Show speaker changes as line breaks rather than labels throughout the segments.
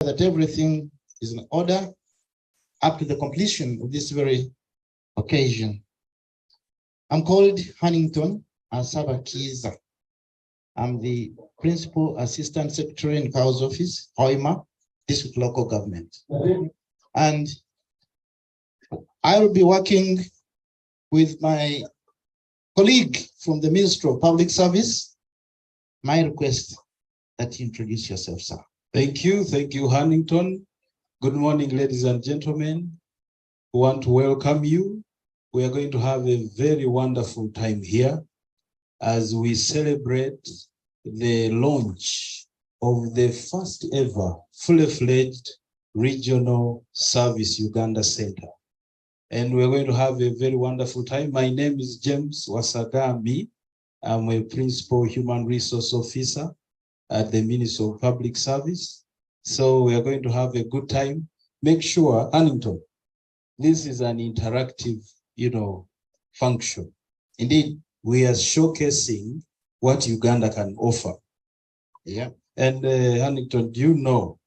that everything is in order up to the completion of this very occasion. I'm called Huntington Asabakiza. I'm the Principal Assistant Secretary in Cow's Office, Hoima, District Local Government. And I will be working with my colleague from the Ministry of Public Service. My request that you introduce yourself, sir.
Thank you, Huntington. Good morning, ladies and gentlemen. We want to welcome you. We are going to have a very wonderful time here as we celebrate the launch of the first ever fully-fledged regional service Uganda Center. And we're going to have a very wonderful time. My name is James Wasagami. I'm a Principal Human Resource Officer at the Ministry of Public Service. So we are going to have a good time. Make sure, Huntington, this is an interactive, function. Indeed, we are showcasing what Uganda can offer. Yeah. And Huntington, do you know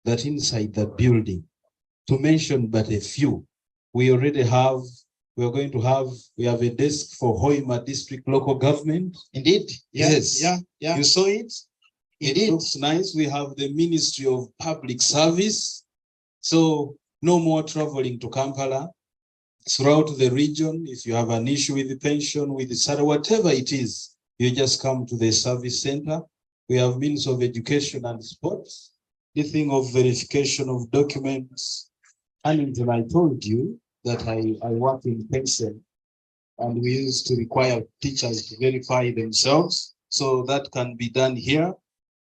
that inside the building, to mention but a few, we already have, we have a desk for Hoima District Local Government.
Indeed. Yeah.
Yes.
Yeah.
You saw it?
It
looks nice. We have the Ministry of Public Service. So no more traveling to Kampala. Throughout the region, if you have an issue with the pension, with the salary, whatever it is, you just come to the service center. We have means of education and sports, the thing of verification of documents. And I told you that I work in pension, and we used to require teachers to verify themselves. So that can be done here.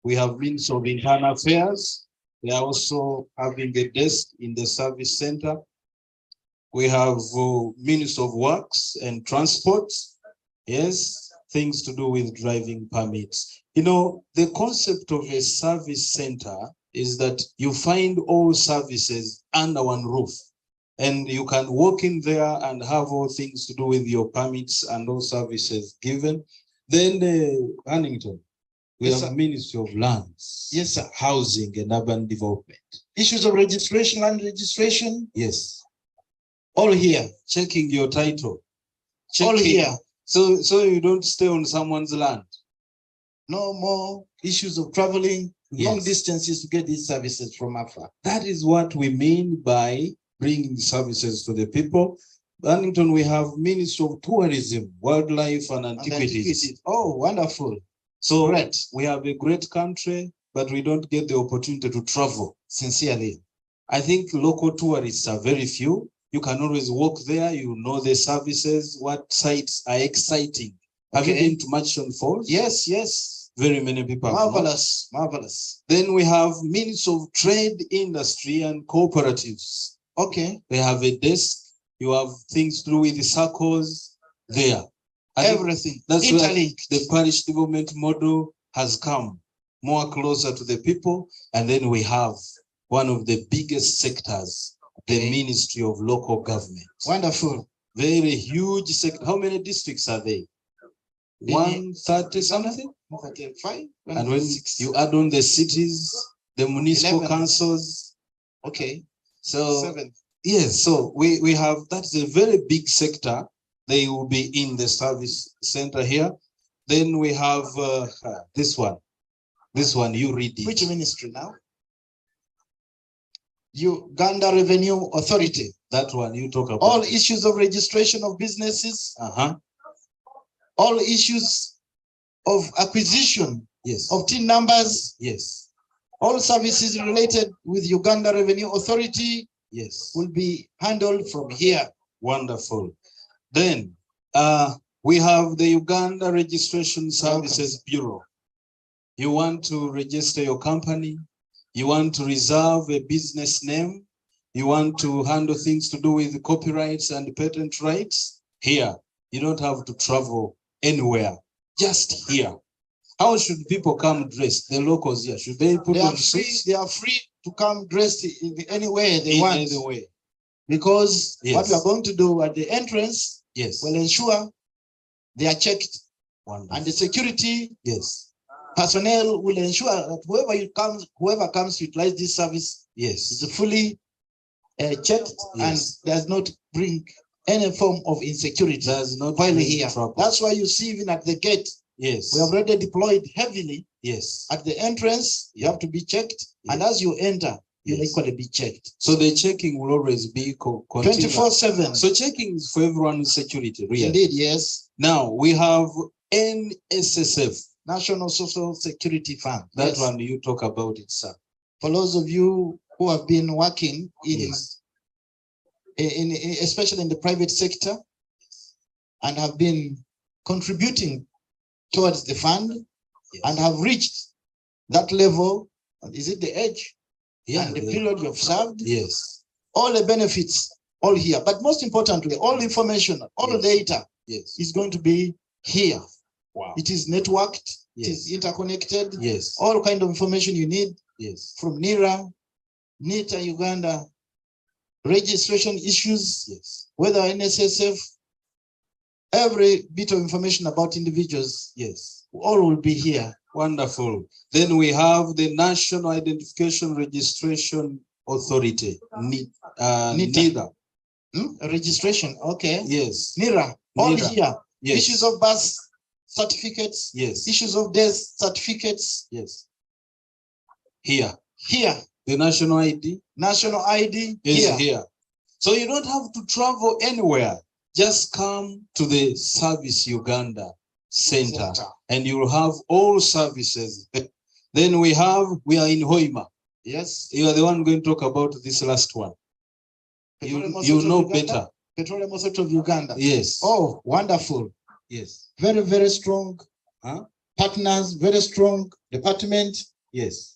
We have means of internal affairs. We are also having a desk in the service center. We have means of works and transport. Yes, things to do with driving permits. The concept of a service center is that you find all services under one roof. And you can walk in there and have all things to do with your permits and all services given. Then Huntington, we have Ministry of Lands.
Yes, sir.
Housing and Urban Development.
Issues of registration, land registration.
Yes.
All here.
Checking your title.
All here.
So you don't stay on someone's land.
No more issues of traveling long distances to get these services from afar.
That is what we mean by bringing services to the people. Huntington, we have Ministry of Tourism, Wildlife and Antiquities.
Oh, wonderful.
So we have a great country, but we don't get the opportunity to travel, sincerely. I think local tourists are very few. You can always walk there, you know the services, what sites are exciting. Have you been to Murchison Falls?
Yes.
Very many people.
Marvelous.
Then we have Ministry of Trade, Industry and Cooperatives.
Okay.
They have a desk. You have things to do with the circles there.
Everything.
That's where the parish development model has come more closer to the people. And then we have one of the biggest sectors, the Ministry of Local Government.
Wonderful.
Very huge sector. How many districts are there? 130 something?
135.
And when you add on the cities, the municipal
11.
councils.
Okay.
So
7.
yes, so we have, that's a very big sector. They will be in the service center here. Then we have this one. This one, you read it.
Which ministry now? Uganda Revenue Authority.
That one you talk about.
All issues of registration of businesses. All issues of acquisition.
Yes.
Of TIN numbers.
Yes.
All services related with Uganda Revenue Authority.
Yes.
Will be handled from here.
Wonderful. Then we have the Uganda Registration Services Bureau. You want to register your company, you want to reserve a business name, you want to handle things to do with copyrights and patent rights, here. You don't have to travel anywhere, just here. How should people come dressed? The locals here, should they put on suits?
They are free to come dressed in any way they want.
In any way.
Because what we are going to do at the entrance will ensure they are checked.
Wonderful.
And the security personnel will ensure that whoever comes to utilize this service is fully checked and does not bring any form of insecurity.
Does not
while
bring
here.
trouble.
That's why you see even at the gate, we have already deployed heavily. At the entrance, you have to be checked, and as you enter, you'll equally be checked.
So the checking will always be
24/7.
So checking is for everyone's security, really.
Indeed, yes.
Now we have NSSF,
National Social Security Fund.
That one you talk about it, sir.
For those of you who have been working in especially in the private sector and have been contributing towards the fund and have reached that level, is it the age and the period you've served? All the benefits, all here. But most importantly, all information, all the data is going to be here. It is networked, it is interconnected, all kind of information you need from NIRA, NITA, Uganda, registration issues, whether NSSF, every bit of information about individuals, all will be here.
Wonderful. Then we have the National Identification Registration Authority, NITA.
Registration, okay.
NIRA.
All here. Issues of birth certificates, issues of death certificates.
Here.
The
national ID.
National ID
is here. So you don't have to travel anywhere. Just come to the Service Uganda Center and you will have all services. Then we are in Hoima. You are the one going to talk about this last one. You know better.
Petroleum Authority of Uganda. Oh, wonderful. Very, very strong partners, very strong department.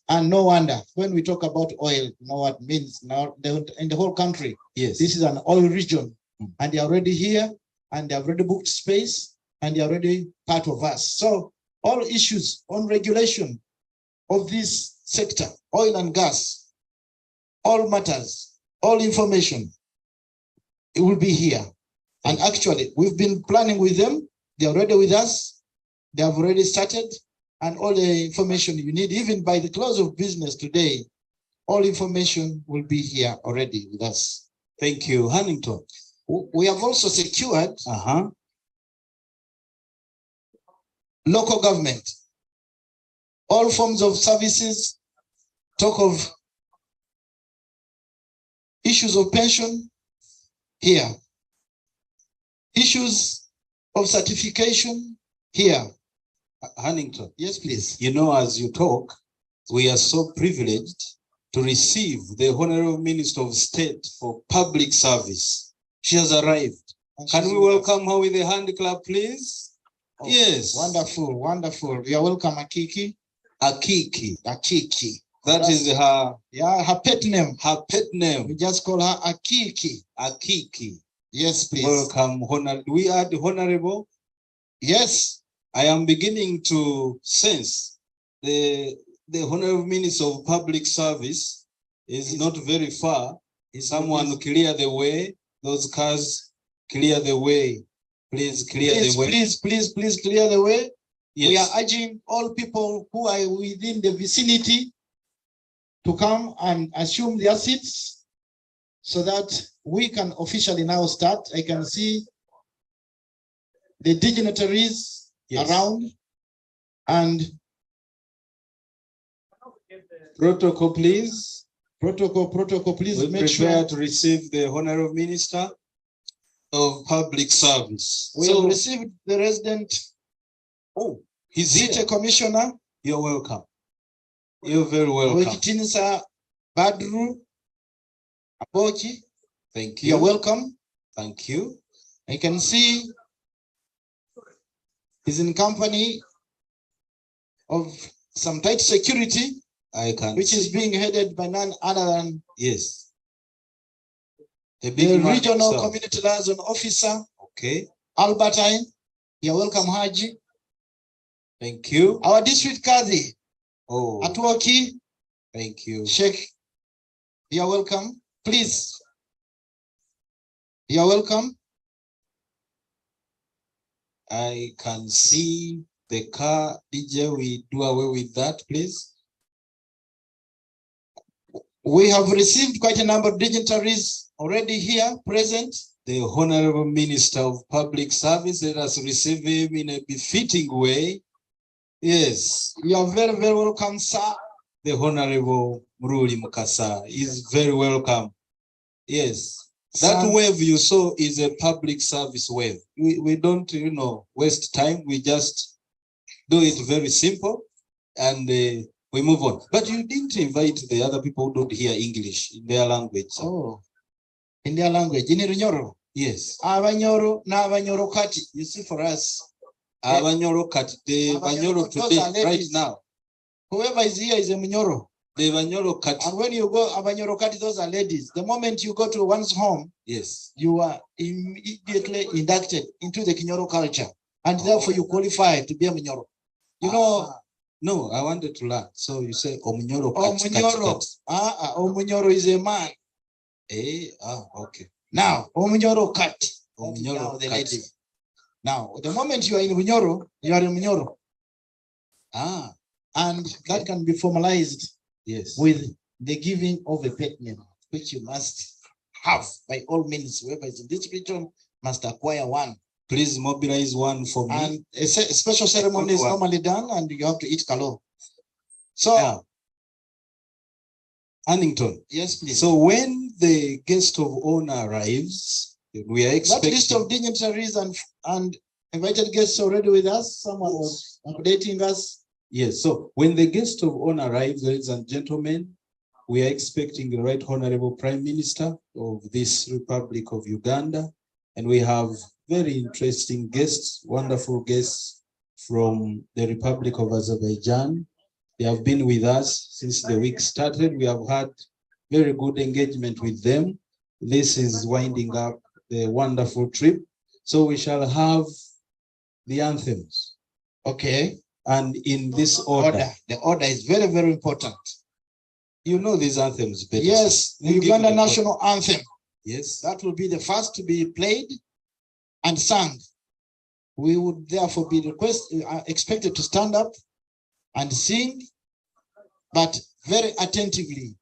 And no wonder when we talk about oil, you know what it means now in the whole country. This is an oil region, and they're already here, and they have already booked space, and they're already part of us. So all issues on regulation of this sector, oil and gas, all matters, all information, it will be here. And actually, we've been planning with them. They're already with us. They have already started. And all the information you need, even by the close of business today, all information will be here already with us.
Thank you, Huntington.
We have also secured local government, all forms of services, talk of issues of pension here, issues of certification here.
Huntington.
Yes, please.
You know, as you talk, we are so privileged to receive the Honorable Minister of State for Public Service. She has arrived. Can we welcome her with a hand clap, please? Yes.
Wonderful, wonderful. You are welcome, Akiki.
Akiki.
That
is her.
Her pet name.
Her pet name.
We just call her Akiki.
Akiki.
Yes, please.
Welcome, Honorable. We are the Honorable.
Yes.
I am beginning to sense the Honorable Minister of Public Service is not very far. Someone clear the way. Those cars, clear the way. Please clear the way.
Please clear the way. We are urging all people who are within the vicinity to come and assume their seats so that we can officially now start. I can see the dignitaries around, and
protocol, please.
Protocol, please.
We prepare to receive the Honorable Minister of Public Service.
We have received the resident.
Oh, he's
City
here.
Commissioner.
You're welcome. You're very welcome.
Badru Aboki.
Thank you.
You're welcome.
Thank you.
I can see he's in company of some tight security, which is being headed by none other than the regional community liaison officer. Albertine. You're welcome, Haji.
Thank you.
Our district Kadhi.
Oh.
Atwoki.
Thank you.
Sheikh. You're welcome. Please. You're welcome.
I can see the car. DJ, we do away with that, please.
We have received quite a number of dignitaries already here present.
The Honorable Minister of Public Service, let us receive him in a befitting way. Yes.
You are very, very welcome, sir.
The Honorable Muruli Mukasa is very welcome. Yes. That wave you saw is a public service wave. We don't, waste time. We just do it very simple and we move on. But you didn't invite the other people who don't hear English in their language.
Oh, in their language. In Runyoro?
Yes.
Abanyoro na Abanyoro kati. You see, for us.
Abanyoro kati. The Abanyoro today, right now.
Whoever is here is a Munyoro.
The Abanyoro kati.
And when you go Abanyoro kati, those are ladies. The moment you go to one's home,
yes,
you are immediately inducted into the Kinyoro culture. And therefore you qualify to be a Munyoro. You know.
No, I wanted to learn. So you say Omunyoro kati.
Omunyoro. Omunyoro is a man.
Okay.
Now, Omunyoro kati.
Omunyoro
the lady. Now, the moment you are in Munyoro, you are in Munyoro. And that can be formalized with the giving of a pet name, which you must have by all means. Whoever is in this region must acquire one.
Please mobilize one for me.
And a special ceremony is normally done, and you have to eat kalo. So,
Annington.
Yes, please.
So when the guest of honor arrives, we are expecting
that list of dignitaries and invited guests already with us. Someone was updating us.
Yes. So when the guest of honor arrives, ladies and gentlemen, we are expecting the Right Honorable Prime Minister of this Republic of Uganda, and we have very interesting guests, wonderful guests from the Republic of Azerbaijan. They have been with us since the week started. We have had very good engagement with them. This is winding up the wonderful trip. So we shall have the anthems.
Okay.
And in this order.
The order is very, very important.
You know these anthems better.
Yes, the Uganda national anthem.
Yes.
That will be the first to be played and sung. We would therefore be expected to stand up and sing, but very attentively.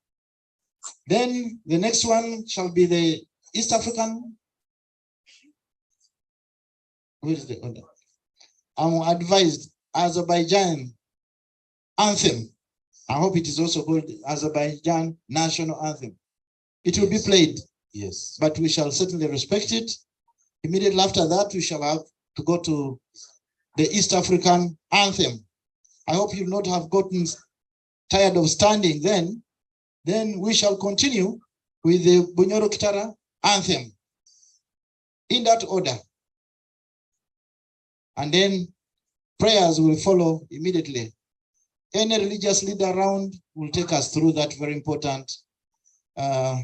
Then the next one shall be the East African. Where is the order? I'm advised Azerbaijan anthem. I hope it is also called Azerbaijan national anthem. It will be played.
Yes.
But we shall certainly respect it. Immediately after that, we shall have to go to the East African anthem. I hope you not have gotten tired of standing then. Then we shall continue with the Bunyoro Kitara anthem in that order. And then prayers will follow immediately. Any religious leader around will take us through that very important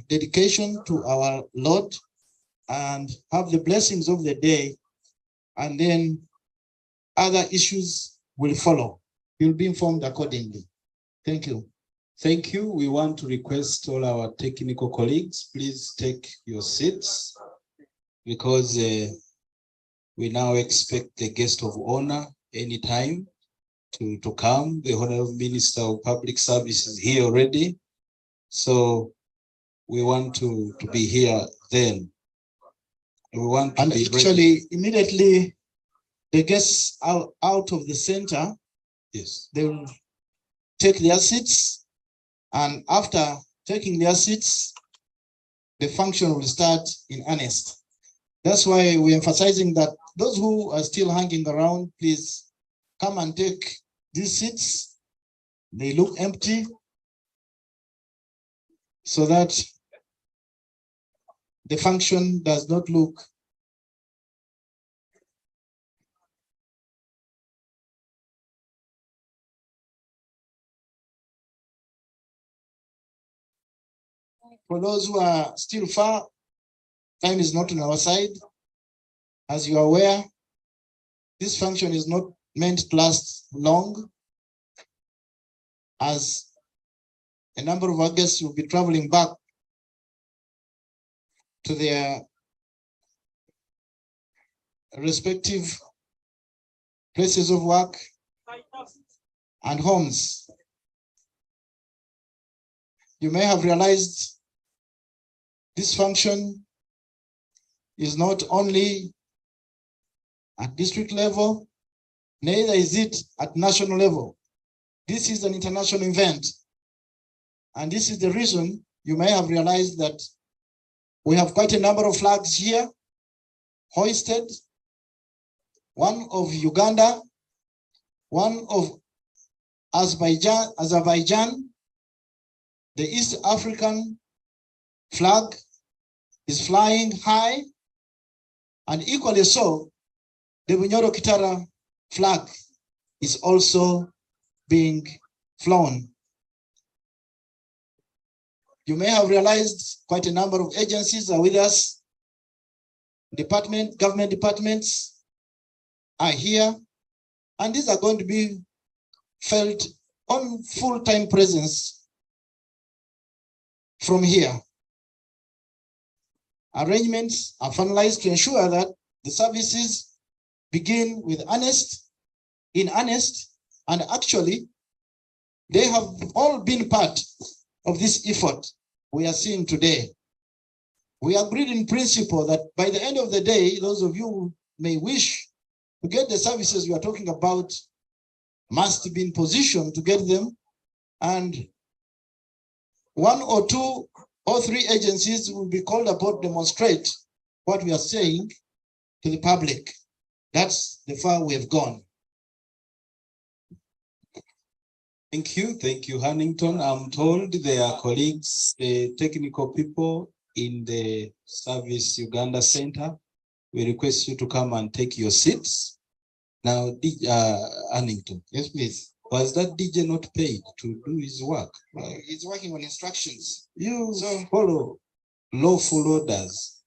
dedication to our Lord and have the blessings of the day, and then other issues will follow. You'll be informed accordingly. Thank you.
Thank you. We want to request all our technical colleagues, please take your seats, because we now expect the guest of honor anytime to come. The Honorable Minister of Public Service is here already. So we want to be here then. We want to be
actually ready. Immediately the guests are out of the center.
Yes.
They will take their seats, and after taking their seats, the function will start in earnest. That's why we're emphasizing that those who are still hanging around, please come and take these seats. They look empty, so that the function does not look for those who are still far. Time is not on our side. As you are aware, this function is not meant to last long, as a number of our guests will be traveling back to their respective places of work and homes. You may have realized this function is not only at district level, neither is it at national level. This is an international event. And this is the reason you may have realized that we have quite a number of flags here hoisted. One of Uganda, one of Azerbaijan, the East African flag is flying high, and equally so, the Bunyoro Kitara flag is also being flown. You may have realized quite a number of agencies are with us. Government departments are here, and these are going to be felt on full-time presence from here. Arrangements are finalized to ensure that the services begin with in earnest, and actually they have all been part of this effort we are seeing today. We agreed in principle that by the end of the day, those of you who may wish to get the services we are talking about must be in position to get them, and one or two or three agencies will be called upon to demonstrate what we are saying to the public. That's the far we have gone.
Thank you, Huntington. I'm told there are colleagues, the technical people in the Service Uganda Center. We request you to come and take your seats. Now, Huntington.
Yes, please.
Was that DJ not paid to do his work?
He's working on instructions.
You follow lawful orders.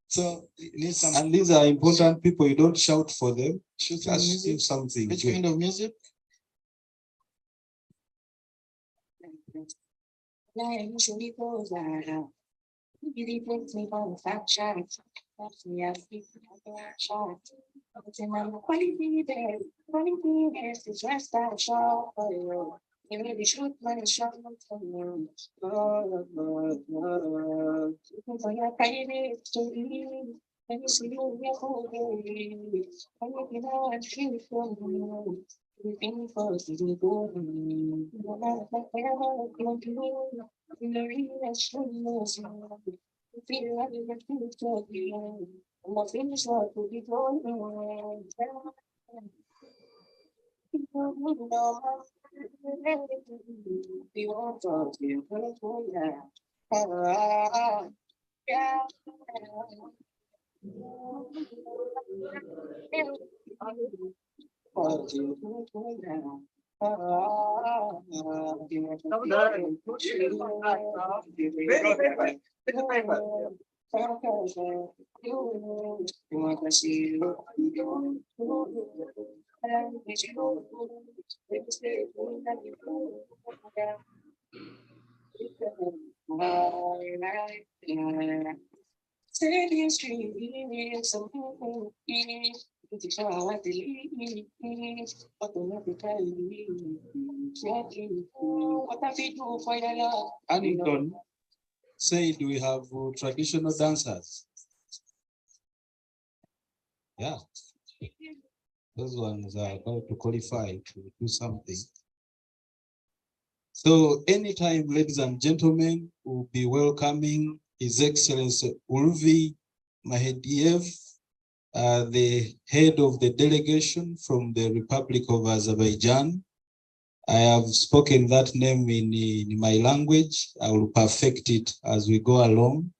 So need some.
And these are important people. You don't shout for them.
Shoot some music.
Something.
Which kind of music?
Huntington said we have traditional dancers. Yeah. Those ones are about to qualify to do something. So anytime, ladies and gentlemen, we'll be welcoming His Excellency Ulvi Mahediev, the head of the delegation from the Republic of Azerbaijan. I have spoken that name in my language. I will perfect it as we go along,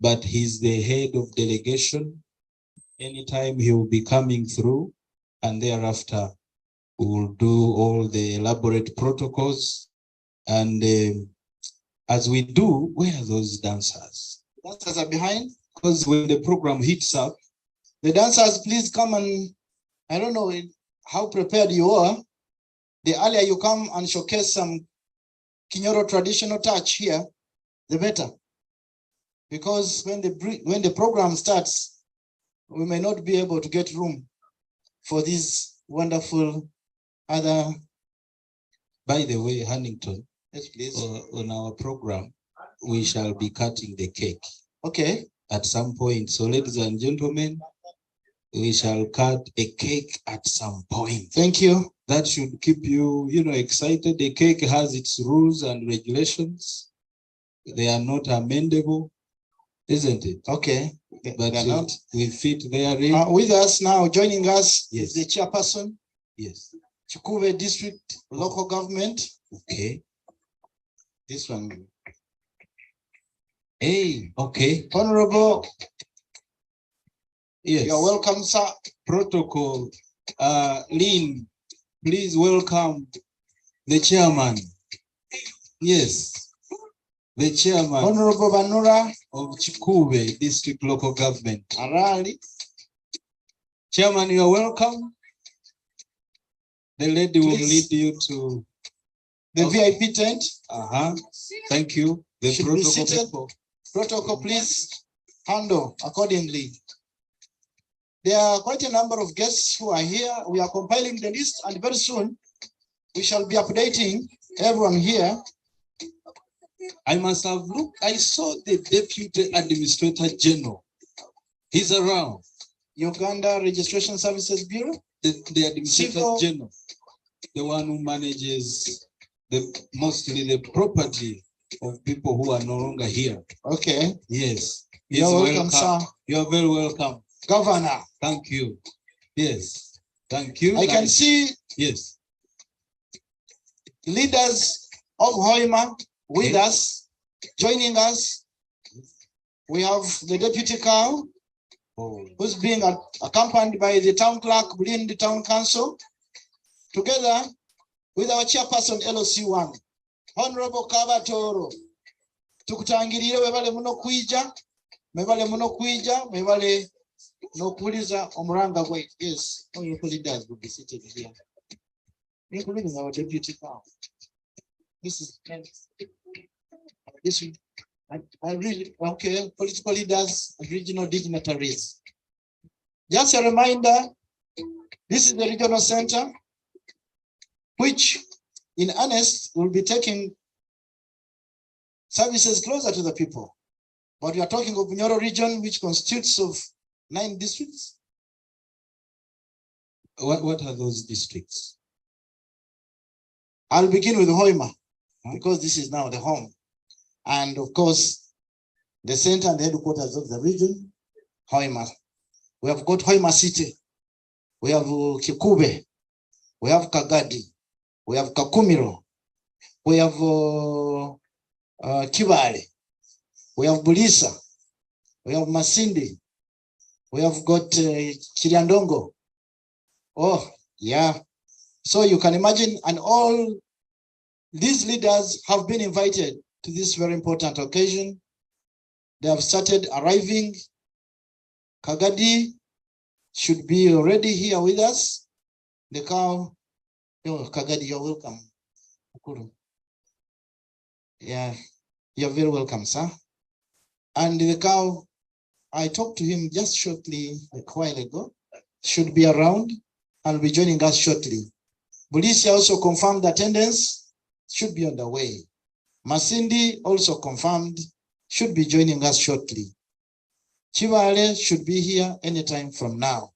but he's the head of delegation. Anytime he will be coming through, and thereafter we will do all the elaborate protocols. And as we do, where are those dancers?
Dancers are behind.
Because when the program hits up,
the dancers, please come, and I don't know how prepared you are. The earlier you come and showcase some Kinyoro traditional touch here, the better. Because when the program starts, we may not be able to get room. for this wonderful other.
By the way, Huntington,
Yes, please.
On our program, we shall be cutting the cake.
Okay.
At some point. So, ladies and gentlemen, we shall cut a cake at some point.
Thank you.
That should keep you, excited. The cake has its rules and regulations. They are not amendable, isn't it?
Okay.
But we fit therein.
With us now, joining us
Yes.
is the chairperson.
Yes.
Chikube District Local Government.
Okay.
This one.
Hey, okay.
Honorable.
Yes.
You're welcome, sir.
Protocol. Lynn, please welcome the chairman. Yes. The chairman.
Honorable Banura
of Chikube District Local Government.
Arali.
Chairman, you are welcome. The lady will lead you to
the VIP tent.
Thank you. The
should be seated. Protocol, please handle accordingly. There are quite a number of guests who are here. We are compiling the list, and very soon we shall be updating everyone here.
I must have looked. I saw the Deputy Administrator General. He's around.
Uganda Registration Services Bureau.
The Administrator General, the one who manages mostly the property of people who are no longer here.
Okay.
Yes.
You're welcome, sir.
You're very welcome.
Governor.
Thank you. Yes. Thank you.
I can see.
Yes.
Leaders of Hoima with us, joining us. We have the Deputy Cow, who's being accompanied by the Town Clerk within the Town Council, together with our Chairperson LOC1, Honorable Kabatoro. Tukutangirire webale muno kuija, mebale no kuliza omuranga gwe. Yes, all your leaders will be seated here, including our Deputy Cow. This is I really okay. Political leaders and regional dignitaries. Just a reminder, this is the regional center, which in earnest will be taking services closer to the people. But we are talking of Bunyoro region, which constitutes of 9 districts.
What are those districts?
I'll begin with Hoima, because this is now the home. And of course, the center and the headquarters of the region, Hoima. We have got Hoima City. We have Kikube. We have Kagadi. We have Kakumiro. We have Kibale. We have Bulisa. We have Masindi. We have got Kiriandongo. Oh, yeah. So you can imagine, and all these leaders have been invited to this very important occasion. They have started arriving. Kagadi should be already here with us. The cow, Kagadi, you're welcome. Yeah, you're very welcome, sir. And the cow, I talked to him just shortly, a while ago, should be around and will be joining us shortly. Bulisia also confirmed attendance, should be on the way. Masindi also confirmed, should be joining us shortly. Chivale should be here anytime from now.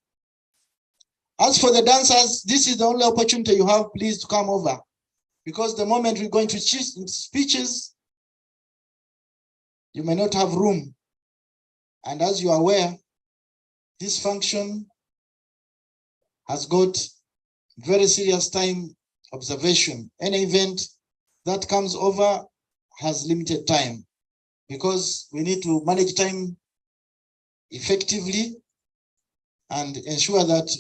As for the dancers, this is the only opportunity you have, please, to come over. Because the moment we're going to speeches, you may not have room. And as you are aware, this function has got very serious time observation. Any event that comes over has limited time, because we need to manage time effectively and ensure that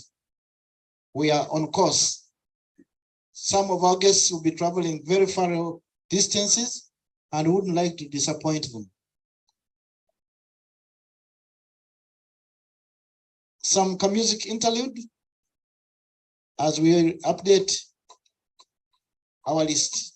we are on course. Some of our guests will be traveling very far distances and wouldn't like to disappoint them. Some music interlude as we update our list.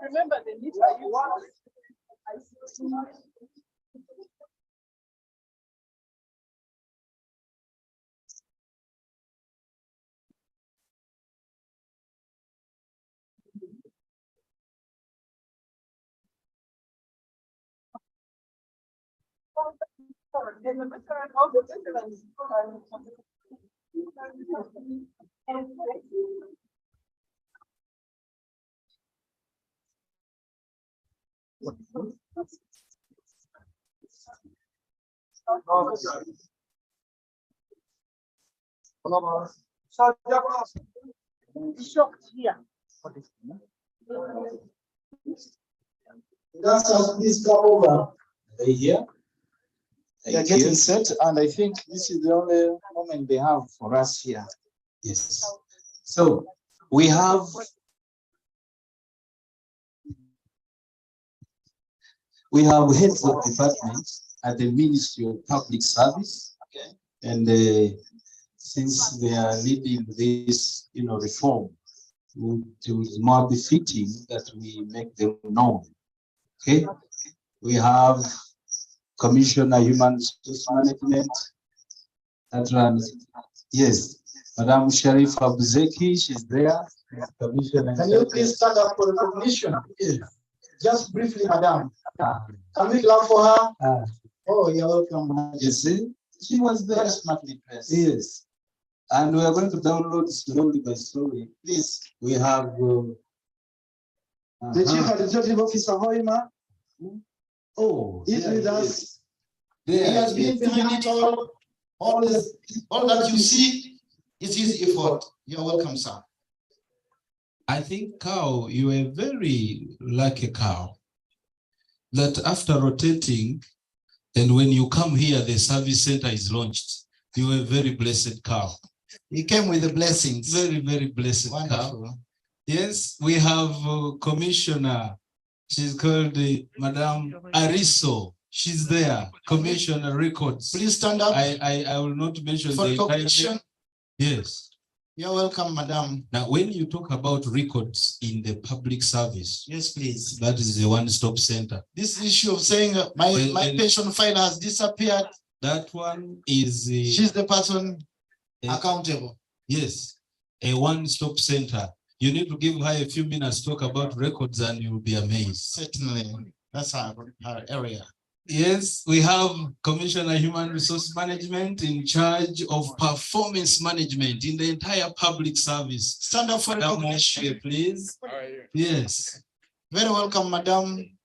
Remember the need shocked here.
Dancers, please come over.
Are they here?
They are getting set, and I think this is the only moment they have for us here.
Yes. So we have heads of departments at the Ministry of Public Service, okay, and since they are leading this, reform, it was more befitting that we make them known. Okay, we have Commissioner Human Resource Management that runs. Yes, Madam Sharif Abuzeki, she's there. Commissioner.
Can you please stand up for recognition? Yes. Just briefly, Madam. Can we clap for her? Oh, you're welcome.
You see, she was there.
Very smartly pressed.
Yes. And we are going to download slowly by slowly. Please, we have
the Chief Administrative Officer Hoima.
Oh,
is with us.
He
has been behind it all. All that you see is his effort. You're welcome, sir.
I think, cow, you are very lucky cow. That after rotating, and when you come here, the service center is launched. You are a very blessed cow.
He came with the blessings.
Very, very blessed.
Wonderful.
Cow. Yes, we have Commissioner. She's called Madam Ariso. She's there. Commissioner Records.
Please stand up.
I will not mention
for
the
recognition.
Yes.
You're welcome, Madam.
Now, when you talk about records in the public service,
yes, please.
That is the one-stop center.
This issue of saying my pension file has disappeared.
That one is.
She's the person accountable.
Yes, a one-stop center. You need to give her a few minutes to talk about records, and you'll be amazed.
Certainly, that's our area.
Yes, we have Commissioner Human Resource Management in charge of performance management in the entire public service.
Stand up for recognition,
please. Yes.
Very welcome, Madam.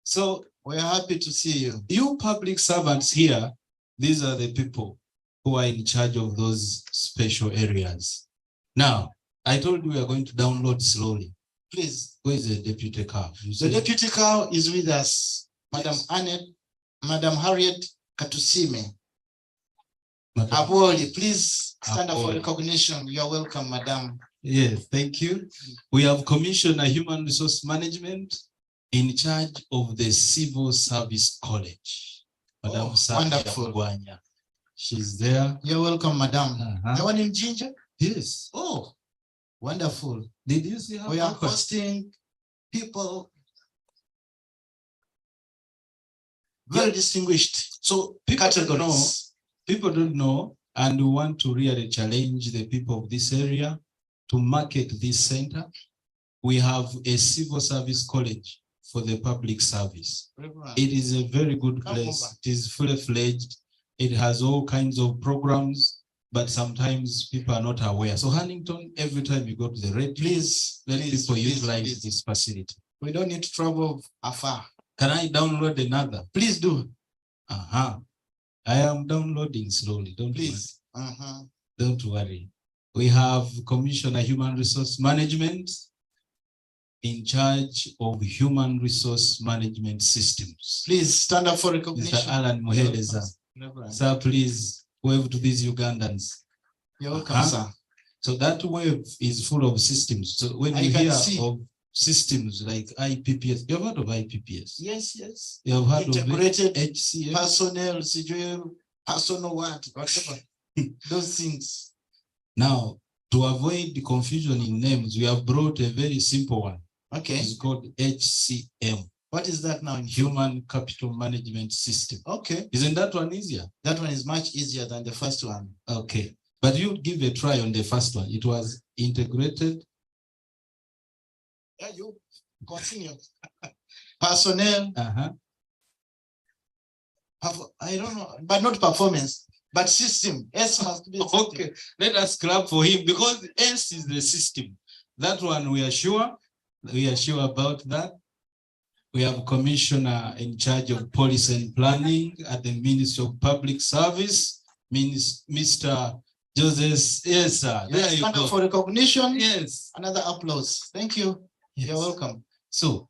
So
we're happy to see you.
You public servants here, these are the people who are in charge of those special areas. Now, I told you we are going to download slowly. Please, where is the deputy cow?
The deputy cow is with us. Madam Annette, Madam Harriet Katusime. Aboli, please stand up for recognition. You're welcome, Madam.
Yes, thank you. We have Commissioner Human Resource Management in charge of the Civil Service College. Madam
wonderful.
Gwanya. She's there.
You're welcome, Madam. The one in Ginger?
Yes.
Oh, wonderful.
Did you see how
we are hosting people very distinguished?
So people don't know, and we want to really challenge the people of this area to market this center. We have a civil service college for the public service. It is a very good place. It is fully fledged. It has all kinds of programs. but sometimes people are not aware. So Huntington, every time you go to the radio,
Please,
let
please,
people
please,
utilize
please.
this facility.
We don't need to travel afar.
Can I download another?
Please do.
I am downloading slowly.
Please.
Don't worry. We have Commissioner Human Resource Management in charge of human resource management systems.
Please stand up for recognition.
Mr. Alan Muheleza. Sir, please wave to these Ugandans.
You're welcome, sir.
So that wave is full of systems. So when you hear of systems like IPPS, you have heard of IPPS?
Yes, yes.
You have heard
integrated
of HCM?
Personnel, personal whatever. Those things.
Now, to avoid the confusion in names, we have brought a very simple one.
Okay.
It's called HCM.
What is that now?
Human Capital Management System.
Okay.
Isn't that one easier?
That one is much easier than the first one.
Okay. But you give a try on the first one. It was integrated.
Yeah, you continue. Personnel. I don't know, but not performance, but system. S must be.
Okay. Let us clap for him because S is the system. That one we are sure. We are sure about that. We have commissioner in charge of policy and planning at the Ministry of Public Service, Mr. Joseph. Yes, sir. There you go.
For recognition.
Yes.
Another applause. Thank you. Yes. You're welcome.
So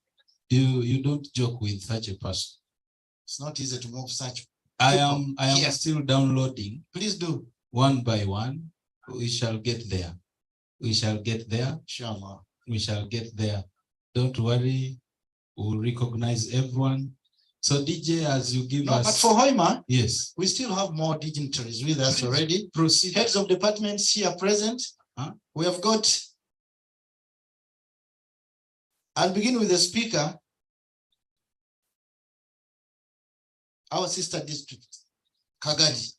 you don't joke with such a person.
It's not easy to move such.
I am still downloading.
Please do.
One by one. We shall get there. We shall get there.
Inshallah.
We shall get there. Don't worry. We'll recognize everyone. So DJ, as you give us.
But for Hoima,
yes,
we still have more dignitaries with us already.
Proceed.
Heads of departments here present. We have got. I'll begin with the speaker. Our sister district, Kagadi.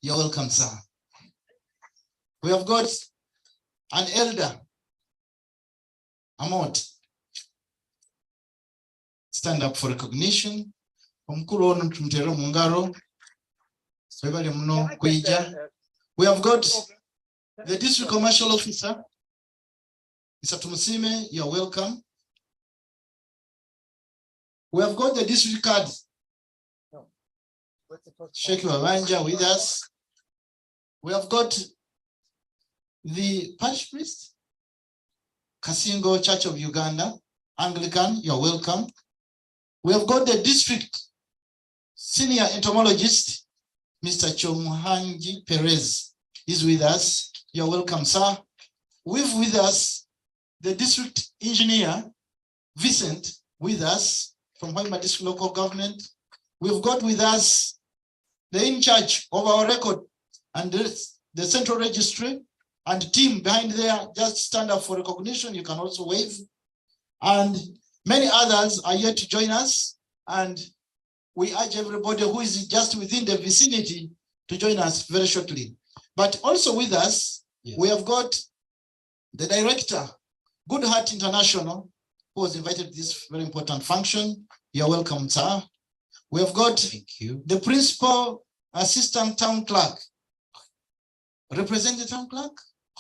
You're welcome, sir. We have got an elder, Amot. Stand up for recognition. We have got the district commercial officer, Mr. Tumusime. You're welcome. We have got the district card, Sheikh Wabanja, with us. We have got the parish priest, Kasingo Church of Uganda, Anglican. You're welcome. We have got the district senior entomologist, Mr. Chomuhanji Perez, is with us. You're welcome, sir. We've with us the district engineer, Vincent, with us from Hoima District Local Government. We've got with us the in charge of our record and the central registry and team behind there. Just stand up for recognition. You can also wave. And many others are yet to join us. And we urge everybody who is just within the vicinity to join us very shortly. But also with us, yes, we have got the director, Good Heart International, who was invited to this very important function. You're welcome, sir. We have got the principal assistant town clerk. Represent the town clerk,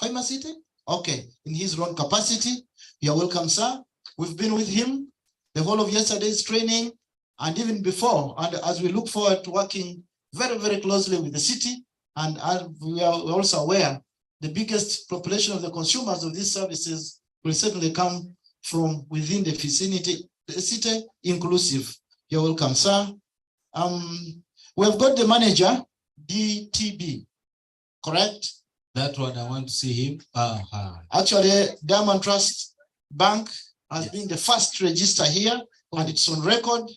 Hoima City? Okay, in his own capacity. You're welcome, sir. We've been with him the whole of yesterday's training and even before, and as we look forward to working very, very closely with the city, and we are also aware the biggest population of the consumers of these services will certainly come from within the vicinity, the city inclusive. You're welcome, sir. We have got the manager, DTB, correct?
That one, I want to see him.
Actually, Diamond Trust Bank has been the first register here, and it's on record,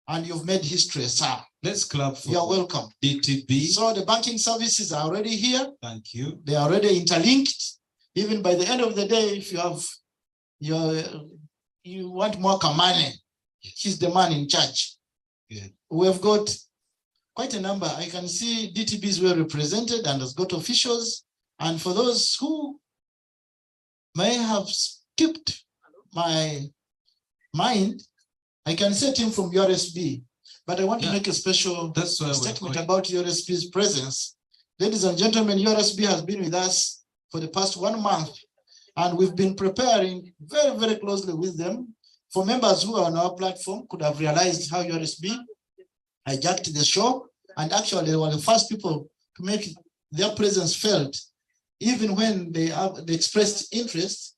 and you've made history, sir.
Let's clap for
You're welcome.
DTB.
So the banking services are already here.
Thank you.
They are already interlinked. Even by the end of the day, if you have you want more money, he's the man in charge.
Good.
We have got quite a number. I can see DTB is well represented and has got officials. And for those who may have skipped my mind, I can see a team from URSB, but I want to make a special statement about URSB's presence Ladies and gentlemen, URSB has been with us for the past 1 month, and we've been preparing very, very closely with them. For members who are on our platform could have realized how URSB hijacked the show, and actually they were the first people to make their presence felt. Even when they expressed interest,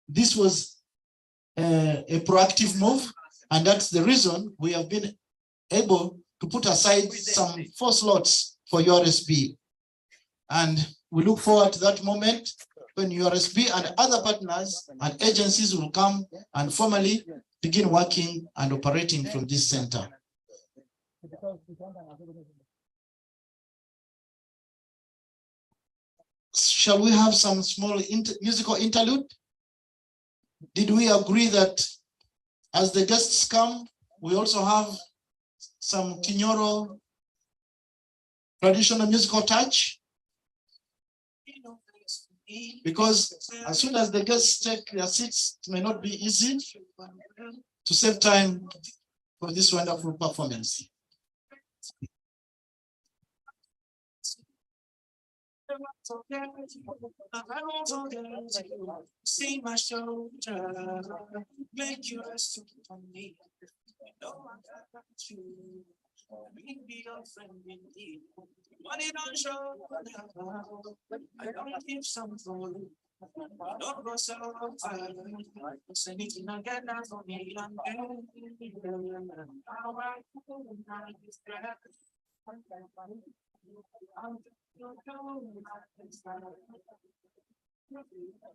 this was a proactive move, and that's the reason we have been able to put aside some 4 slots for URSB. And we look forward to that moment when URSB and other partners and agencies will come and formally begin working and operating from this center. Shall we have some small musical interlude? Did we agree that as the guests come, we also have some Kinyoro traditional musical touch? Because as soon as the guests take their seats, it may not be easy to save time for this wonderful performance. See my shoulder, make you rest on me. No, I got you. Be your friend indeed. Money don't show. I don't give some fool. Don't go so far. Anything I get now for me.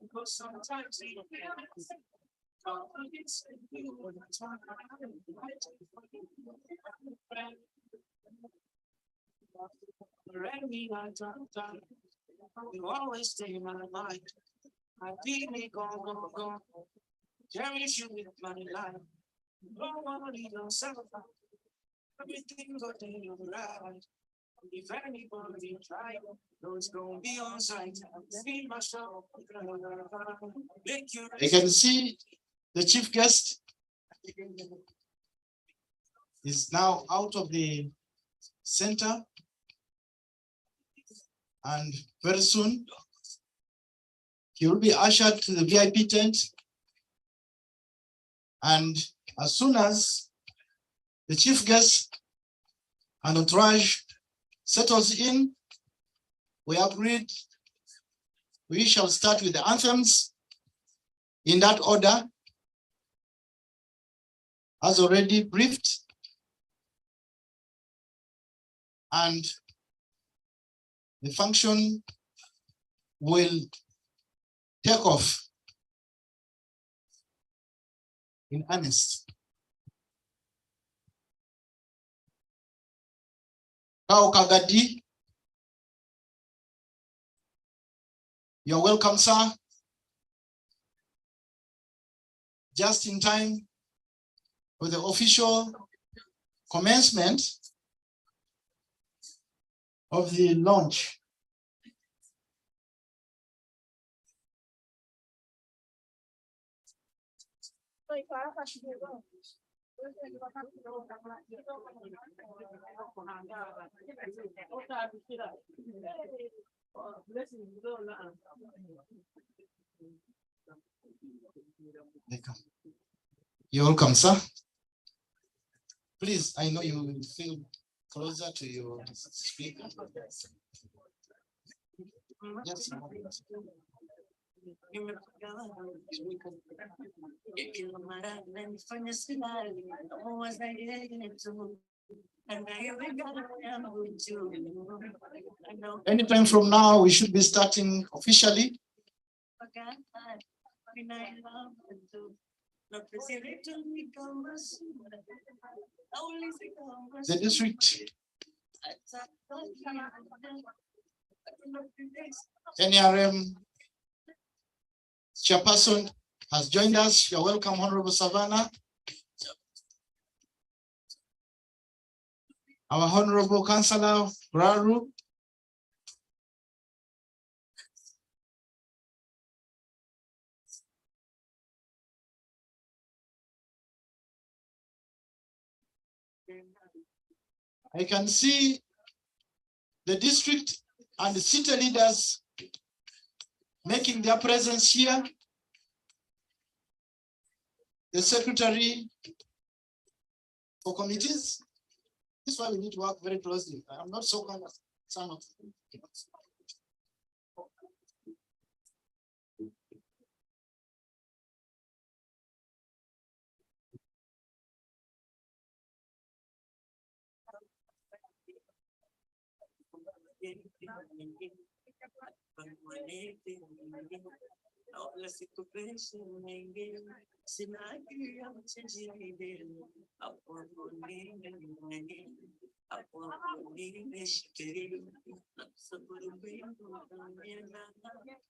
Because sometimes you always stay in my mind. I feel me go. Cherish you with my life. Don't worry yourself. Everything got in your right. If anybody try, those gonna be on site. See myself. I can see the chief guest is now out of the center, and very soon he will be ushered to the VIP tent. And as soon as the chief guest and entourage settles in, we agreed we shall start with the anthems in that order, as already briefed. And the function will take off in earnest. Kao Kagadi, you're welcome, sir. Just in time for the official commencement of the launch. You're welcome, sir. Please, I know you will feel closer to your speaker. Yes. Anytime from now, we should be starting officially. The district NRM chairperson has joined us. You're welcome, Honorable Savannah. Our Honorable Councillor Braru. I can see the district and the city leaders making their presence here. The secretary for committees. This is why we need to work very closely. I'm not so kind of son of.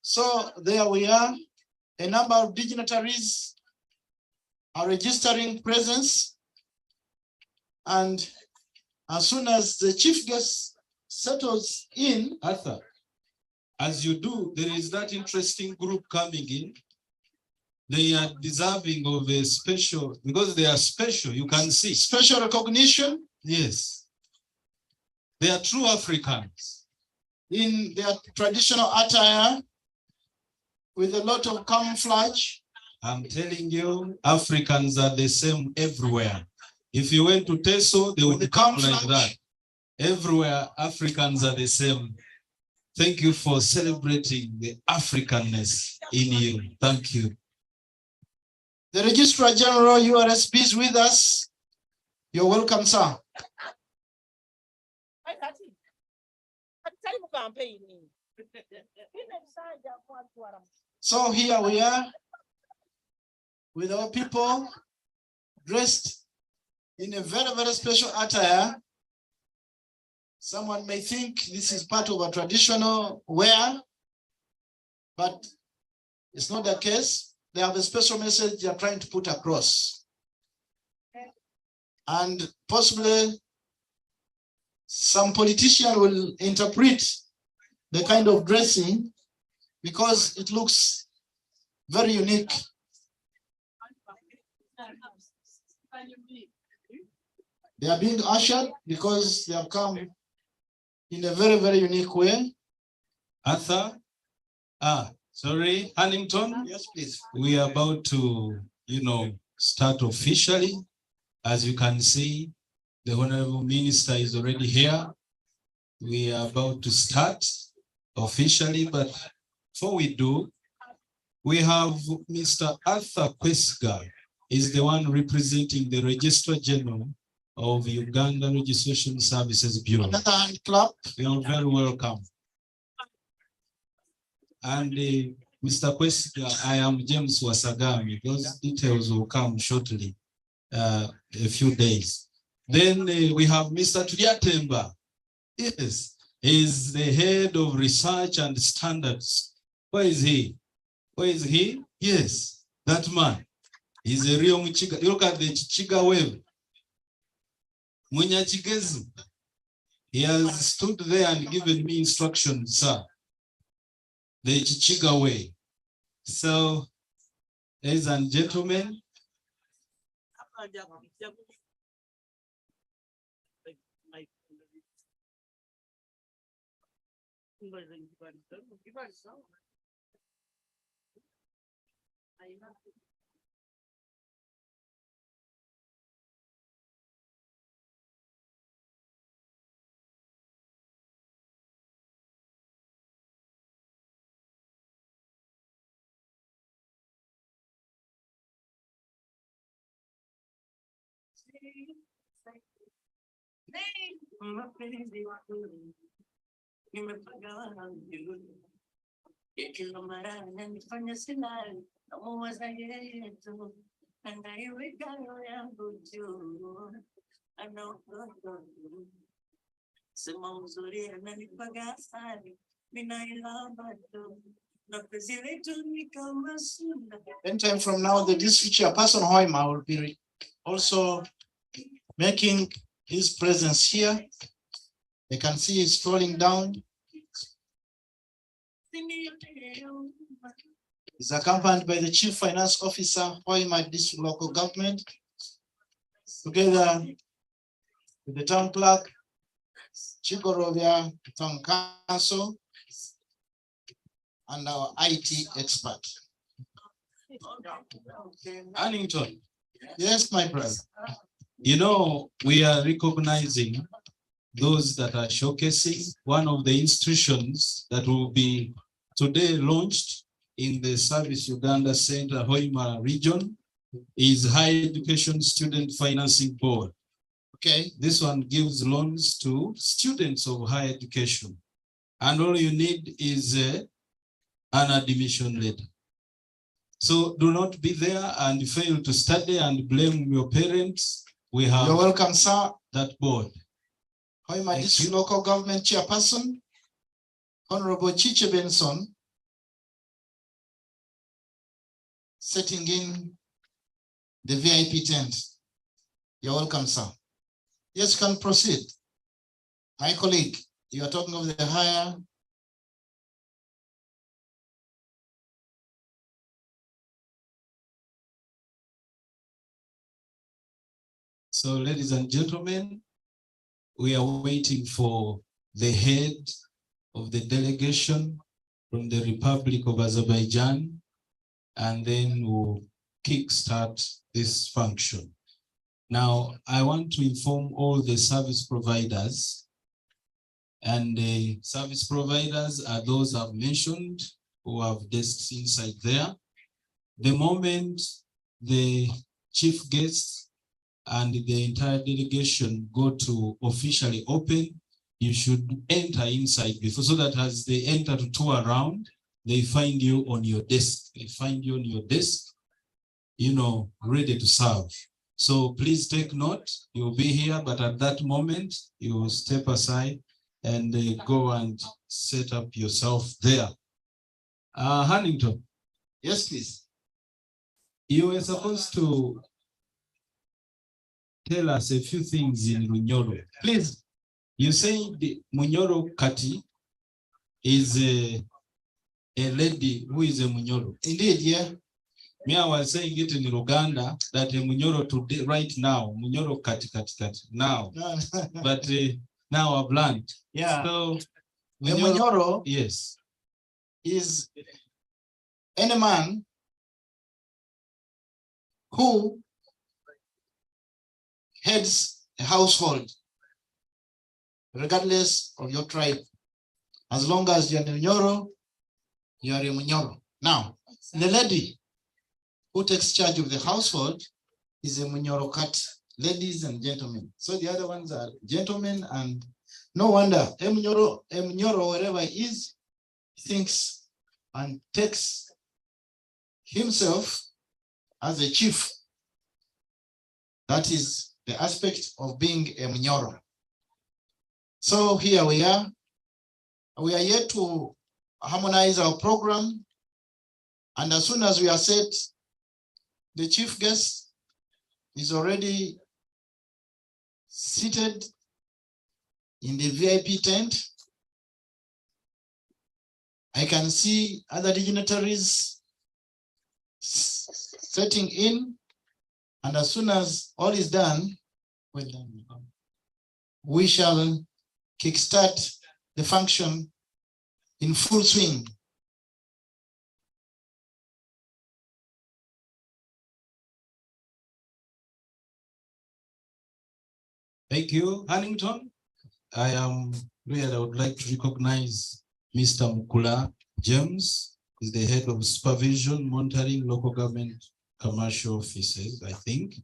So there we are. A number of dignitaries are registering presence, and as soon as the chief guest settles in,
Arthur, as you do, there is that interesting group coming in. They are deserving of a special, because they are special, you can see.
Special recognition.
Yes. They are true Africans.
In their traditional attire, with a lot of camouflage.
I'm telling you, Africans are the same everywhere. If you went to Teso, they would come like that. Everywhere, Africans are the same. Thank you for celebrating the Africanness in you. Thank you.
The Registrar General, URSB, is with us. You're welcome, sir. So here we are with our people dressed in a very, very special attire. Someone may think this is part of a traditional wear, but it's not the case. They have a special message they are trying to put across. And possibly some politician will interpret the kind of dressing because it looks very unique. They are being ushered because they have come in a very, very unique way.
Arthur? Sorry, Huntington?
Yes, please.
We are about to, start officially. As you can see, the Honorable Minister is already here. We are about to start officially, but before we do, we have Mr. Arthur Kwesiga, is the one representing the Registrar General of Uganda Registration Services Bureau.
Another hand clap.
You are very welcome. And Mr. Kwesiga, I am James Wasagami. Those details will come shortly, a few days. Then we have Mr. Tuliatemba. Yes, he's the head of research and standards. Where is he? Where is he? Yes, that man. He's a real Mchiga. You look at the Chiga wave. Munyachigezi. He has stood there and given me instructions, sir. The Chichiga way. So, ladies and gentlemen,
Anytime from now, the district chairperson Hoima will be also making his presence here. You can see he's strolling down. He's accompanied by the Chief Finance Officer, Hoima District Local Government, together with the Town Clerk, Chigorovia Town Council, and our IT expert.
Annington,
Yes, my brother.
you know, we are recognizing those that are showcasing. One of the institutions that will be today launched in the Service Uganda Center, Hoima region, is Higher Education Student Financing Board.
Okay.
This one gives loans to students of higher education. And all you need is an admission letter. So do not be there and fail to study and blame your parents. We have
You're welcome, sir.
that board.
Hoima
Thank
District
you.
Local Government Chairperson, Honorable Chiche Benson, setting in the VIP tent. You're welcome, sir. Yes, you can proceed. My colleague, you are talking of the higher.
So, ladies and gentlemen, we are waiting for the head of the delegation from the Republic of Azerbaijan, and then we'll kickstart this function. Now, I want to inform all the service providers, and the service providers are those I've mentioned who have desks inside there. The moment the chief guests and the entire delegation go to officially open, you should enter inside before, so that as they enter to tour around, they find you on your desk. They find you on your desk, you know, ready to serve. So please take note, you'll be here, but at that moment, you will step aside and go and set up yourself there. Huntington.
Yes, please.
You were supposed to tell us a few things in Munyoro.
Please.
You say the Munyoro Kati is a lady who is a Munyoro.
Indeed, yeah.
Me, I was saying it in Uganda that a Munyoro today, right now, Munyoro Kati now. But now I've learned.
Yeah.
So
Munyoro,
yes,
is any man who heads a household, regardless of your tribe. As long as you're a Munyoro, you are a Munyoro. Now, the lady who takes charge of the household is a Munyoro Kat, ladies and gentlemen. So the other ones are gentlemen, and no wonder a Munyoro, wherever he is, thinks and takes himself as a chief. That is the aspect of being a Munyoro. So here we are. We are yet to harmonize our program. And as soon as we are set, the chief guest is already seated in the VIP tent. I can see other dignitaries setting in. And as soon as all is done, we shall kickstart the function in full swing.
Thank you, Huntington. I would like to recognize Mr. Mukula James, is the head of supervision, monitoring local government commercial offices, I think.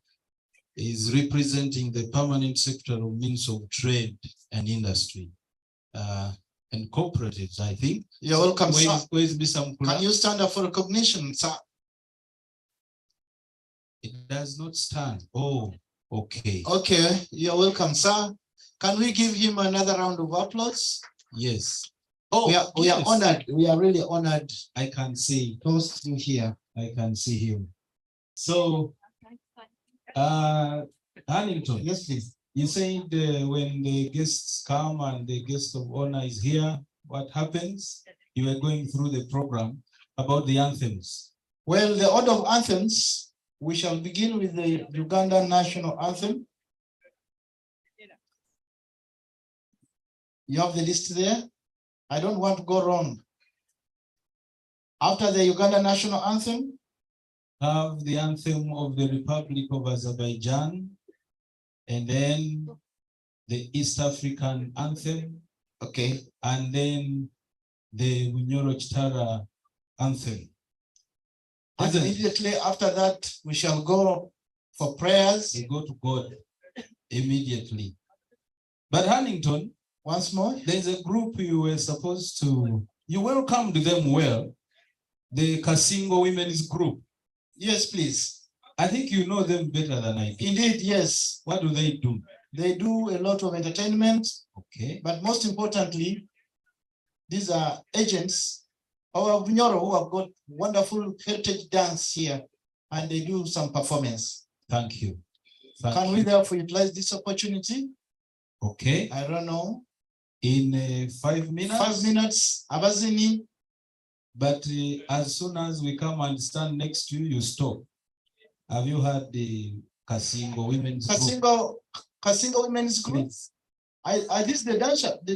Is representing the permanent secretary of Means of Trade and Industry and cooperatives, I think.
You're welcome, sir.
Where is Mr. Mukula?
Can you stand up for recognition, sir?
It does not stand. Oh, okay.
Okay, you're welcome, sir. Can we give him another round of applause?
Yes. Oh,
we are
yes.
honored. We are really honored.
I can see.
Close to here.
I can see him. So, Huntington.
Yes, please.
You said when the guests come and the guest of honor is here, what happens? You are going through the program about the anthems.
Well, the order of anthems, we shall begin with the Uganda national anthem. You have the list there. I don't want to go wrong. After the Uganda national anthem,
have the anthem of the Republic of Azerbaijan, and then the East African anthem,
okay,
and then the Bunyoro Chitara anthem.
and immediately after that, we shall go for prayers.
We go to God immediately. But Huntington,
Once more,
there's a group you were supposed to, you welcomed them well, the Kasingo Women's Group.
yes, please.
I think you know them better than I do.
Indeed, yes.
What do they do?
They do a lot of entertainment,
Okay.
but most importantly, these are agents of Bunyoro who have got wonderful heritage dance here, and they do some performance.
Thank you. Thank
Can
you.
we therefore utilize this opportunity?
Okay.
I don't know.
In 5 minutes.
5 minutes, Abazini.
But as soon as we come and stand next to you, you stop. Have you heard the Kasingo Women's Group?
Kasingo Women's Group? Are these the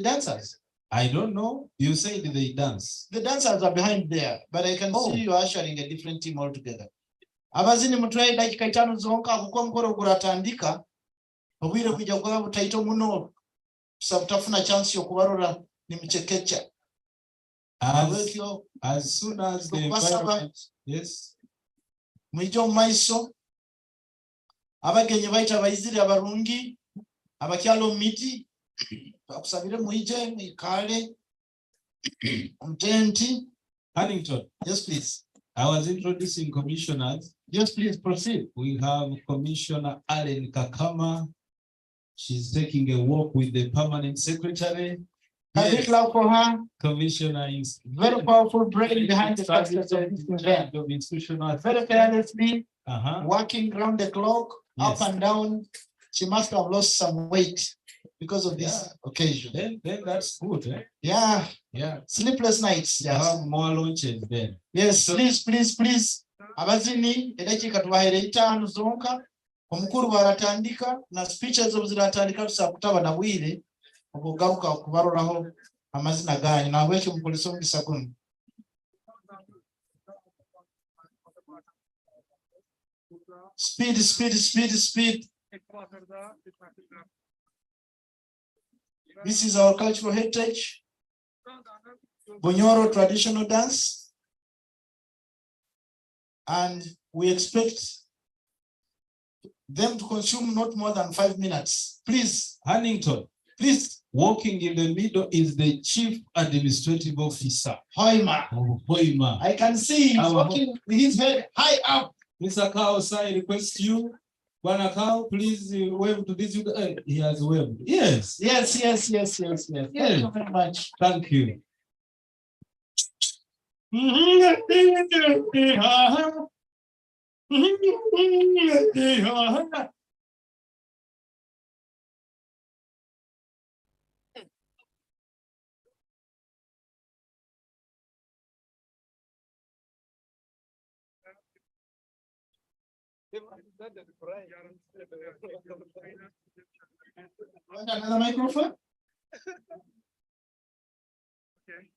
dancers?
I don't know. You said they dance.
The dancers are behind there, but I can see you ushering a different team altogether. Abazini mutwaye dakika 5 zonka kuko mukoro guratandika. Obwire kujja kwa butaito muno. Sabutafuna chance yo kubarora ni mchekecha.
As soon as the environment, yes.
Mwijo maiso. Abagenye baita bayizire abarungi. Abakyalo miti. Bakusabire muije mikale. Mtenti.
Huntington.
Yes, please.
I was introducing commissioners.
Yes, please proceed.
We have Commissioner Allen Kakama. She's taking a walk with the permanent secretary.
Yes. Love for her.
Commissioner is
very powerful brain behind the success of this event. Very fearlessly, working round the clock, up and down. She must have lost some weight because of this occasion.
Then that's good. Eh?
Yeah. Sleepless nights.
Yes. More launches then.
Yes, please. Abazini, edakika tubahere 5 zonka. Omukuru baratandika na speeches of ziratandika tusakutaba na bwire okugaruka okubaroraho amazina ganyu na weke mupolisi omugisa guno. Speed. This is our cultural heritage, Bunyoro traditional dance, and we expect them to consume not more than 5 minutes. Please.
Huntington,
please.
Walking in the middle is the Chief Administrative Officer.
Hoima.
Hoima.
I can see he's walking with his head high up.
Mr. Kao, I request you. Bwana Kao, please wave to this. He has waved. Yes.
Yes. Thank you very much.
Thank you.
Want another microphone?
Okay.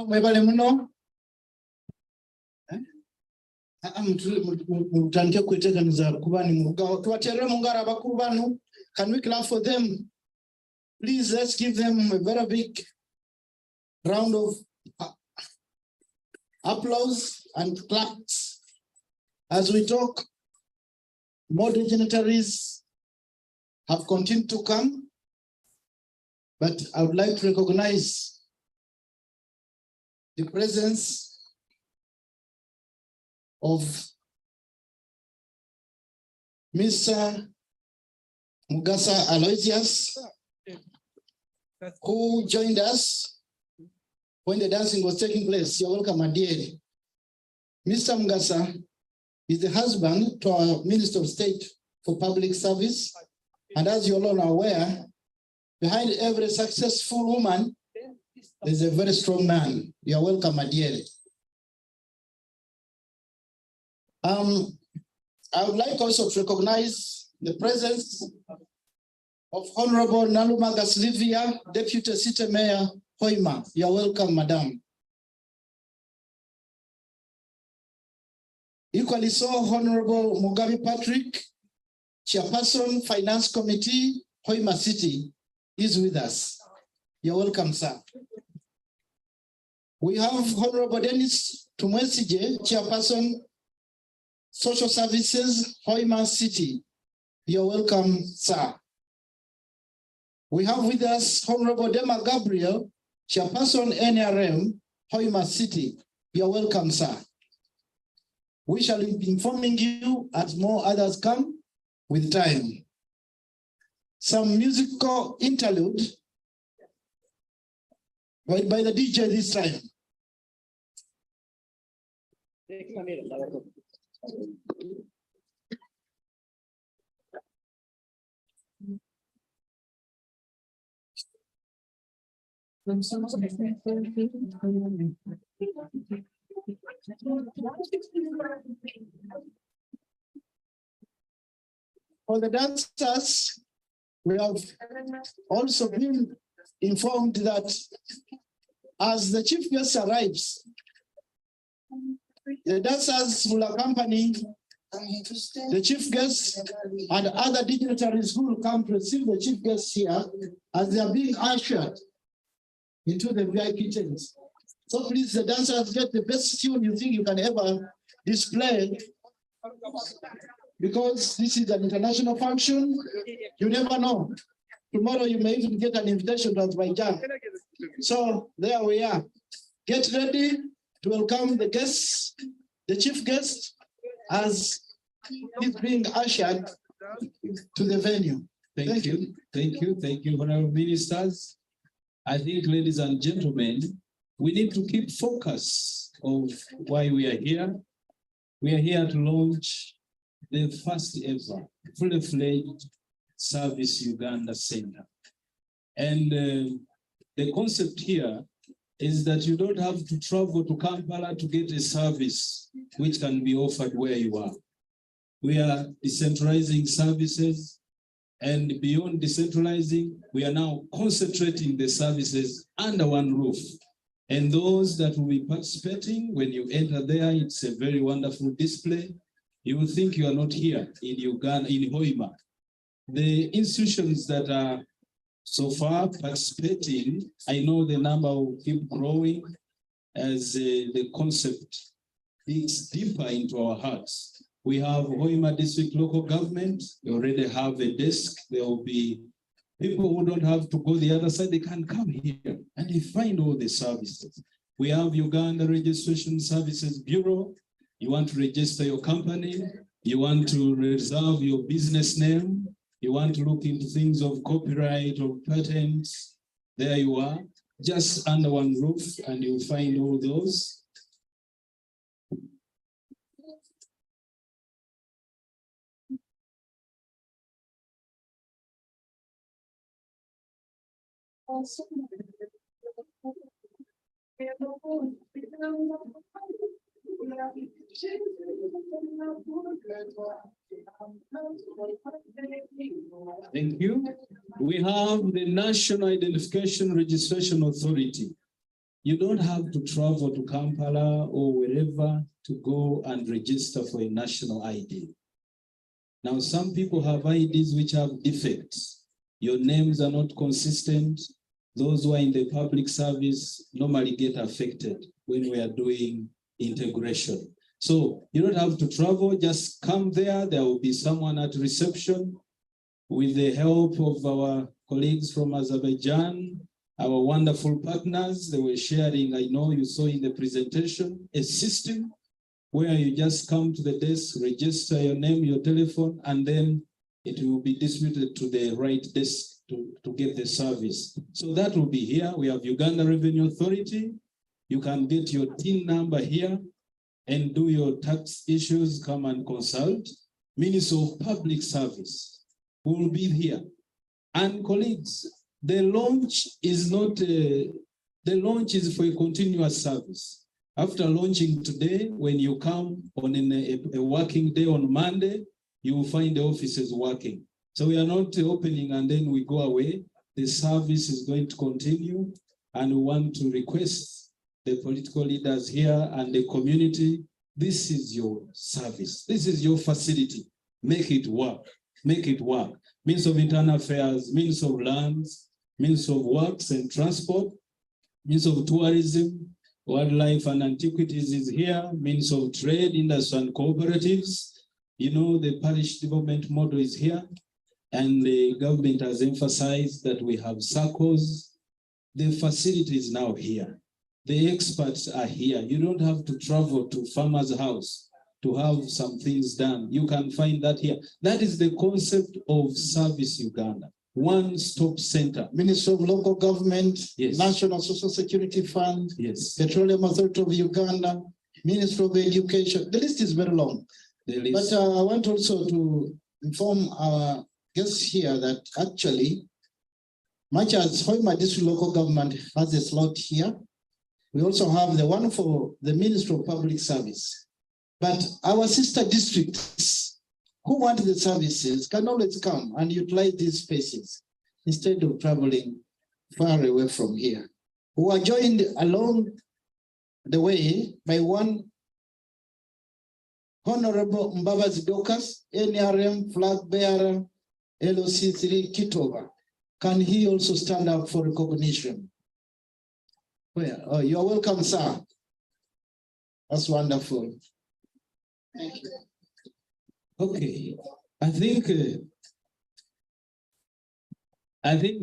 Mwebale muno. Mutandike kweteganiza kubani mugaho tuwatere mungara abakuru banu. Can we clap for them? Please, let's give them a very big round of applause and claps as we talk. More dignitaries have continued to come, but I would like to recognize the presence of Mr. Mugasa Aloysius, who joined us when the dancing was taking place. You're welcome, my dear. Mr. Mugasa is the husband to our Minister of State for Public Service. And as you all are aware, behind every successful woman, there's a very strong man. You're welcome, my dear. I would like also to recognize the presence of Honorable Naluma Gaslivia, Deputy City Mayor Hoima. You're welcome, Madam. Equally so, Honorable Mugabe Patrick, Chairperson, Finance Committee, Hoima City, is with us. You're welcome, sir. We have Honorable Dennis Tumwesije, Chairperson, Social Services, Hoima City. You're welcome, sir. We have with us Honorable Dema Gabriel, Chairperson NRM, Hoima City. You're welcome, sir. We shall be informing you as more others come with time. Some musical interlude by the DJ this time.
For the dancers, we have also been informed that as the chief guest arrives, the dancers will accompany the chief guest and other dignitaries who will come to receive the chief guests here as they are being ushered into the VIP tents. So please, the dancers, get the best tune you think you can ever display, because this is an international function. You never know. Tomorrow you may even get an invitation to Azerbaijan. So there we are. Get ready to welcome the guests, the chief guest, as he's being ushered to the venue.
Thank you. Thank you. Thank you, honorable ministers. I think, ladies and gentlemen, we need to keep focus of why we are here. We are here to launch the first ever fully-fledged Service Uganda Center. And the concept here is that you don't have to travel to Kampala to get a service which can be offered where you are. We are decentralizing services, and beyond decentralizing, we are now concentrating the services under one roof. And those that will be participating, when you enter there, it's a very wonderful display. You will think you are not here in Uganda, in Hoima. The institutions that are so far participating, I know the number will keep growing as the concept digs deeper into our hearts. We have Hoima District Local Government. We already have a desk. There will be people who don't have to go the other side. They can come here and they find all the services. We have Uganda Registration Services Bureau. You want to register your company. You want to reserve your business name. You want to look into things of copyright or patents. There you are, just under one roof, and you'll find all those. Thank you. We have the National Identification Registration Authority. You don't have to travel to Kampala or wherever to go and register for a national ID. Now, some people have IDs which have defects. Your names are not consistent. Those who are in the public service normally get affected when we are doing integration. So you don't have to travel, just come there. There will be someone at reception with the help of our colleagues from Azerbaijan, our wonderful partners. They were sharing, I know you saw in the presentation, a system where you just come to the desk, register your name, your telephone, and then it will be distributed to the right desk to get the service. So that will be here. We have Uganda Revenue Authority. You can get your TIN number here and do your tax issues, come and consult. Minister of Public Service will be here. And colleagues, the launch is not, the launch is for a continuous service. After launching today, when you come on a working day on Monday, you will find the offices working. So we are not opening and then we go away. The service is going to continue, and we want to request the political leaders here and the community, this is your service. This is your facility. Make it work. Make it work. Means of Internal Affairs, Means of Lands, Means of Works and Transport, Means of Tourism, Wildlife and Antiquities is here, Means of Trade, Industry and Cooperatives. You know, the parish development model is here, and the government has emphasized that we have circles. The facility is now here. The experts are here. You don't have to travel to farmer's house to have some things done. You can find that here. That is the concept of Service Uganda. One-stop center. Ministry of Local Government, yes. National Social Security Fund, yes. Petroleum Authority of Uganda, Ministry of Education. The list is very long. But I want also to inform our guests here that actually
much as Hoima District Local Government has a slot here, we also have the one for the Ministry of Public Service. But our sister districts who want the services can always come and utilize these spaces instead of traveling far away from here. Who are joined along the way by one Honorable Mbabazi Dokas, NRM flag bearer, LOC3 Kitova. Can he also stand up for recognition? Well, oh, you're welcome, sir. That's wonderful. Thank you.
Okay, I think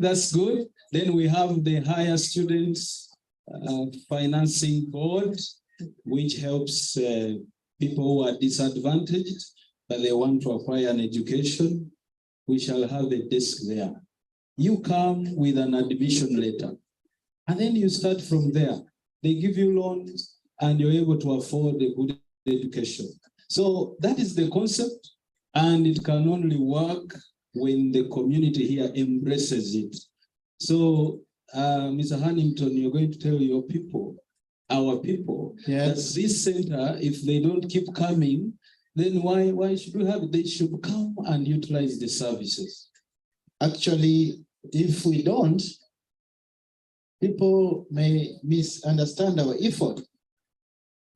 that's good. Then we have the higher students financing board, which helps people who are disadvantaged, but they want to acquire an education. We shall have a desk there. You come with an admission letter, and then you start from there. They give you loans, and you're able to afford a good education. So that is the concept, and it can only work when the community here embraces it. So, Mr. Hannington, you're going to tell your people, our people, that this center, if they don't keep coming, then why should we have it? They should come and utilize the services.
Actually, if we don't, people may misunderstand our effort.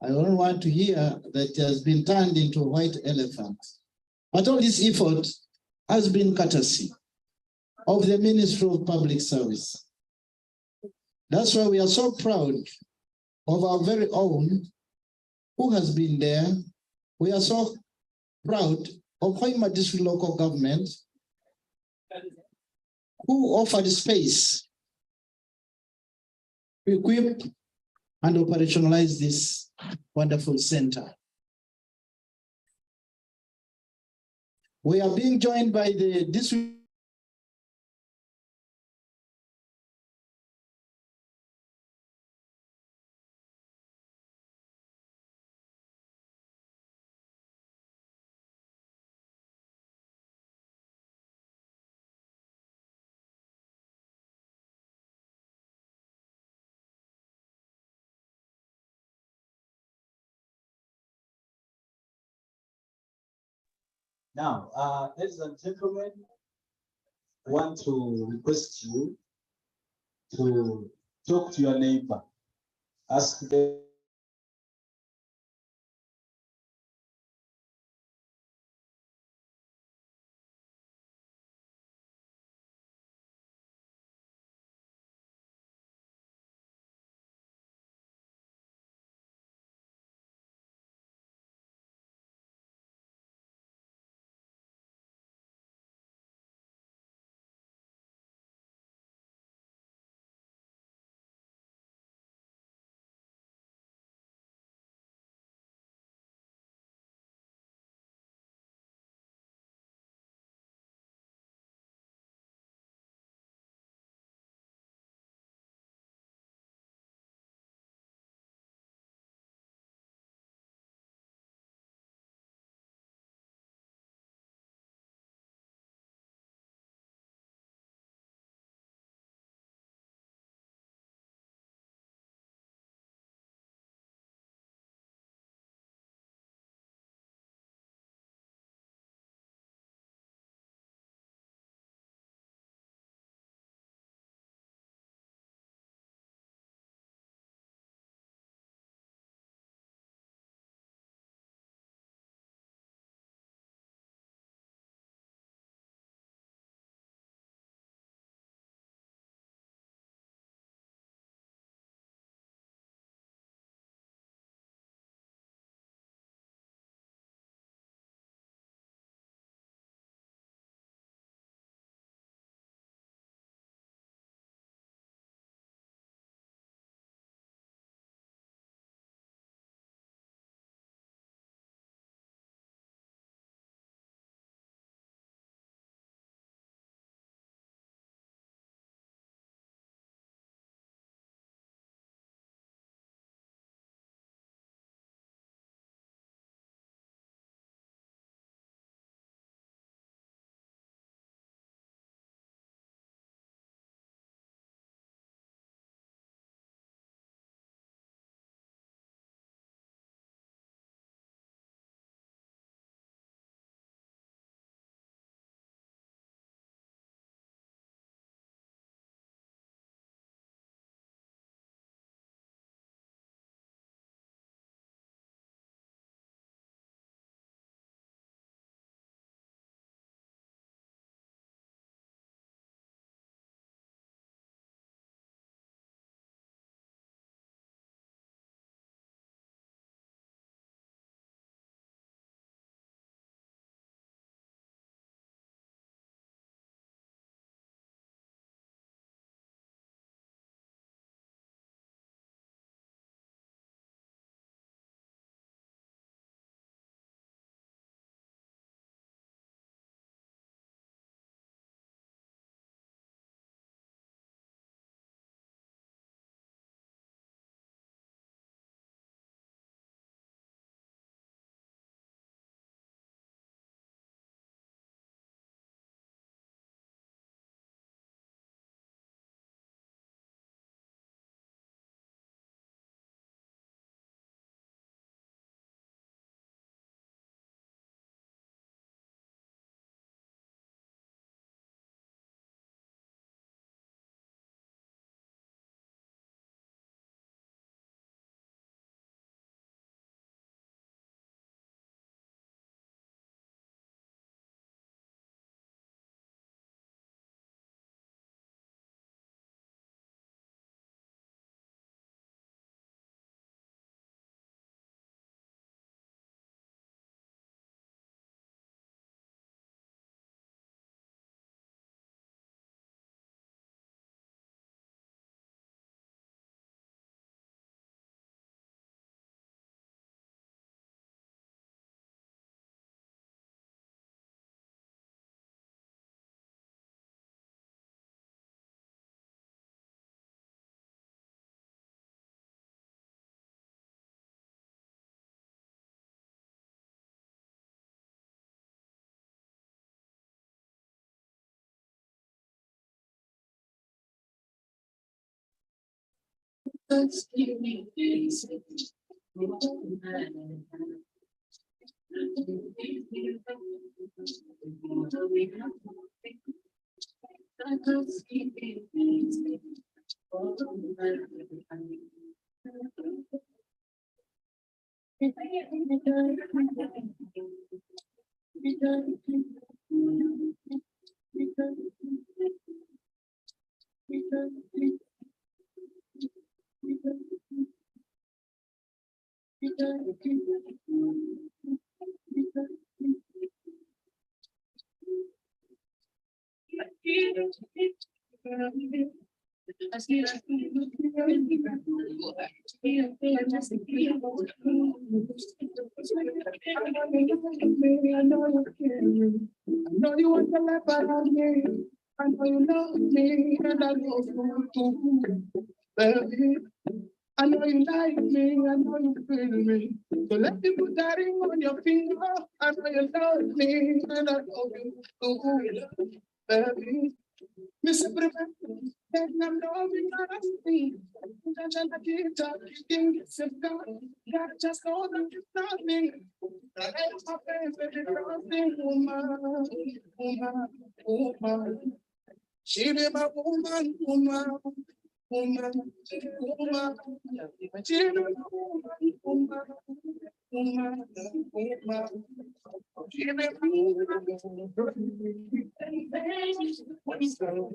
I don't want to hear that it has been turned into a white elephant. But all this effort has been courtesy of the Ministry of Public Service. That's why we are so proud of our very own who has been there. We are so proud of Hoima District Local Government who offered space to equip and operationalize this wonderful center. We are being joined by the district
Now, ladies and gentlemen, I want to request you to talk to your neighbor, ask them
know you want to laugh around me. I know you love me, and I love you too. Baby, I know you like me, I know you feel me. So let me put that ring on your finger. I know you love me, and I love you too. Baby, Mr. President, that I'm loving me. And I keep talking, it's a God just know that it's nothing. I am my favorite nothing woman, woman. She be my woman. Woman, woman, she be my woman. She be my what's so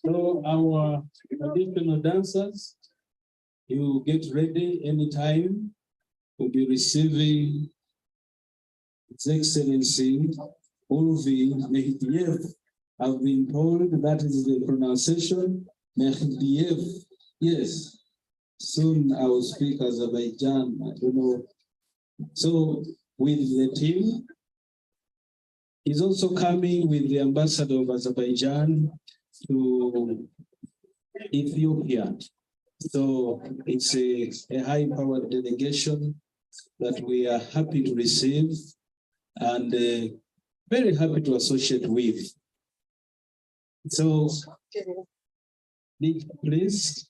So our traditional dancers, you get ready anytime. We'll be receiving His Excellency Ulvi Mehidiev. I've been told that is the pronunciation, Mehidiev. Yes, soon I will speak Azerbaijan, I don't know. So with the team, he's also coming with the ambassador of Azerbaijan to Ethiopia. So it's a high-powered delegation that we are happy to receive and very happy to associate with. So, please.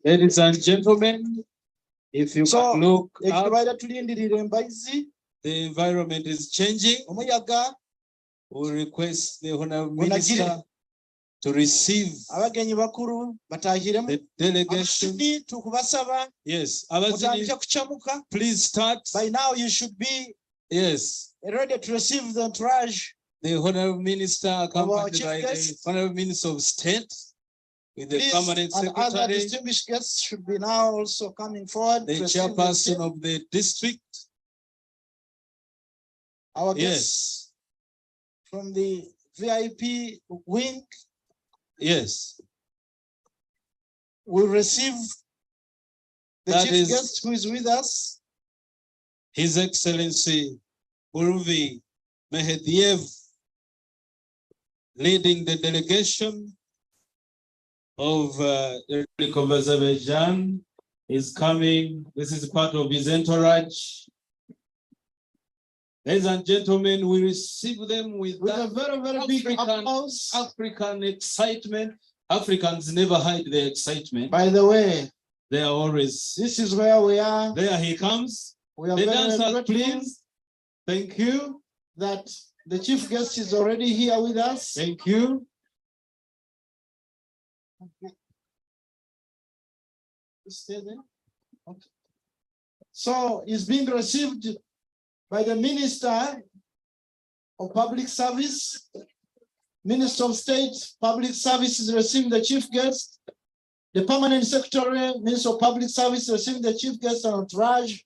Ladies and gentlemen, if you
So,
can look up,
ekibaira tulindirira embaizi
the environment is changing.
omuyaga
We request the Honorable
Gunagire.
Minister to receive
abagenyi bakuru batahiremu
the delegation.
abasini tukubasaba
Yes,
mutandike kucamuka.
please start.
By now you should be
Yes,
ready to receive the entourage.
the Honorable Minister accompanied
Chief
by the
guest.
Honorable Minister of State with the
Please,
permanent
and other
secretary,
distinguished guests should be now also coming forward.
the
to receive
chairperson of the district.
our guests
Yes,
from the VIP wing
yes,
will receive the
That
chief
is-
guest who is with us.
His Excellency Urvi Mehediev, leading the delegation of the Republic of Azerbaijan, is coming. This is part of his entourage. Ladies and gentlemen, we receive them with
With a
that
very, very big
African-
applause.
African excitement. Africans never hide their excitement.
By the way,
They are always,
this is where we are.
there he comes.
We are
The
very
dancers,
grateful
please. Thank you,
that the chief guest is already here with us.
thank you.
Stay there. Okay. So it's being received by the Minister of Public Service. Minister of State, Public Service is receiving the chief guest. The Permanent Secretary, Minister of Public Service, receiving the chief guest and entourage.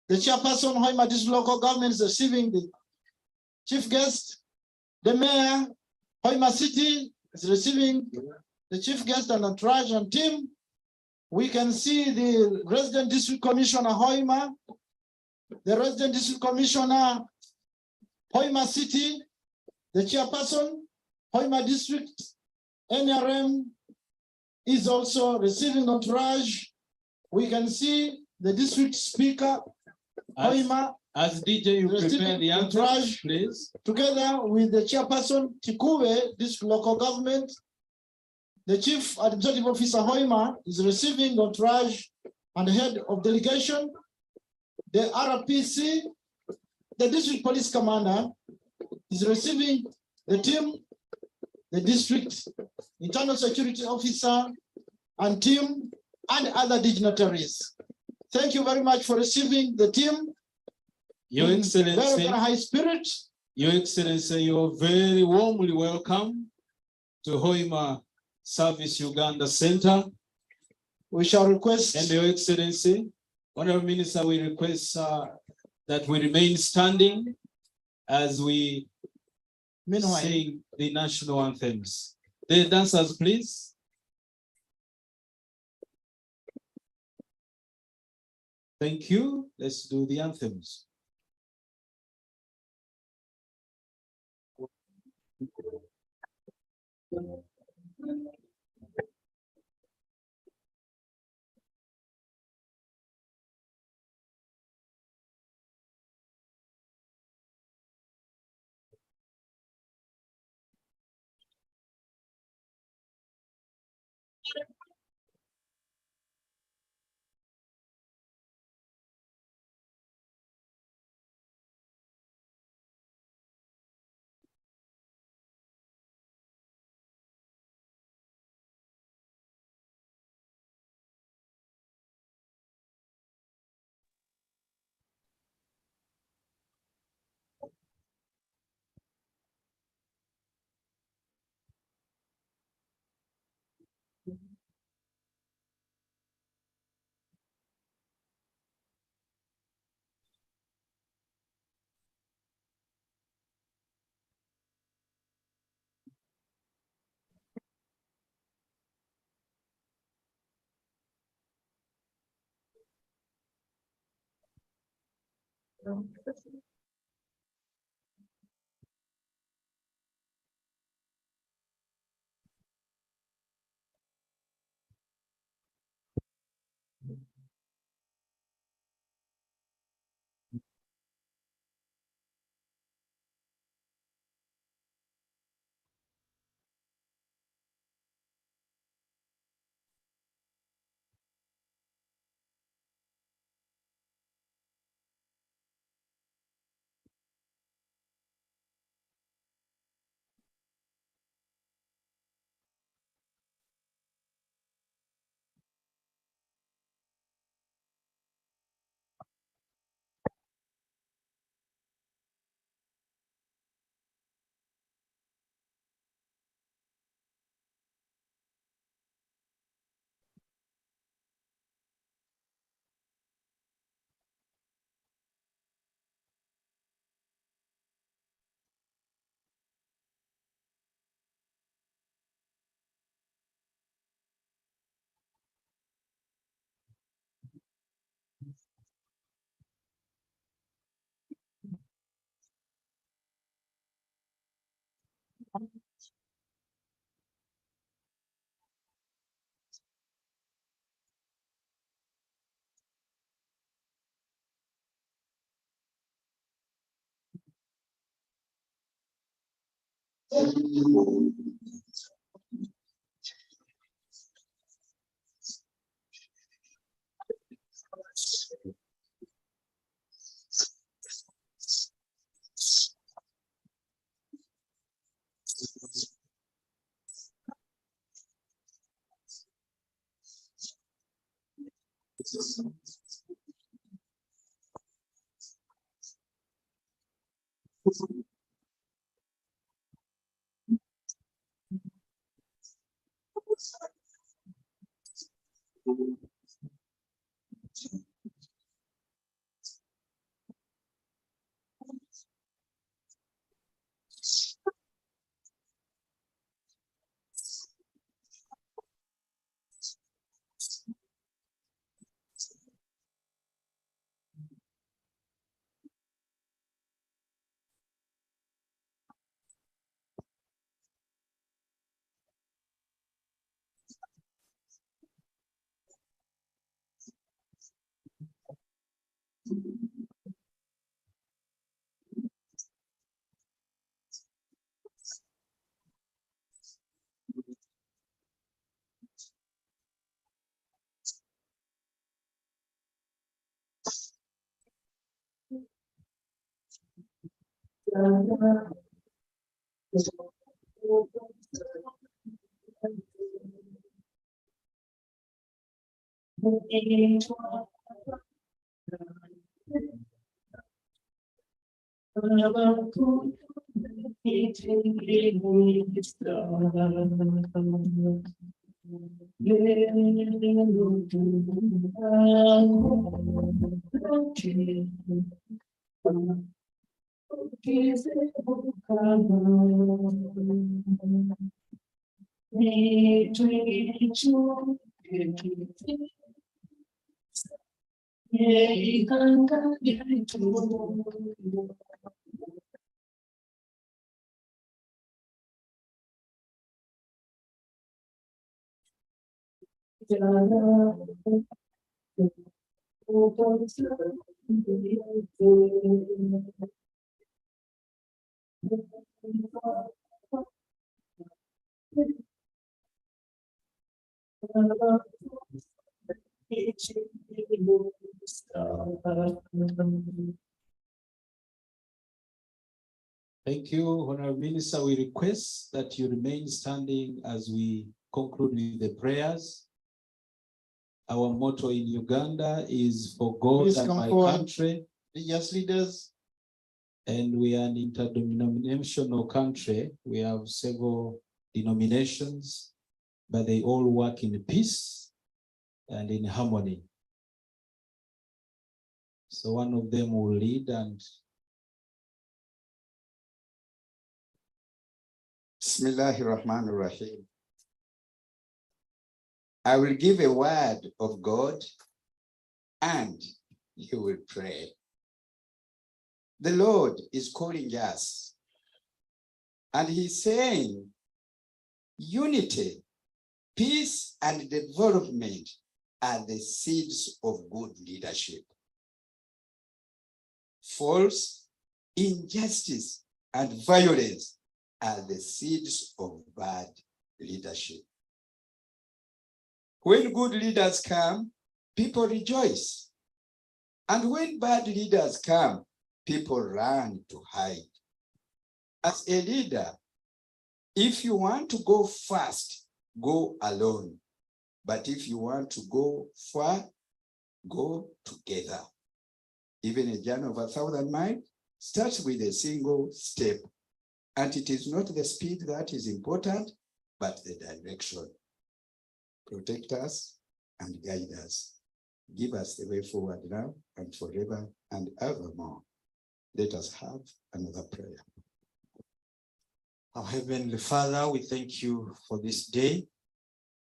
The chairperson, Hoima District Local Government, is receiving the chief guest. The mayor, Hoima City, is receiving the chief guest and entourage and team. We can see the resident district commissioner, Hoima, the resident district commissioner, Hoima City, the chairperson, Hoima District, NRM is also receiving entourage. We can see the district speaker, Hoima,
As DJ, you prepare the entourage, please.
together with the chairperson, Tikube, this local government. The chief administrative officer, Hoima, is receiving entourage and head of delegation. The RPC, the district police commander, is receiving the team, the district internal security officer and team and other dignitaries. Thank you very much for receiving the team.
Your
in very,
Excellency,
very high spirit.
Your Excellency, you are very warmly welcome to Hoima Service Uganda Center.
We shall request.
And Your Excellency, Honorable Minister, we request that we remain standing as we
Meanwhile,
sing the national anthems. The dancers, please. Thank you. Let's do the anthems. Thank you, Honorable Minister. We request that you remain standing as we conclude with the prayers. Our motto in Uganda is for God
Please
and
come
my
forward.
country.
Religious leaders.
And we are an interdenominational country. We have several denominations, but they all work in peace and in harmony. So one of them will lead and
Bismillahirrahmanirrahim. I will give a word of God and you will pray. The Lord is calling us and he's saying unity, peace, and development are the seeds of good leadership. False, injustice, and violence are the seeds of bad leadership. When good leaders come, people rejoice. And when bad leaders come, people run to hide. As a leader, if you want to go fast, go alone. But if you want to go far, go together. Even a journey of 1,000 miles starts with a single step. And it is not the speed that is important, but the direction. Protect us and guide us. Give us the way forward now and forever and evermore. Let us have another prayer.
Our Heavenly Father, we thank you for this day,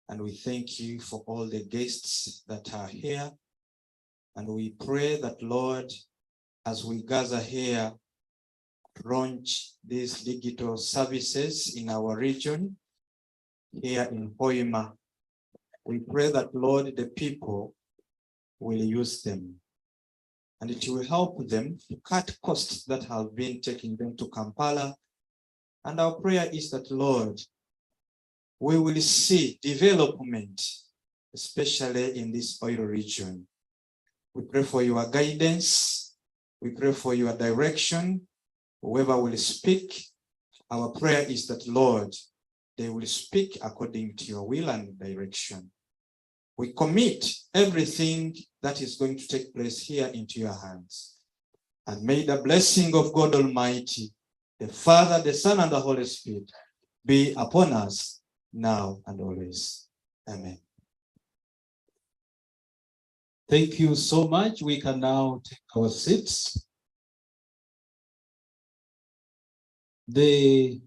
and we thank you for all the guests that are here. And we pray that, Lord, as we gather here, launch these digital services in our region, here in Hoima. We pray that, Lord, the people will use them, and it will help them to cut costs that have been taking them to Kampala. And our prayer is that, Lord, we will see development, especially in this oil region. We pray for your guidance. We pray for your direction. Whoever will speak, our prayer is that, Lord, they will speak according to your will and direction. We commit everything that is going to take place here into your hands. And may the blessing of God Almighty, the Father, the Son, and the Holy Spirit be upon us now and always. Amen.
thank you so much. We can now take our seats. The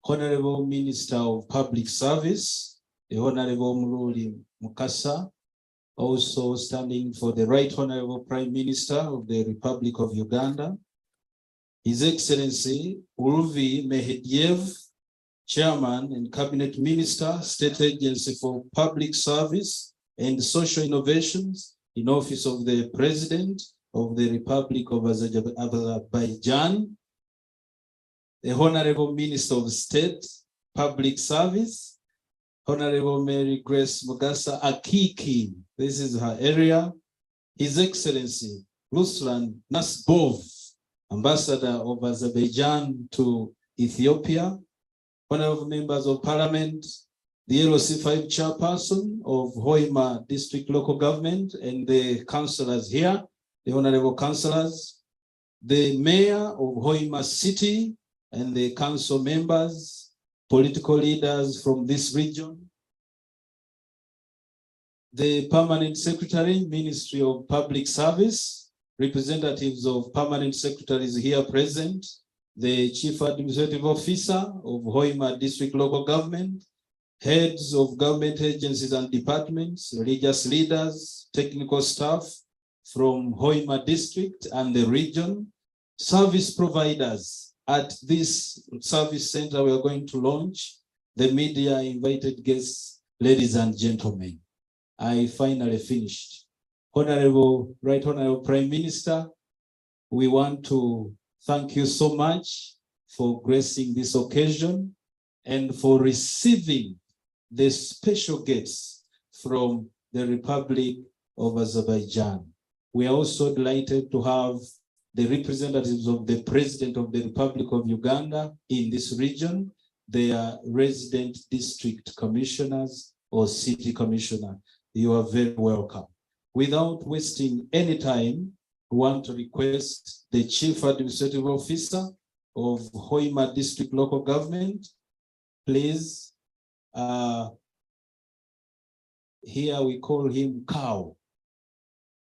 Honorable Minister of Public Service, the Honorable Muruli Mukasa, also standing for the Right Honorable Prime Minister of the Republic of Uganda, His Excellency Ulvi Mehediev, Chairman and Cabinet Minister, State Agency for Public Service and Social Innovations in Office of the President of the Republic of Azerbaijan, the Honorable Minister of State, Public Service, Honorable Mary Grace Mugasa Akiki, this is her area, His Excellency Ruslan Nasbov, Ambassador of Azerbaijan to Ethiopia, Honorable Members of Parliament, the LOC5 Chairperson of Hoima District Local Government, and the councillors here, the Honorable Councillors, the Mayor of Hoima City, and the council members, political leaders from this region, the Permanent Secretary, Ministry of Public Service, representatives of permanent secretaries here present, the Chief Administrative Officer of Hoima District Local Government, heads of government agencies and departments, religious leaders, technical staff, from Hoima district and the region, service providers at this service center we are going to launch, the media, invited guests, ladies and gentlemen. I finally finished. Right Honorable Prime Minister, we want to thank you so much for gracing this occasion and for receiving the special guests from the Republic of Azerbaijan. We are also delighted to have the representatives of the President of the Republic of Uganda in this region. They are resident district commissioners or city commissioner. You are very welcome. Without wasting any time, we want to request the Chief Administrative Officer of Hoima District Local Government, please. Here we call him Cow.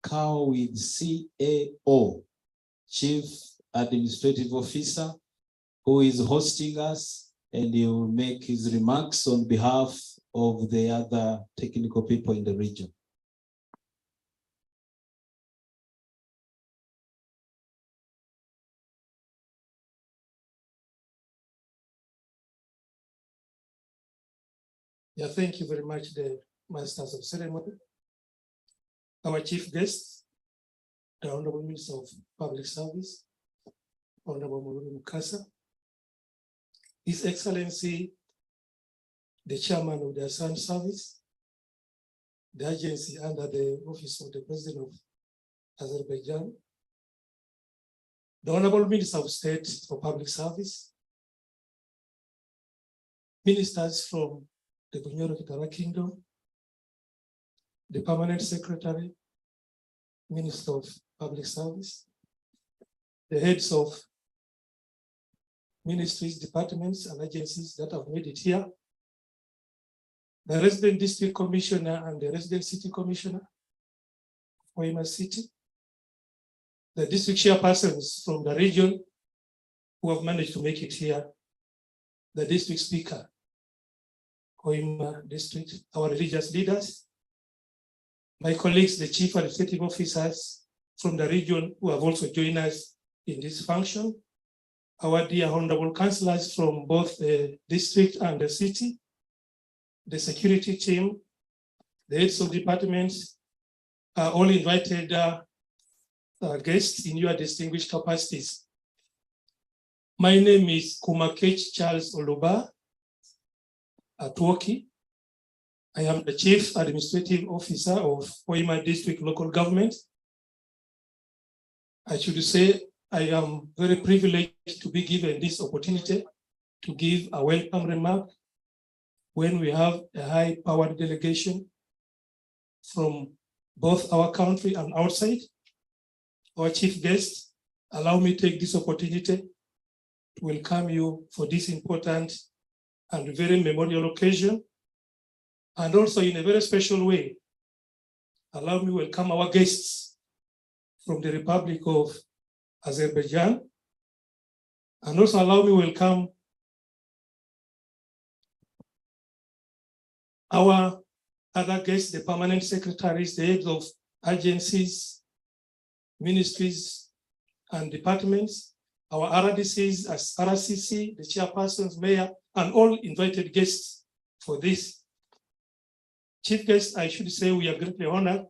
Cow with C-A-O, Chief Administrative Officer, who is hosting us, and he will make his remarks on behalf of the other technical people in the region.
Yeah, thank you very much, the Masters of Ceremony. Our chief guest, the Honorable Minister of Public Service, Honorable Muluri Mukasa, His Excellency, the Chairman of the Assam Service, the agency under the Office of the President of Azerbaijan, the Honorable Minister of State for Public Service, ministers from the Bunyoro-Kitara Kingdom, the Permanent Secretary, Minister of Public Service, the heads of ministries, departments, and agencies that have made it here, the resident district commissioner and the resident city commissioner of Hoima City, the district chairpersons from the region who have managed to make it here, the district speaker, Hoima district, our religious leaders, my colleagues, the chief administrative officers from the region who have also joined us in this function, our dear honorable councillors from both the district and the city, the security team, the heads of departments, all invited guests in your distinguished capacities. My name is Kumakech Charles Oluba Atwoki. I am the Chief Administrative Officer of Hoima District Local Government. I should say I am very privileged to be given this opportunity to give a welcome remark when we have a high-powered delegation from both our country and outside. Our chief guest, allow me to take this opportunity to welcome you for this important and very memorial occasion. And also in a very special way, allow me to welcome our guests from the Republic of Azerbaijan. And also allow me to welcome our other guests, the permanent secretaries, the heads of agencies, ministries, and departments, our RDCs as RCC, the chairpersons, mayor, and all invited guests for this. Chief guest, I should say we are greatly honored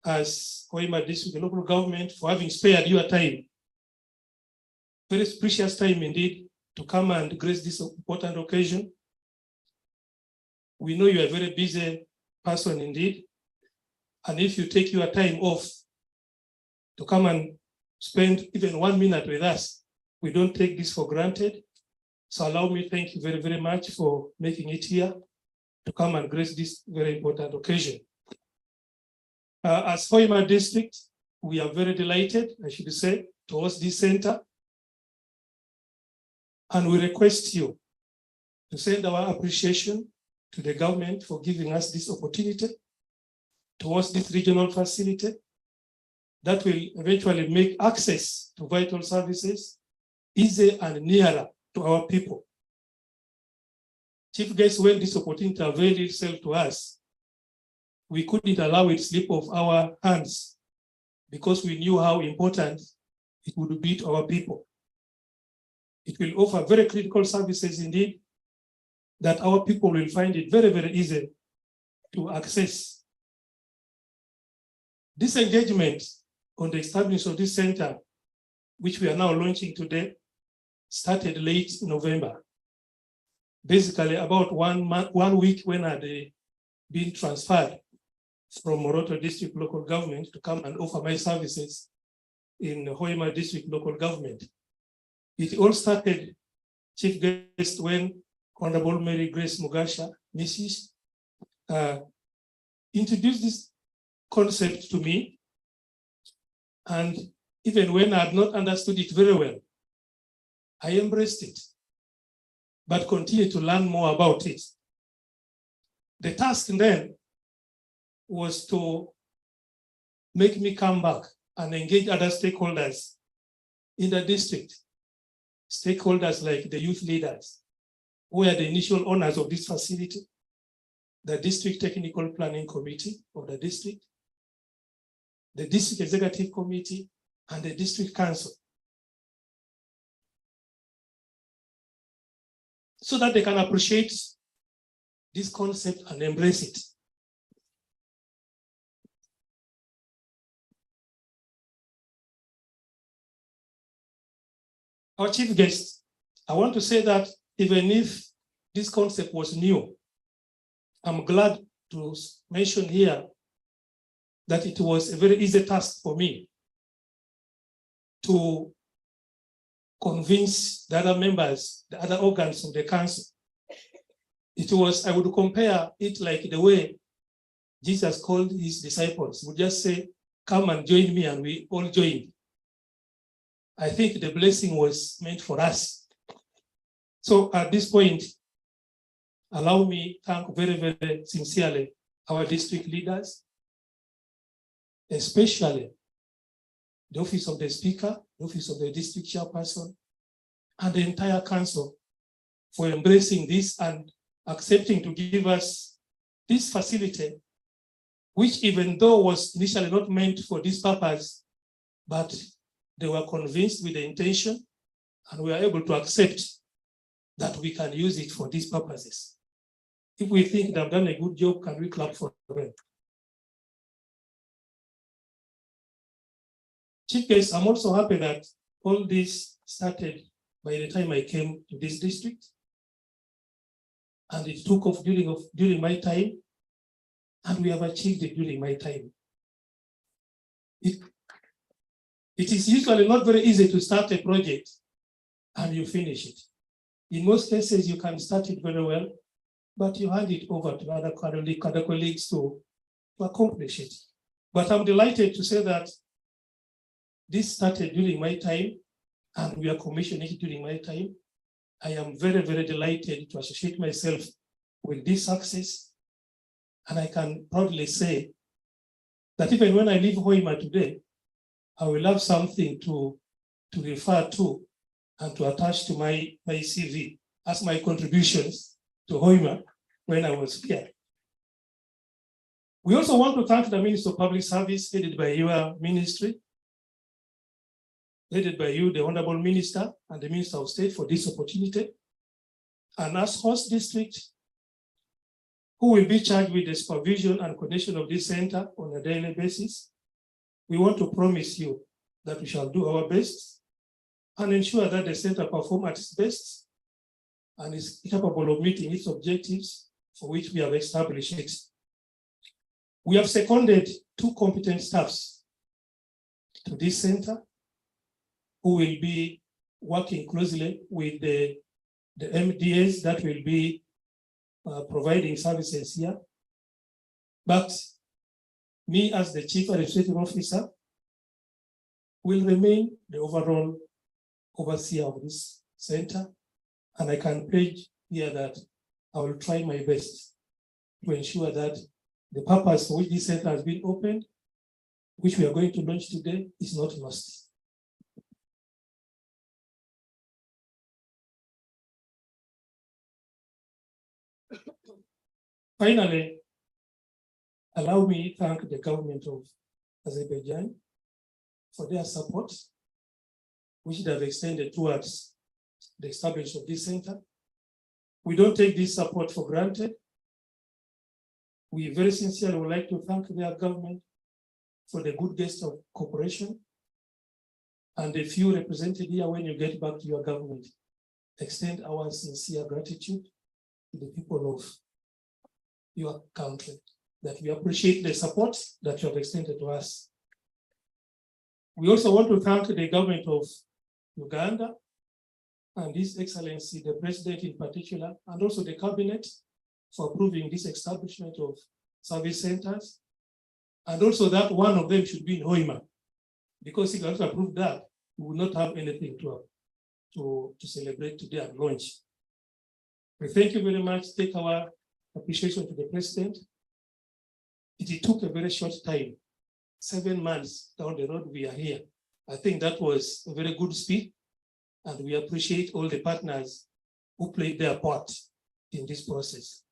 as Hoima District Local Government for having spared your time. Very precious time indeed to come and grace this important occasion. We know you are a very busy person indeed. And if you take your time off to come and spend even 1 minute with us, we don't take this for granted. So allow me to thank you very, very much for making it here to come and grace this very important occasion. As Hoima District, we are very delighted, I should say, to host this center. And we request you to send our appreciation to the government for giving us this opportunity to host this regional facility that will eventually make access to vital services easier and nearer to our people. Chief guest, when this opportunity availed itself to us, we couldn't allow it slip off our hands because we knew how important it would be to our people. It will offer very critical services indeed that our people will find it very, very easy to access. This engagement on the establishment of this center, which we are now launching today, started late November. Basically about 1 week when I had been transferred from Moroto District Local Government to come and offer my services in Hoima District Local Government. It all started, Chief Guest, when Honorable Mary Grace Mugasha, Mrs. Introduced this concept to me. And even when I had not understood it very well, I embraced it, but continued to learn more about it. The task then was to make me come back and engage other stakeholders in the district. Stakeholders like the youth leaders, who are the initial owners of this facility, the District Technical Planning Committee of the district, the District Executive Committee, and the District Council, so that they can appreciate this concept and embrace it. Our chief guest, I want to say that even if this concept was new, I'm glad to mention here that it was a very easy task for me to convince the other members, the other organs of the council. It was, I would compare it like the way Jesus called his disciples. He would just say, come and join me, and we all joined. I think the blessing was meant for us. So at this point, allow me to thank very, very sincerely our district leaders, especially the office of the speaker, the office of the district chairperson, and the entire council for embracing this and accepting to give us this facility, which even though was initially not meant for this purpose, but they were convinced with the intention and we are able to accept that we can use it for these purposes. If we think they've done a good job, can we clap for them? Chief Guest, I'm also happy that all this started by the time I came to this district, and it took off during my time, and we have achieved it during my time. It is usually not very easy to start a project and you finish it. In most cases, you can start it very well, but you hand it over to other colleagues to accomplish it. But I'm delighted to say that this started during my time, and we are commissioning it during my time. I am very, very delighted to associate myself with this success. And I can proudly say that even when I leave Hoima today, I will have something to refer to and to attach to my CV as my contributions to Hoima when I was here. We also want to thank the Minister of Public Service, headed by your ministry, headed by you, the Honorable Minister, and the Minister of State for this opportunity. And as host district, who will be charged with the supervision and coordination of this center on a daily basis, we want to promise you that we shall do our best and ensure that the center performs at its best and is capable of meeting its objectives for which we have established it. We have seconded 2 competent staffs to this center who will be working closely with the MDAs that will be providing services here. But me, as the Chief Administrative Officer, will remain the overall overseer of this center. And I can pledge here that I will try my best to ensure that the purpose for which this center has been opened, which we are going to launch today, is not lost. Finally, allow me to thank the government of Azerbaijan for their support, which they have extended towards the establishment of this center. We don't take this support for granted. We very sincerely would like to thank their government for the good gest of cooperation. And if you represented here, when you get back to your government, extend our sincere gratitude to the people of your country, that we appreciate the support that you have extended to us. We also want to thank the government of Uganda and His Excellency, the President in particular, and also the cabinet for approving this establishment of service centers. And also that one of them should be in Hoima, because if you have to approve that, we will not have anything to celebrate today and launch. We thank you very much. Take our appreciation to the President. It took a very short time, 7 months down the road, we are here. I think that was a very good speed, and we appreciate all the partners who played their part in this process.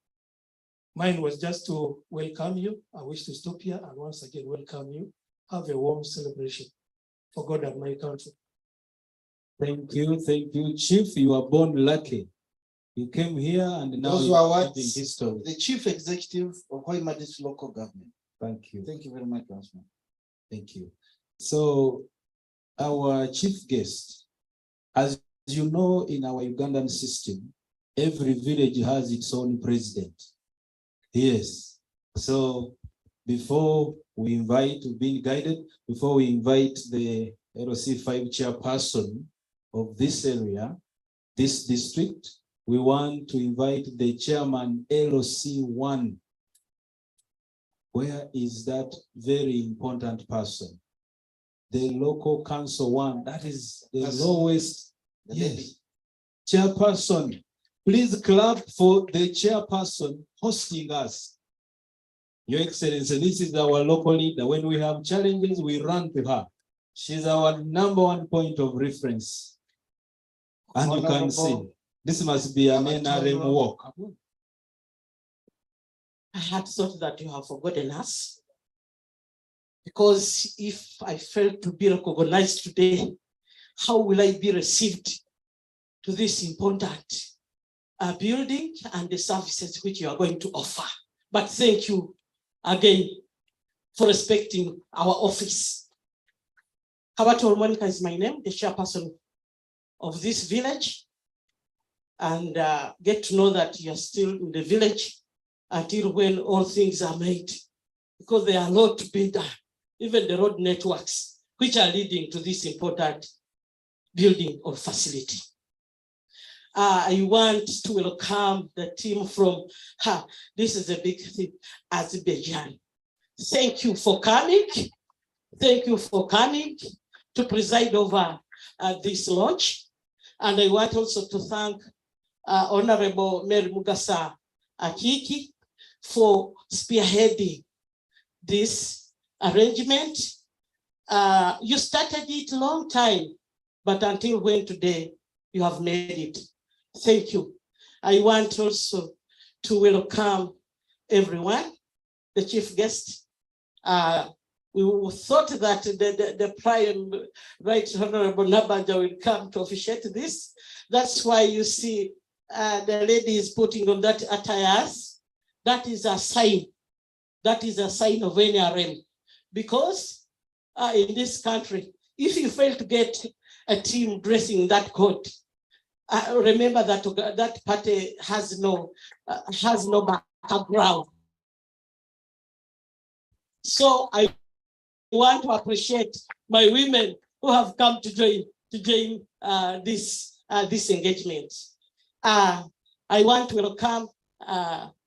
Mine was just to welcome you. I wish to stop here and once again welcome you. Have a warm celebration for God and my country.
Thank you, Chief. You were born lucky. You came here and now
Those
you
were
are
what
living history.
the chief executive of Hoima District Local Government.
Thank you.
Thank you very much, Councilman.
Thank you. So our chief guest, as you know, in our Ugandan system, every village has its own president. Yes. So before we invite, being guided, before we invite the LOC5 chairperson of this area, this district, we want to invite the chairman LOC1. Where is that very important person? The local council one, that is the lowest. Yes. Chairperson, please clap for the chairperson hosting us. Your Excellency, this is our local leader. When we have challenges, we run to her. She's our #1 point of reference. And you can see, this must be an NRM walk.
I had thought that you have forgotten us, because if I fail to be recognized today, how will I be received to this important building and the services which you are going to offer? But thank you again for respecting our office. Kabato Monica is my name, the chairperson of this village, and get to know that you are still in the village until when all things are made, because there are a lot to be done, even the road networks, which are leading to this important building or facility. I want to welcome the team from, this is a big thing, Azerbaijan. Thank you for coming. Thank you for coming to preside over this launch. And I want also to thank Honorable Mary Mugasa Akiki for spearheading this arrangement. You started it a long time, but until when today you have made it. Thank you. I want also to welcome everyone, the chief guest. We thought that the Prime Right Honorable Nabanja will come to officiate this. That's why you see the lady is putting on that attires. That is a sign. That is a sign of NRM. Because in this country, if you fail to get a team dressing that coat, remember that that party has no background. So I want to appreciate my women who have come to join this engagement. I want to welcome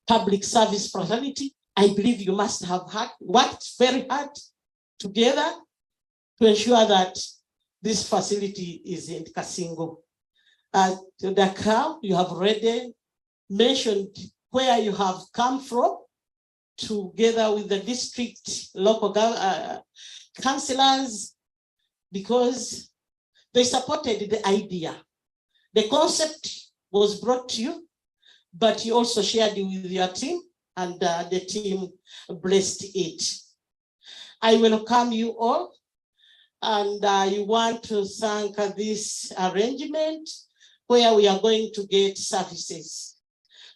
public service fraternity. I believe you must have worked very hard together to ensure that this facility is in Kasingo. The crowd, you have already mentioned where you have come from, together with the district local councillors, because they supported the idea. The concept was brought to you, but you also shared it with your team, and the team blessed it. I welcome you all. And I want to thank this arrangement where we are going to get services.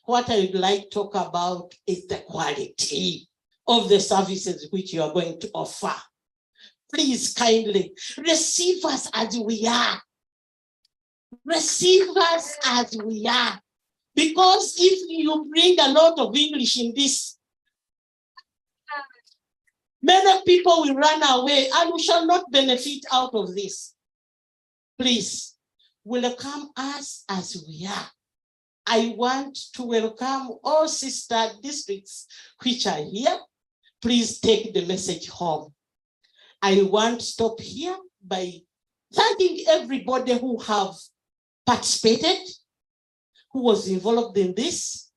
What I would like to talk about is the quality of the services which you are going to offer. Please kindly receive us as we are. Receive us as we are. Because if you bring a lot of English in this, many people will run away and we shall not benefit out of this. Please, welcome us as we are. I want to welcome all sister districts which are here. Please take the message home. I want to stop here by thanking everybody who have participated, who was involved in this.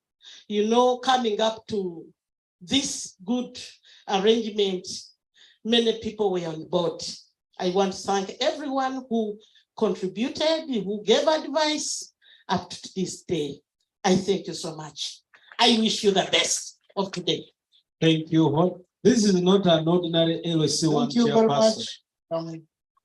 You know, coming up to this good arrangement, many people were on board. I want to thank everyone who contributed, who gave advice up to this day. I thank you so much. I wish you the best of today.
Thank you. This is not an ordinary LSC1
Thank you very
chairperson.
much.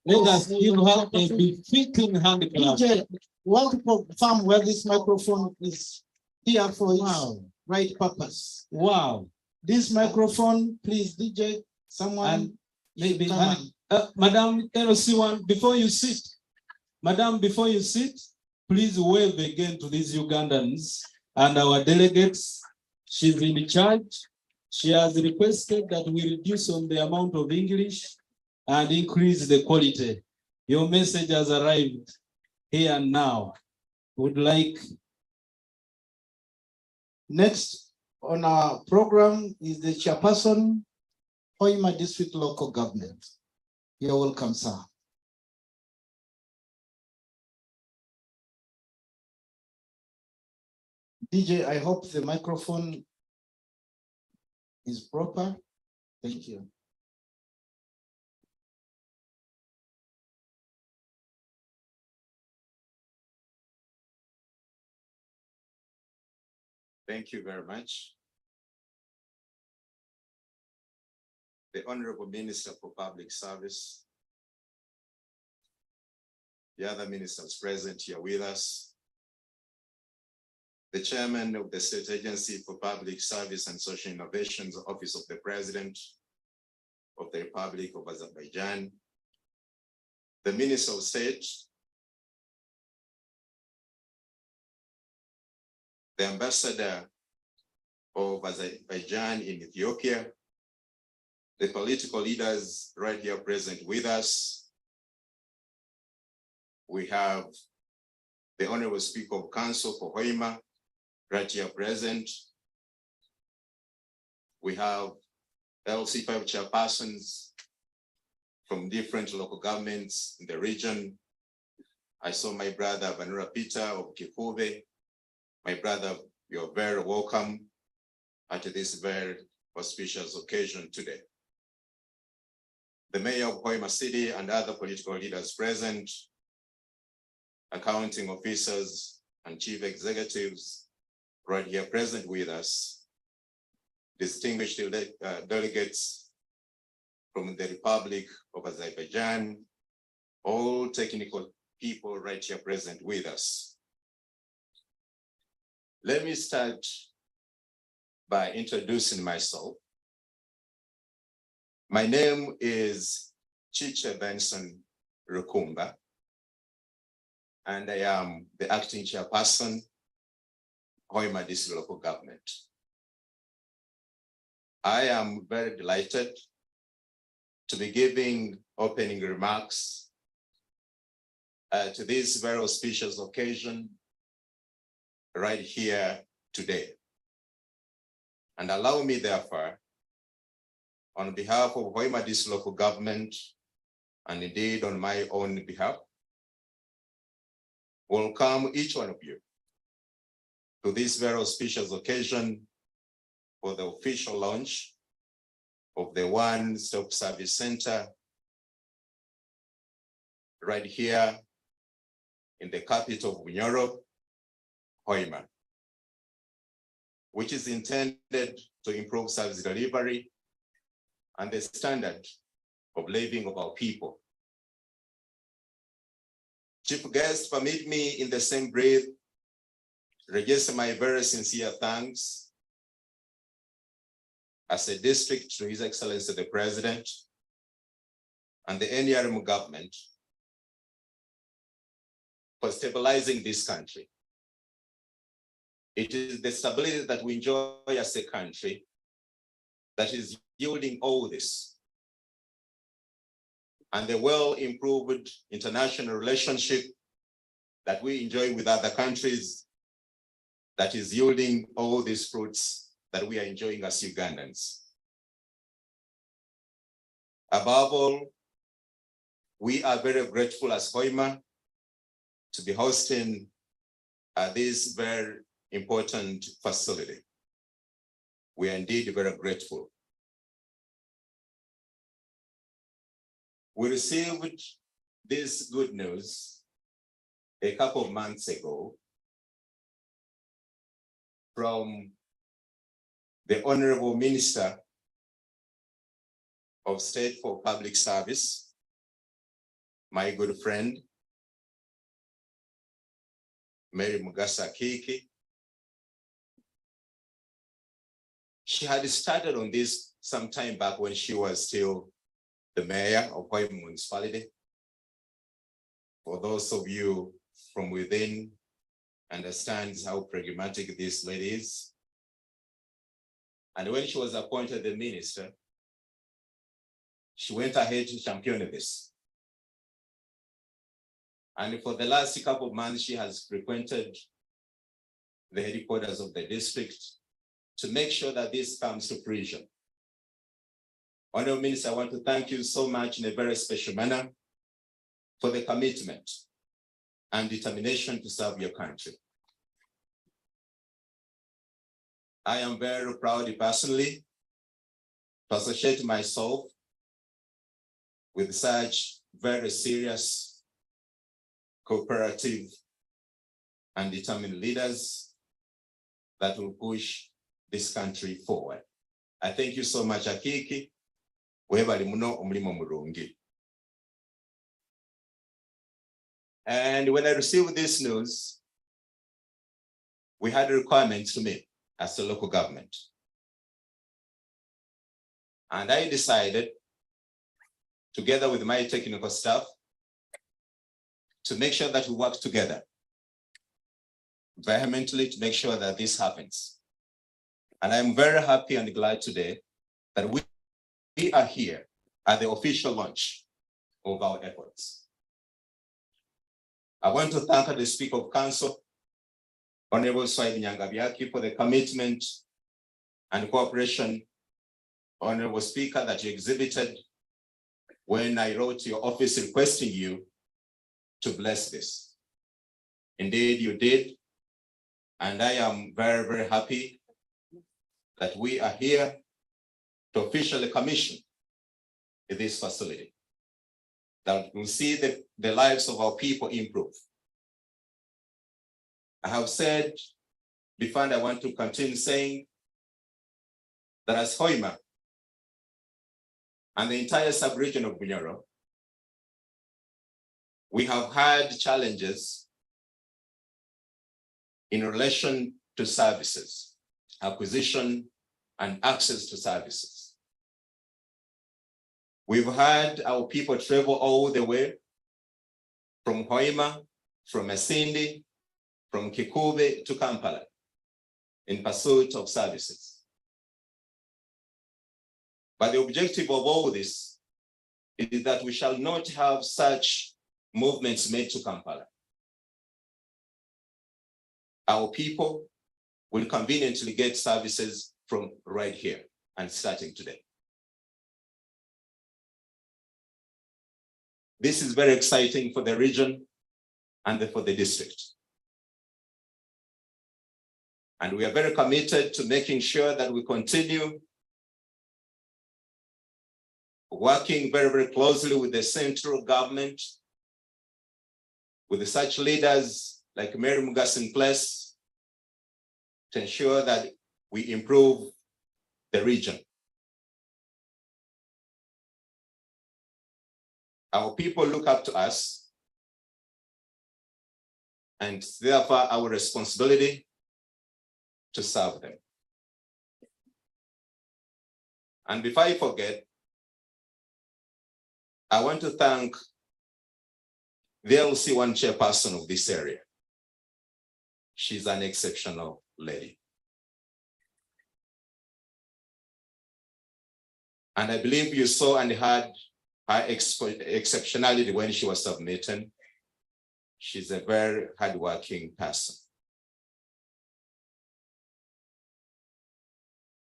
Let us give her a befitting hand clap.
DJ, want to confirm where this microphone is here for its right purpose.
Wow.
This microphone, please, DJ, someone.
And maybe,
come
Madam LSC1, before you sit, Madam, before you sit, please wave again to these Ugandans and our delegates. She's in charge. She has requested that we reduce on the amount of English and increase the quality. Your message has arrived here and now. Would like.
Next on our program is the chairperson, Hoima District Local Government. You're welcome, sir. DJ, I hope the microphone is proper. Thank you.
Thank you very much. The Honorable Minister for Public Service, the other ministers present here with us, the Chairman of the State Agency for Public Service and Social Innovations, Office of the President of the Republic of Azerbaijan, the Minister of State, the Ambassador of Azerbaijan in Ethiopia, the political leaders right here present with us. We have the Honorable Speaker of Council for Hoima right here present. We have LC5 chairpersons from different local governments in the region. I saw my brother Vanura Peter of Kikuve. My brother, you're very welcome at this very auspicious occasion today. The Mayor of Hoima City and other political leaders present, accounting officers and chief executives right here present with us, distinguished delegates from the Republic of Azerbaijan, all technical people right here present with us. Let me start by introducing myself. My name is Chiche Benson Rukumba, and I am the acting chairperson, Hoima District Local Government. I am very delighted to be giving opening remarks to this very auspicious occasion right here today. And allow me, therefore, on behalf of Hoima District Local Government, and indeed on my own behalf, welcome each one of you to this very auspicious occasion for the official launch of the One-Stop Service Center right here in the capital of Bunyoro, Hoima, which is intended to improve service delivery and the standard of living of our people Chief guest, permit me in the same breath register my very sincere thanks as a district to His Excellency the President and the NRM government for stabilizing this country. It is the stability that we enjoy as a country that is yielding all this, and the well-improved international relationship that we enjoy with other countries that is yielding all these fruits that we are enjoying as Ugandans. Above all, we are very grateful as Hoima to be hosting this very important facility. We are indeed very grateful. We received this good news a couple of months ago from the Honorable Minister of State for Public Service, my good friend, Mary Mugasa Kiki. She had started on this some time back when she was still the mayor of Hoima municipality. For those of you from within understands how pragmatic this lady is. And when she was appointed the minister, she went ahead to champion this. And for the last couple of months, she has frequented the headquarters of the district to make sure that this comes to fruition. Honorable Minister, I want to thank you so much in a very special manner for the commitment and determination to serve your country. I am very proud personally to associate myself with such very serious, cooperative, and determined leaders that will push this country forward. I thank you so much, Akiki. Webali muno omulimo mulungi. And when I received this news, we had requirements to meet as a local government. And I decided, together with my technical staff, to make sure that we work together vehemently to make sure that this happens. And I'm very happy and glad today that we are here at the official launch of our efforts. I want to thank the Speaker of Council, Honorable Swahili Nyangabiaki, for the commitment and cooperation, Honorable Speaker, that you exhibited when I wrote to your office requesting you to bless this. Indeed, you did. And I am very, very happy that we are here to officially commission this facility that will see the lives of our people improve. I have said before, and I want to continue saying that as Hoima and the entire sub-region of Bunyoro, we have had challenges in relation to services, acquisition and access to services. We've had our people travel all the way from Hoima, from Masindi, from Kikube to Kampala in pursuit of services. But the objective of all this is that we shall not have such movements made to Kampala. Our people will conveniently get services from right here and starting today. This is very exciting for the region and for the district. And we are very committed to making sure that we continue working very, very closely with the central government, with such leaders like Mary Mugas in place, to ensure that we improve the region. Our people look up to us And it's therefore our responsibility to serve them. And before I forget, I want to thank the LC1 chairperson of this area. She's an exceptional lady. And I believe you saw and heard her exceptionality when she was submitting. She's a very hardworking person.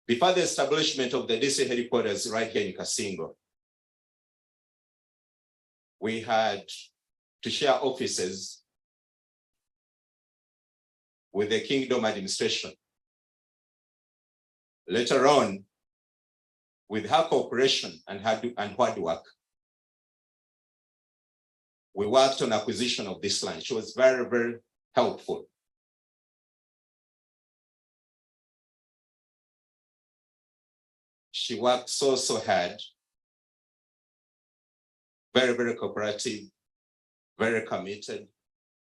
Before the establishment of the DC headquarters right here in Kasingo, we had to share offices with the Kingdom administration. Later on, with her cooperation and hard work, we worked on acquisition of this land. She was very, very helpful. She worked so hard, very, very cooperative, very committed,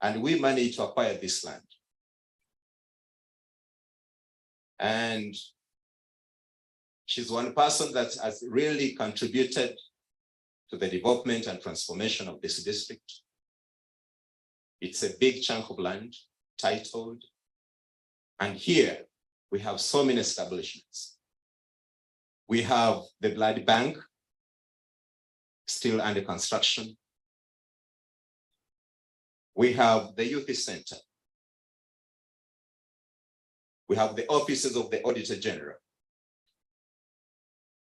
and we managed to acquire this land. And she's one person that has really contributed to the development and transformation of this district. It's a big chunk of land, titled, and here we have so many establishments. We have the blood bank, still under construction. We have the youth center. We have the offices of the Auditor General.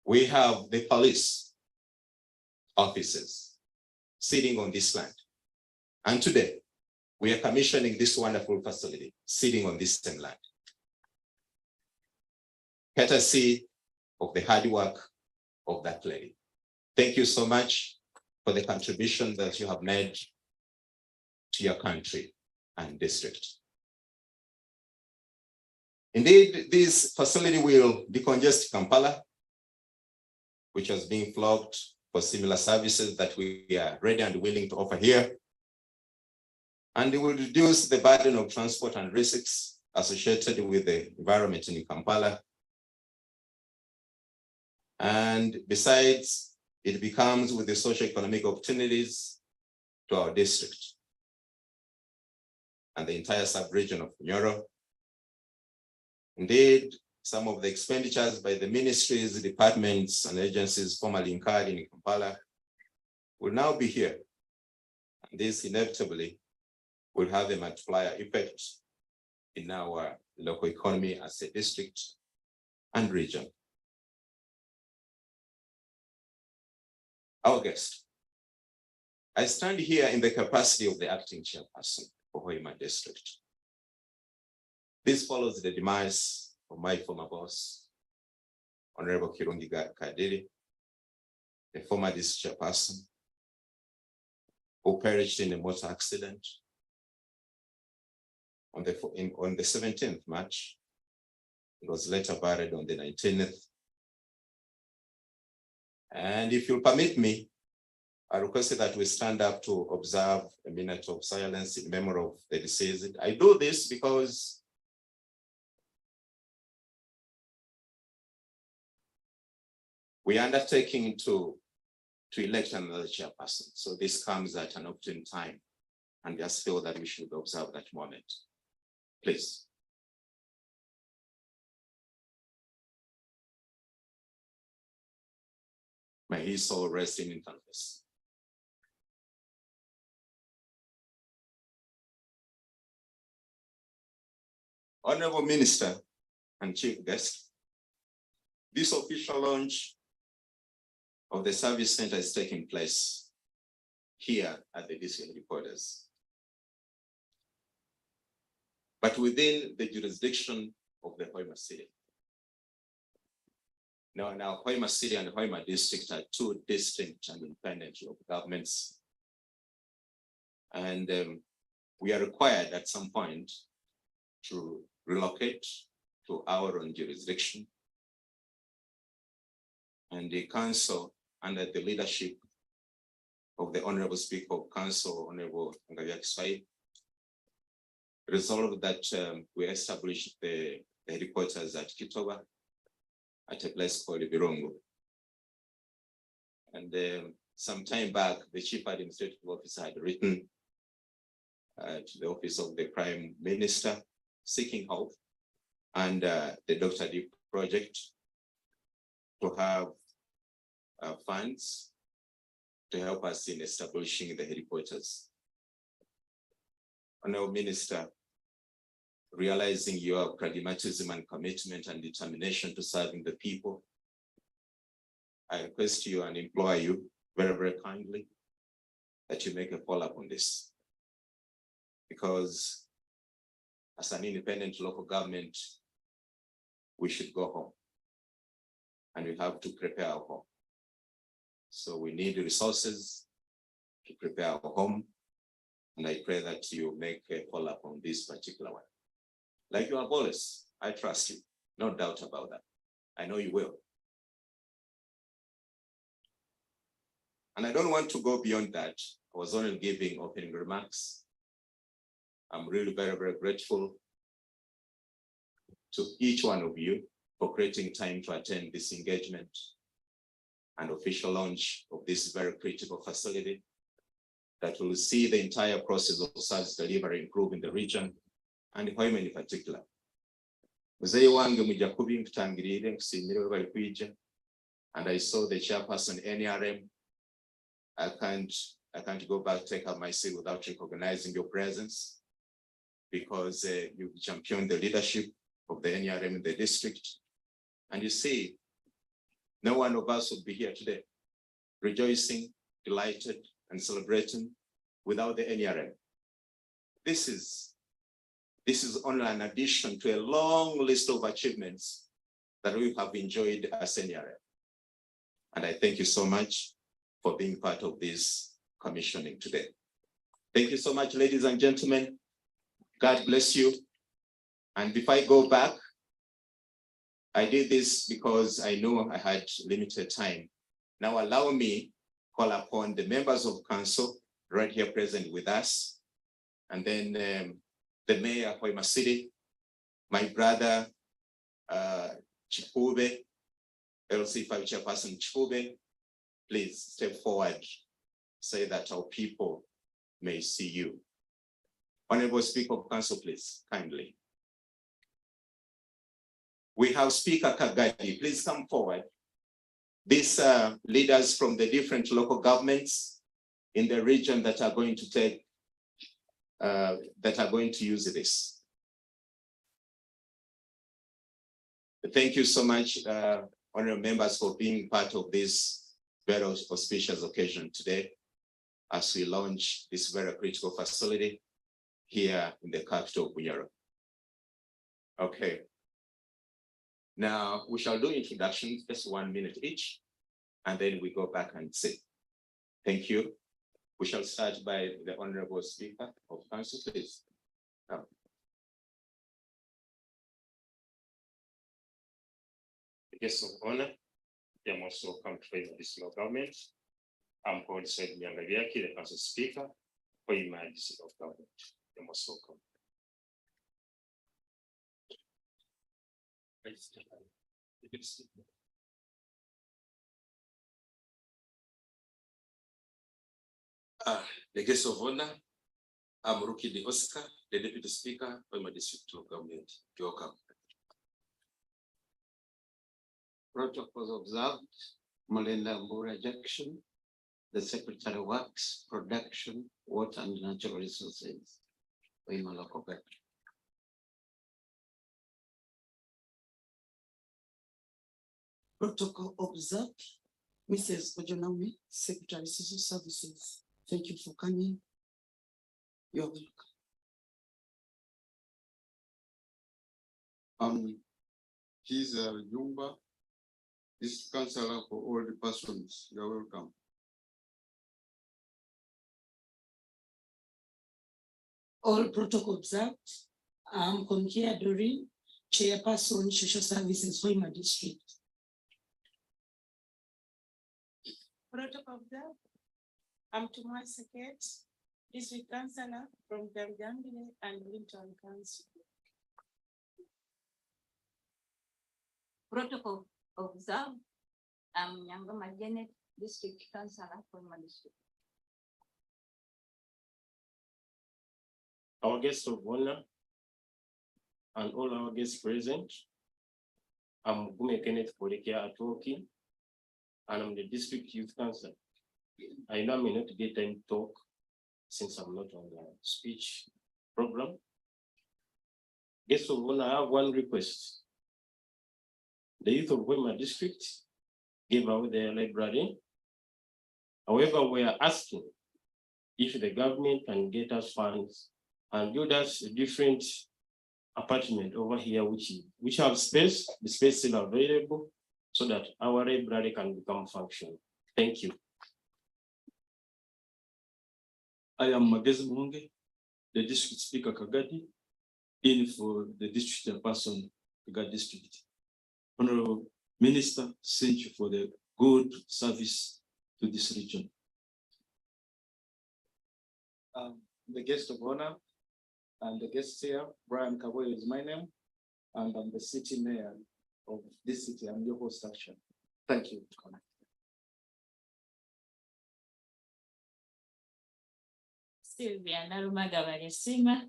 We have the police offices sitting on this land. And today, we are commissioning this wonderful facility sitting on this same land. Courtesy of the hard work of that lady. Thank you so much for the contribution that you have made to your country and district. Indeed, this facility will decongest Kampala, which was being flogged for similar services that we are ready and willing to offer here. And it will reduce the burden of transport and risks associated with the environment in Kampala. And besides, it becomes with the socio-economic opportunities to our district and the entire sub-region of Nyoro. Indeed, some of the expenditures by the ministries, departments, and agencies formerly incurred in Kampala will now be here. And this inevitably will have a multiplier effect in our local economy as a district and region. Our guest. I stand here in the capacity of the acting chairperson for Hoima district. This follows the demise of my former boss, Honorable Kirungi Kadiri, the former district chairperson, who perished in a motor accident on the 17th March. It was later buried on the 19th. And if you'll permit me, I request that we stand up to observe a minute of silence in memory of the deceased. I do this because we are undertaking to elect another chairperson. So this comes at an opportune time, and just feel that we should observe that moment. Please. May his soul rest in eternity. Honorable Minister and Chief Guest, this official launch of the service center is taking place here at the DC headquarters, but within the jurisdiction of the Hoima City. Now Hoima City and Hoima District are two distinct and independent local governments. And we are required at some point to relocate to our own jurisdiction. And the council, under the leadership of the Honorable Speaker of Council, Honorable Ngavia Kiswai, resolved that we establish the headquarters at Kitoba at a place called Birongo. And some time back, the chief administrative officer had written to the office of the prime minister seeking help and the Dr. D project to have funds to help us in establishing the headquarters. Honorable Minister, realizing your pragmatism and commitment and determination to serving the people, I request you and implore you very, very kindly that you make a follow-up on this. Because as an independent local government, we should go home and we have to prepare our home. So we need resources to prepare our home. And I pray that you make a follow-up on this particular one. Like you have always, I trust you, no doubt about that. I know you will. And I don't want to go beyond that. I was only giving opening remarks. I'm really very, very grateful to each one of you for creating time to attend this engagement and official launch of this very critical facility that will see the entire process of service delivery improve in the region and Hoima in particular. Mzee wange mujakubi nkutangirire nkusiimire we bali kwija, and I saw the chairperson NRM. I can't go back, take up my seat without recognizing your presence, because you championed the leadership of the NRM in the district. And you see, no one of us would be here today, rejoicing, delighted, and celebrating without the NRM. This is only an addition to a long list of achievements that we have enjoyed as NRM. And I thank you so much for being part of this commissioning today. Thank you so much, ladies and gentlemen. God bless you. And before I go back, I did this because I know I had limited time. Now allow me call upon the members of council right here present with us, and then the mayor of Hoima City, my brother Chikube, LC5 chairperson Chikube. Please step forward, say that our people may see you. Honorable Speaker of Council, please, kindly. We have Speaker Kagadi, please come forward. These leaders from the different local governments in the region that are going to take, that are going to use this. Thank you so much, honorable members, for being part of this very auspicious occasion today as we launch this very critical facility here in the capital of Bunyoro. Okay. Now we shall do introductions, just 1 minute each, and then we go back and sit. Thank you. We shall start by the Honorable Speaker of Council, please.
The guests of honor, you're most welcome to this local government. I'm called Said Nyangaliaki, the Council Speaker for Hoima District of Government. You're most welcome.
The guest of honor, I'm Rukidi Oscar, the Deputy Speaker for my District of Government. You're welcome.
Protocols observed, Malenda Mbura Jackson, the Secretary of Works, Production, Water and Natural Resources, Hoima local government.
Protocol observed. Mrs. Ojonaumi, Secretary Social Services. Thank you for coming. You're welcome.
He's Jumba, this counselor for all the persons. You're welcome.
All protocol observed. I'm Konkia Doreen, Chairperson, Social Services, Hoima District.
Protocol observed. I'm Tumai Seket,
District Councillor from Gambia and Linton Council.
Protocol observed. I'm Nyangoma Janet, District Councillor from my district.
Our guests of honor and all our guests present. I'm Gume Kenneth Polekia Atoki, and I'm the District Youth Councillor. I know I may not get time to talk since I'm not on the speech program. Guests of honor, I have one request. The youth of Hoima district gave away their library. However, we are asking if the government can get us funds and build us a different apartment over here, which have space, the space still available, so that our library can become functional. Thank you.
I am Magezi Munge, the district speaker Kagadi, in for the district person Kagadi district. Honorable Minister, thank you for the good service to this region.
The guest of honor and the guest here, Brian Kaboy is my name, and I'm the city mayor of this city. I'm your host action. Thank you.
Sylvia Narumaga Varesima.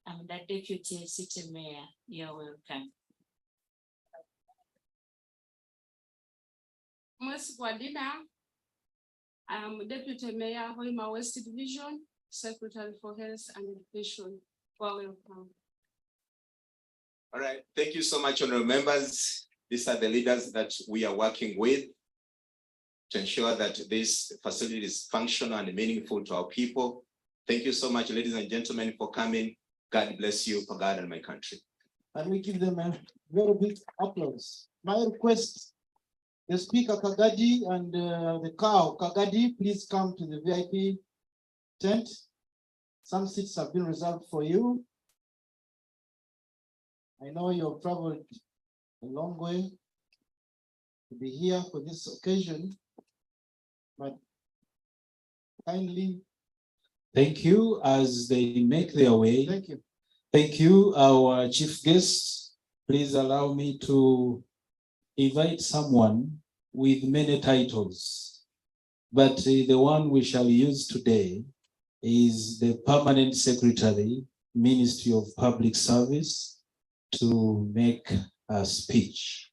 I'm the deputy city mayor. You're welcome.
Ms. Guadina, I'm Deputy Mayor, Hoima West Division, Secretary for Health and Education. Welcome.
All right, thank you so much, honorable members. These are the leaders that we are working with to ensure that this facility is functional and meaningful to our people. Thank you so much, ladies and gentlemen, for coming. God bless you for God and my country.
And we give them a very big applause. My request, the speaker Kagadi and the cow Kagadi, please come to the VIP tent. Some seats have been reserved for you. I know you have traveled a long way to be here for this occasion, but kindly.
Thank you as they make their way.
Thank you.
Thank you, our chief guests. Please allow me to invite someone with many titles, but the one we shall use today is the Permanent Secretary, Ministry of Public Service, to make a speech.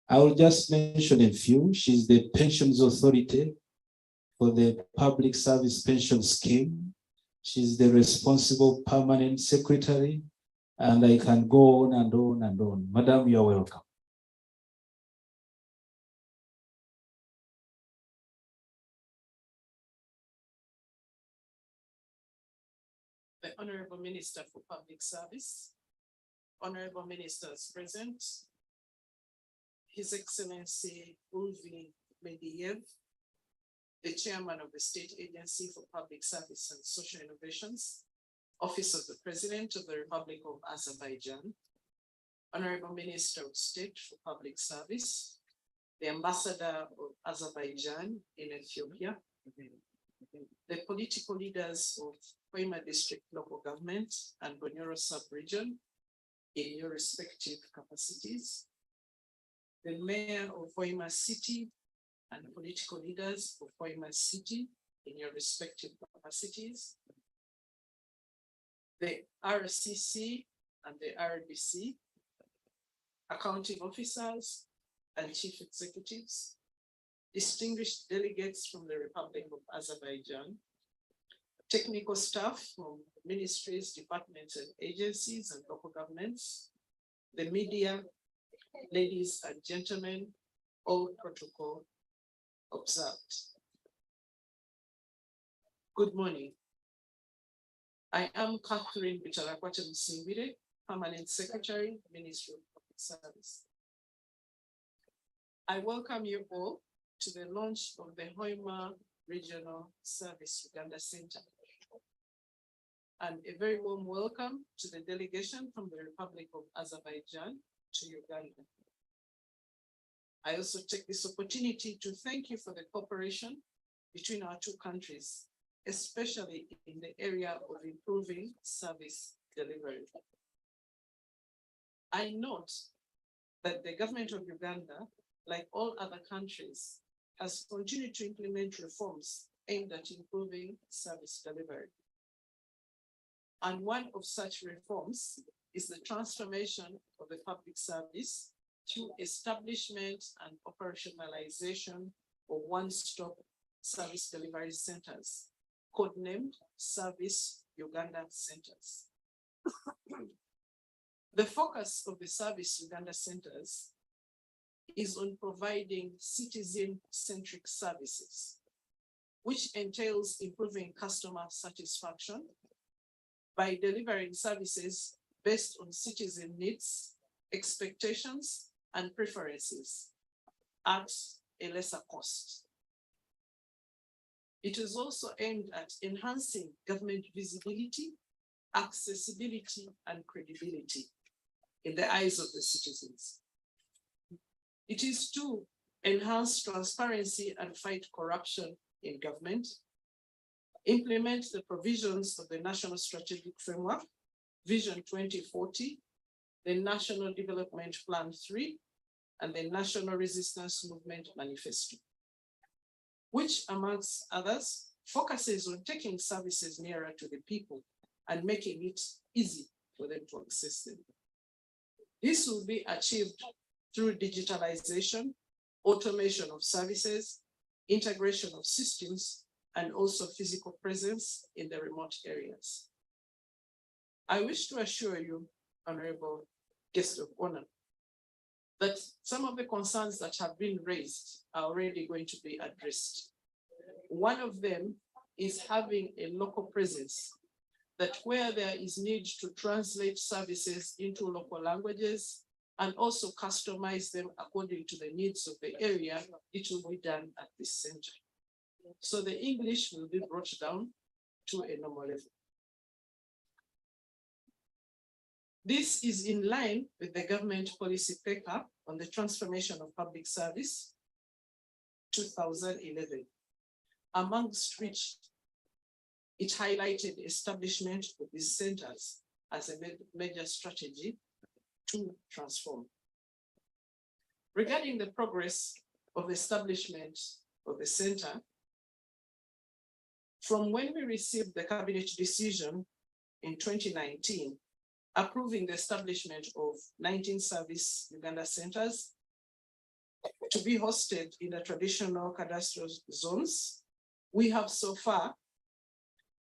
I will just mention a few. She's the Pensions Authority for the Public Service Pension Scheme. She's the responsible Permanent Secretary, and I can go on and on and on. Madam, you're welcome.
The Honorable Minister for Public Service, Honorable Ministers present, His Excellency Ulvi Mediev, the Chairman of the State Agency for Public Service and Social Innovations, Office of the President of the Republic of Azerbaijan, Honorable Minister of State for Public Service, the Ambassador of Azerbaijan in Ethiopia, the political leaders of Hoima District Local Government and Bonyoro Sub-Region in your respective capacities, the Mayor of Hoima City and political leaders of Hoima City in your respective capacities, the RCC and the RDC, accounting officers and chief executives, distinguished delegates from the Republic of Azerbaijan, technical staff from ministries, departments, and agencies and local governments, the media, ladies and gentlemen, all protocol observed. Good morning. I am Catherine Bitarakwate Musimbire, Permanent Secretary, Ministry of Public Service. I welcome you all to the launch of the Hoima Regional Service Uganda Center. And a very warm welcome to the delegation from the Republic of Azerbaijan to Uganda. I also take this opportunity to thank you for the cooperation between our two countries especially in the area of improving service delivery. I note that the government of Uganda, like all other countries, has continued to implement reforms aimed at improving service delivery. And one of such reforms is the transformation of the public service through establishment and operationalization of one-stop service delivery centers, codenamed Service Uganda Centers. The focus of the Service Uganda Centers is on providing citizen-centric services, which entails improving customer satisfaction by delivering services based on citizen needs, expectations, and preferences at a lesser cost. It is also aimed at enhancing government visibility, accessibility, and credibility in the eyes of the citizens. It is to enhance transparency and fight corruption in government, implement the provisions of the National Strategic Framework, Vision 2040, the National Development Plan 3, and the National Resistance Movement Manifesto, which, amongst others, focuses on taking services nearer to the people and making it easy for them to access them. This will be achieved through digitalization, automation of services, integration of systems, and also physical presence in the remote areas. I wish to assure you, Honorable Guest of Honor, that some of the concerns that have been raised are already going to be addressed. One of them is having a local presence, that where there is need to translate services into local languages and also customize them according to the needs of the area, it will be done at this center. So the English will be brought down to a normal level. This is in line with the government policy paper on the transformation of public service, 2011, amongst which it highlighted establishment of these centers as a major strategy to transform. Regarding the progress of establishment of the center, from when we received the cabinet decision in 2019, approving the establishment of 19 Service Uganda centers to be hosted in the traditional cadastral zones, we have so far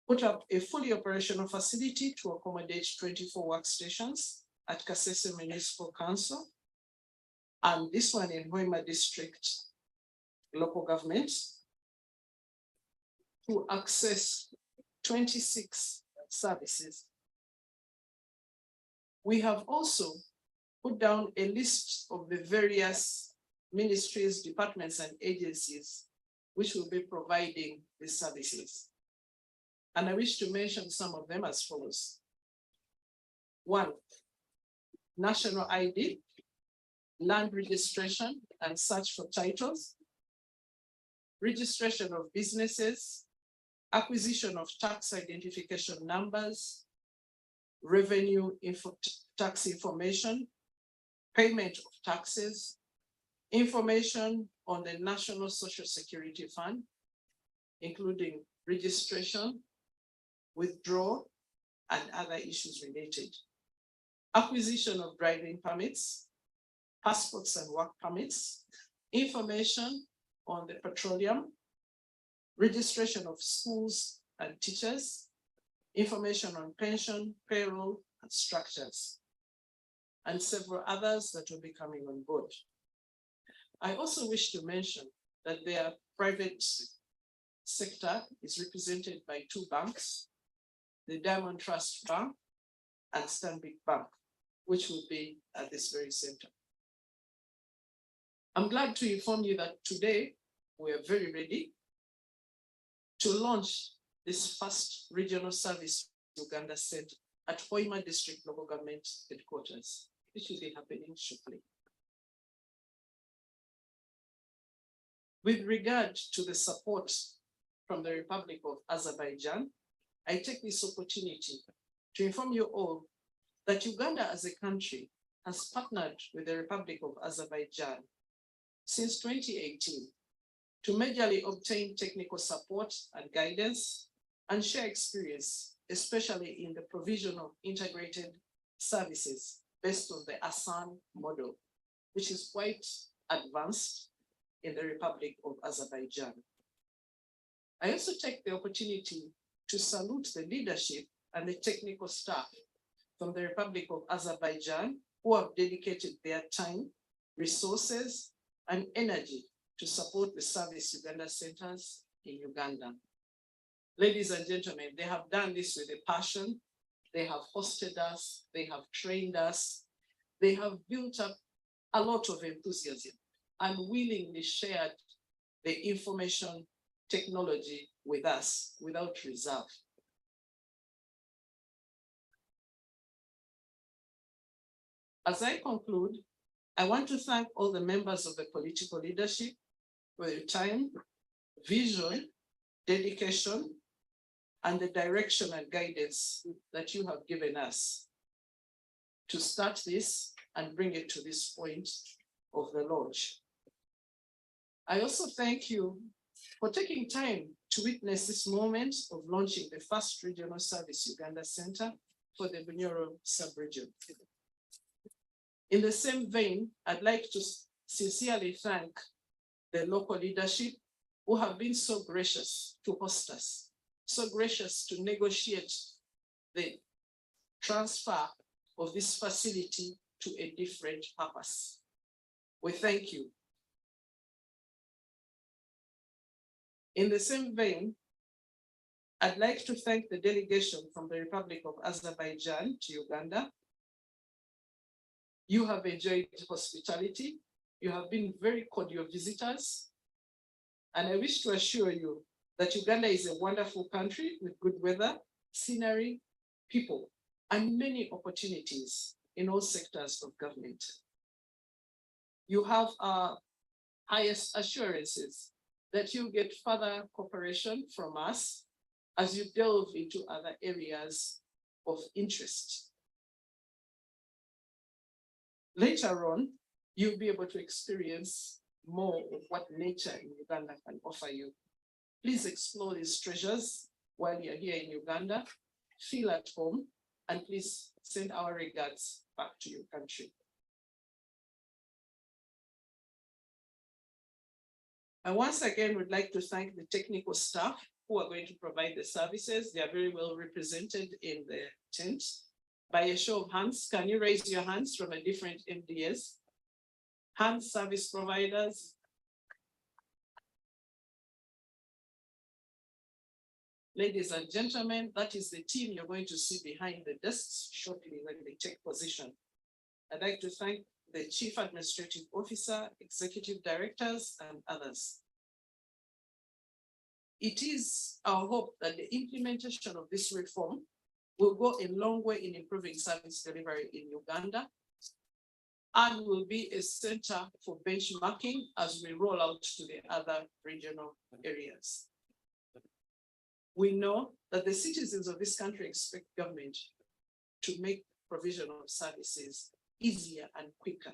put up a fully operational facility to accommodate 24 workstations at Kasese Municipal Council, and this one in Hoima District local government, to access 26 services. We have also put down a list of the various ministries, departments, and agencies which will be providing these services. And I wish to mention some of them as follows. 1, national ID, land registration and search for titles, registration of businesses, acquisition of tax identification numbers, revenue tax information, payment of taxes, information on the National Social Security Fund, including registration, withdrawal, and other issues related. Acquisition of driving permits, passports and work permits, information on the petroleum, registration of schools and teachers, information on pension, payroll, and structures, and several others that will be coming on board. I also wish to mention that their private sector is represented by 2 banks, the Diamond Trust Bank and Stanbic Bank, which will be at this very center. I'm glad to inform you that today we are very ready to launch this first regional service Uganda Center at Hoima District Local Government Headquarters, which will be happening shortly. With regard to the support from the Republic of Azerbaijan, I take this opportunity to inform you all that Uganda as a country has partnered with the Republic of Azerbaijan since 2018 to majorly obtain technical support and guidance and share experience, especially in the provision of integrated services based on the ASAN model, which is quite advanced in the Republic of Azerbaijan. I also take the opportunity to salute the leadership and the technical staff from the Republic of Azerbaijan who have dedicated their time, resources, and energy to support the Service Uganda centers in Uganda. Ladies and gentlemen, they have done this with a passion. They have hosted us, they have trained us, they have built up a lot of enthusiasm and willingly shared the information technology with us without reserve. As I conclude, I want to thank all the members of the political leadership for your time, vision, dedication, and the direction and guidance that you have given us to start this and bring it to this point of the launch. I also thank you for taking time to witness this moment of launching the first Regional Service Uganda Center for the Bunyoro sub-region. In the same vein, I'd like to sincerely thank the local leadership who have been so gracious to host us, so gracious to negotiate the transfer of this facility to a different purpose. We thank you. In the same vein, I'd like to thank the delegation from the Republic of Azerbaijan to Uganda. You have enjoyed hospitality. You have been very cordial visitors. And I wish to assure you that Uganda is a wonderful country with good weather, scenery, people, and many opportunities in all sectors of government. You have our highest assurances that you get further cooperation from us as you delve into other areas of interest. Later on, you'll be able to experience more of what nature in Uganda can offer you. Please explore these treasures while you're here in Uganda, feel at home, and please send our regards back to your country. I once again would like to thank the technical staff who are going to provide the services. They are very well represented in the tent. By a show of hands, can you raise your hands from a different MDS? Hand service providers. Ladies and gentlemen, that is the team you're going to see behind the desks shortly when they take position. I'd like to thank the Chief Administrative Officer, Executive Directors, and others. It is our hope that the implementation of this reform will go a long way in improving service delivery in Uganda and will be a center for benchmarking as we roll out to the other regional areas. We know that the citizens of this country expect government to make provision of services easier and quicker.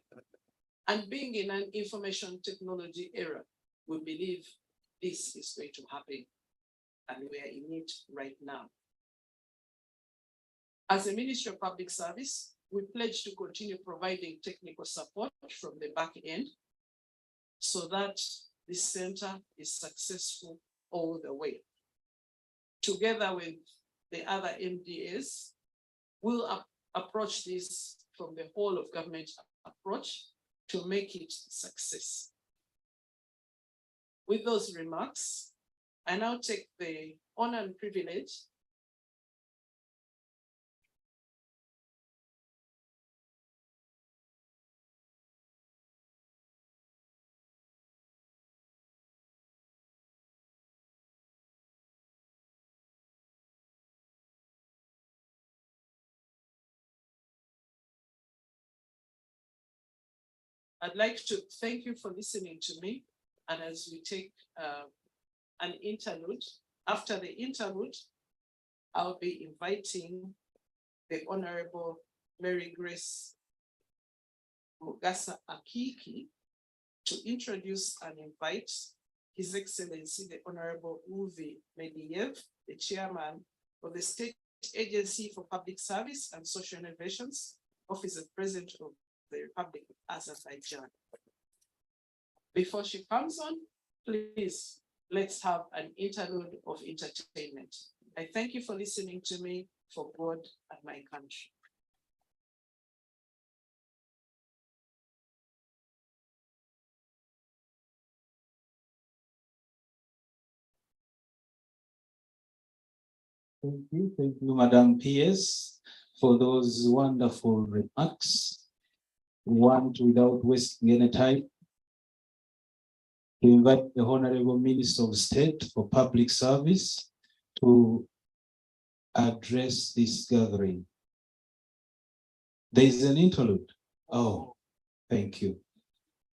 And being in an information technology era, we believe this is going to happen, and we are in it right now. As a Ministry of Public Service, we pledge to continue providing technical support from the back end so that this center is successful all the way. Together with the other MDAs, we'll approach this from the whole of government approach to make it a success. With those remarks, I now take the honor and privilege I'd like to thank you for listening to me. And as we take an interlude, After the interlude, I'll be inviting the Honorable Mary Grace Mugasa Akiki to introduce and invite His Excellency, the Honorable Uvi Mediev, the Chairman of the State Agency for Public Service and Social Innovations, Office of President of the Republic of Azerbaijan. Before she comes on, please, let's have an interlude of entertainment. I thank you for listening to me, for God and my country.
Thank you, Madam PS, for those wonderful remarks. We want, without wasting any time, to invite the Honorable Minister of State for Public Service to address this gathering. There is an interlude. Oh, thank you.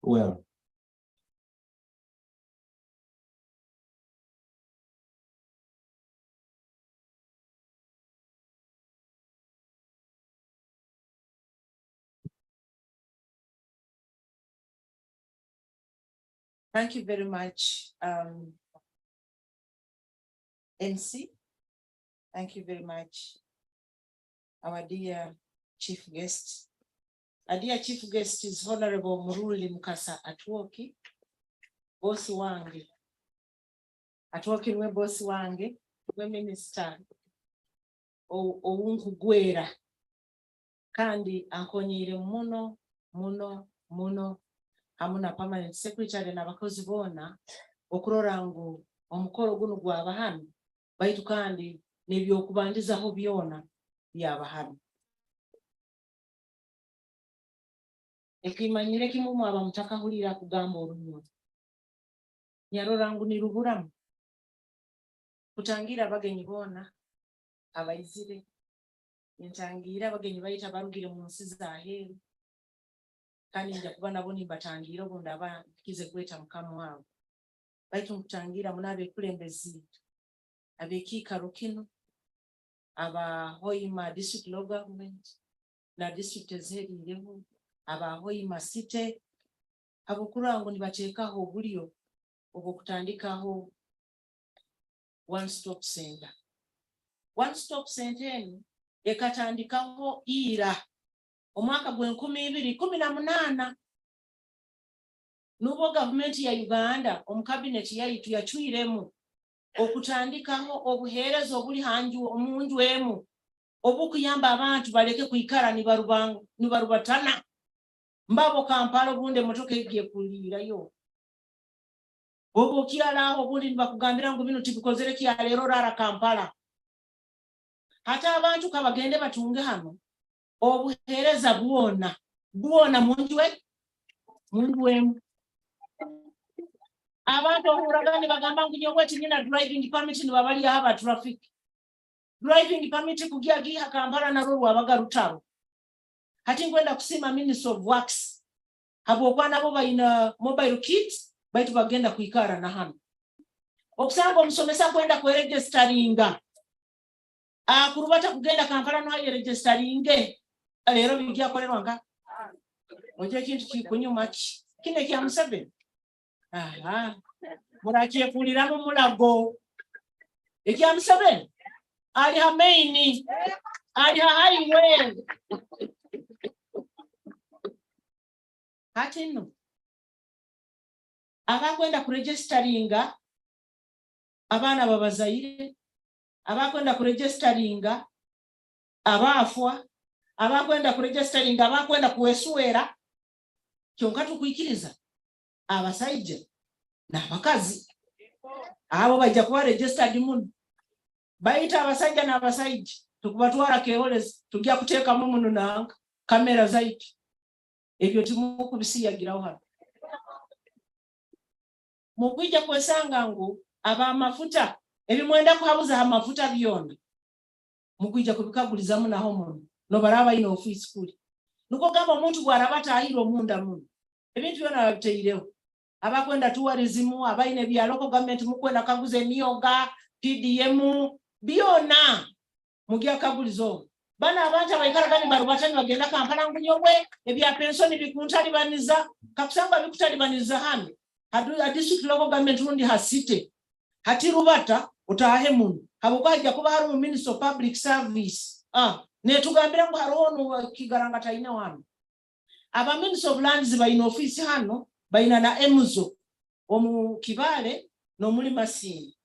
Well.
Thank you very much, MC. Thank you very much, our dear chief guest. Our dear chief guest is Honorable Muruli Mukasa Atwoki, boss wange. Atwoki we boss wange, we minister Owungu Gwera. Kandi ankonyire muno hamuna permanent secretary n'abakozi bona okurora ngu omukoro guno gwaba hano baitu kandi n'ebyokubandizaho byona byaba hano. Ekimanyire kimu mwaba mutakahulira kugamba olunyo nyarora ngu niruburamu kutangira abagenyi bona abayizire ntangira abagenyi bayita barugire mu nsi zaheru kandi nja kuba nabo nimbatangira obundi abakize kweta mukamu wabo baitu mutangira munabe kulembezi abekiikaro kino aba Hoima district law government na district ezerireho aba Hoima city abokurango nibateekaho obulyo obwokutandikaho one stop center eno ekatandikaho ira omwaka gwe 2018 nubo gavumenti ya Uganda omukabinet yaitu yachwiremu okutandikaho obuherezo obuli hanju omunju emu obukuyamba abantu baleke kuikara nibarubatana mbabo Kampala bunde motoka egiye kulirayo obo kialaho bundi nibakugambira ngo bino tibikozere ki alero rara Kampala hata abantu kabagende batunge hano obuhereza buona munju emu abantu okuragani bagamba ngo nyobweti nyina driving permit nibabali haba traffic driving permit kugia giha Kampala na ruru abagarutaro hati ngwenda kusima Ministry of Works habo kwana bo baina mobile kits baitu bagenda kuikara na hano okusanga omusomesa kwenda ku registeringa kurubata kugenda Kampala no haye registeringe lero bijja kolerwanga oje kintu kikunyuma kine kya Museveni murakiye kulira mu mulago ekya Museveni ali ha main ali ha highway hati no abakwenda ku registeringa abana babazaire abakwenda ku registeringa abafwa abakwenda ku registeringa abakwenda kuwesuera kyonka tukwikiriza abasaija n'abakazi abo bajja kuba registered muno baita abasaija n'abasaija tukubatwara keholezi tujja kuteeka mu muno nanga kamera zaiti ebyo timukubisiyagiraho hano mukwijja kwesanga ngo abamafuta ebimwenda kuhabuza amafuta byona mukwijja kubikagulizamu naho muno no baraba ino office kuli nuko gamba omuntu bwarabata ahiro munda muno ebintu byona babiteireho abakwenda tourism abaine bya local government mukwenda kaguze emyoga PDM byona mugia kabulizo bana abantu abayikaragani barubatani bagenda Kampala ngunyobwe ebya pensioni bikuntalibaniza kakusanga bikutalibaniza hano a district local government rundi hasite hati rubata utahe munu habukajja kuba hari minister of public service netugambira ngo harono kigaranga taina wano aba minister of lands bayina office hano bayina na emuzo omu Kibale no muri Masini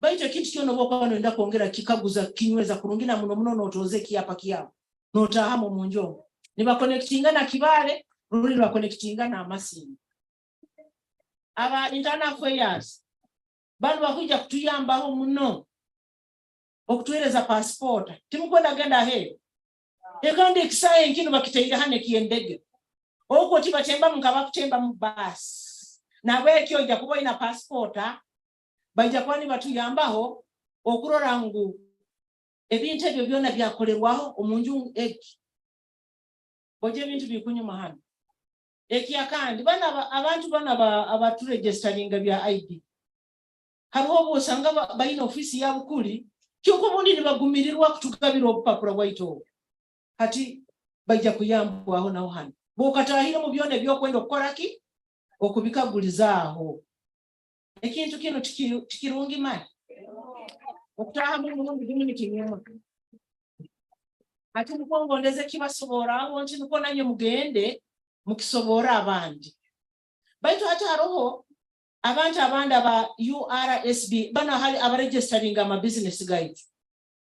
baito kintu kyono boko nenda kuongera kikaguza kinyweza kurungina muno notoze kiyapa kiyabo notahamo munjo niba connectinga na Kibale ruli lwa connectinga na Masini aba internal affairs bantu bakuja kutuyambaho muno okutueleza passport timukwenda genda he ekandi ekisaye nkino bakiteira hane kiendege okwo tibatemba mukaba kutemba mu bus nawe kyoja kuba ina passport bajja kwani batuyambaho okurora ngu ebintu ebyo byona byakolerwaho omunju eki oje ebintu bikunyuma hano ekiyakandi bana abantu bana abaturegisteringa bya ID hariho bosanga bayina ofisi ya bukuli kyoko bundi nibagumirirwa kutugabira obupapula bwaito hati bajja kuyambwaho naho hano bokatahira mu byone byokwenda okukora ki okubikagulizaho ekintu kino tikirungi mali okutaha mu mulungu gimini kinyuma hati mukongondeze kibasobora aho nti nuko nanye mugende mukisobora abandi baito hati haroho abantu abanda ba URSB bana hali abaregistering ama business guides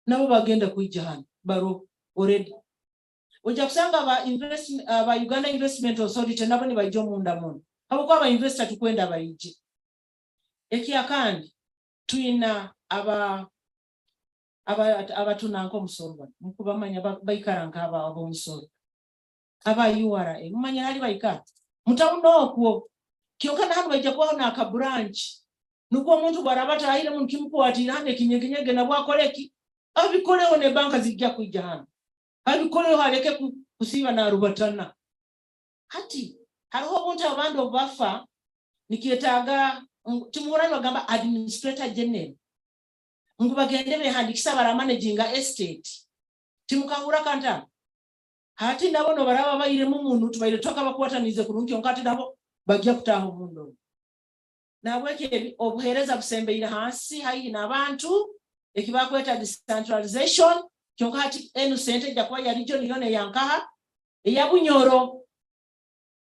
nabo bagenda kuija hano baro already oja kusanga aba Uganda Investment Authority nabo ni bajo munda muno abo kwa ba investor tukwenda baije ekiyakandi tuina aba tunanko musoro mukubamanya bayikaranga abo musoro aba URA mumanya hali bayika mutauno okwo kyoka hano bajja kuona aka branch nuko muntu barabata ahire muntu kimukwatira hane kinyegenyege na bwakoleki abikoleho ne banka zijja kujja hano abikoleho aleke kusiba na rubatana hati hariho omuntu abandi obafa nikietaga tumurani bagamba administrator general ngo bagende behandikisa bara managing estate timukangura kanta hati ndabono baraba bayire mu muntu tubaire toka bakwatanize kurunki onkati nabo bagya kutaho mundo nabweke obuhereza busembeira hansi hayi nabantu ekibakweta decentralization kyokati enu sente jakwa ya region yone yankaha eya Bunyoro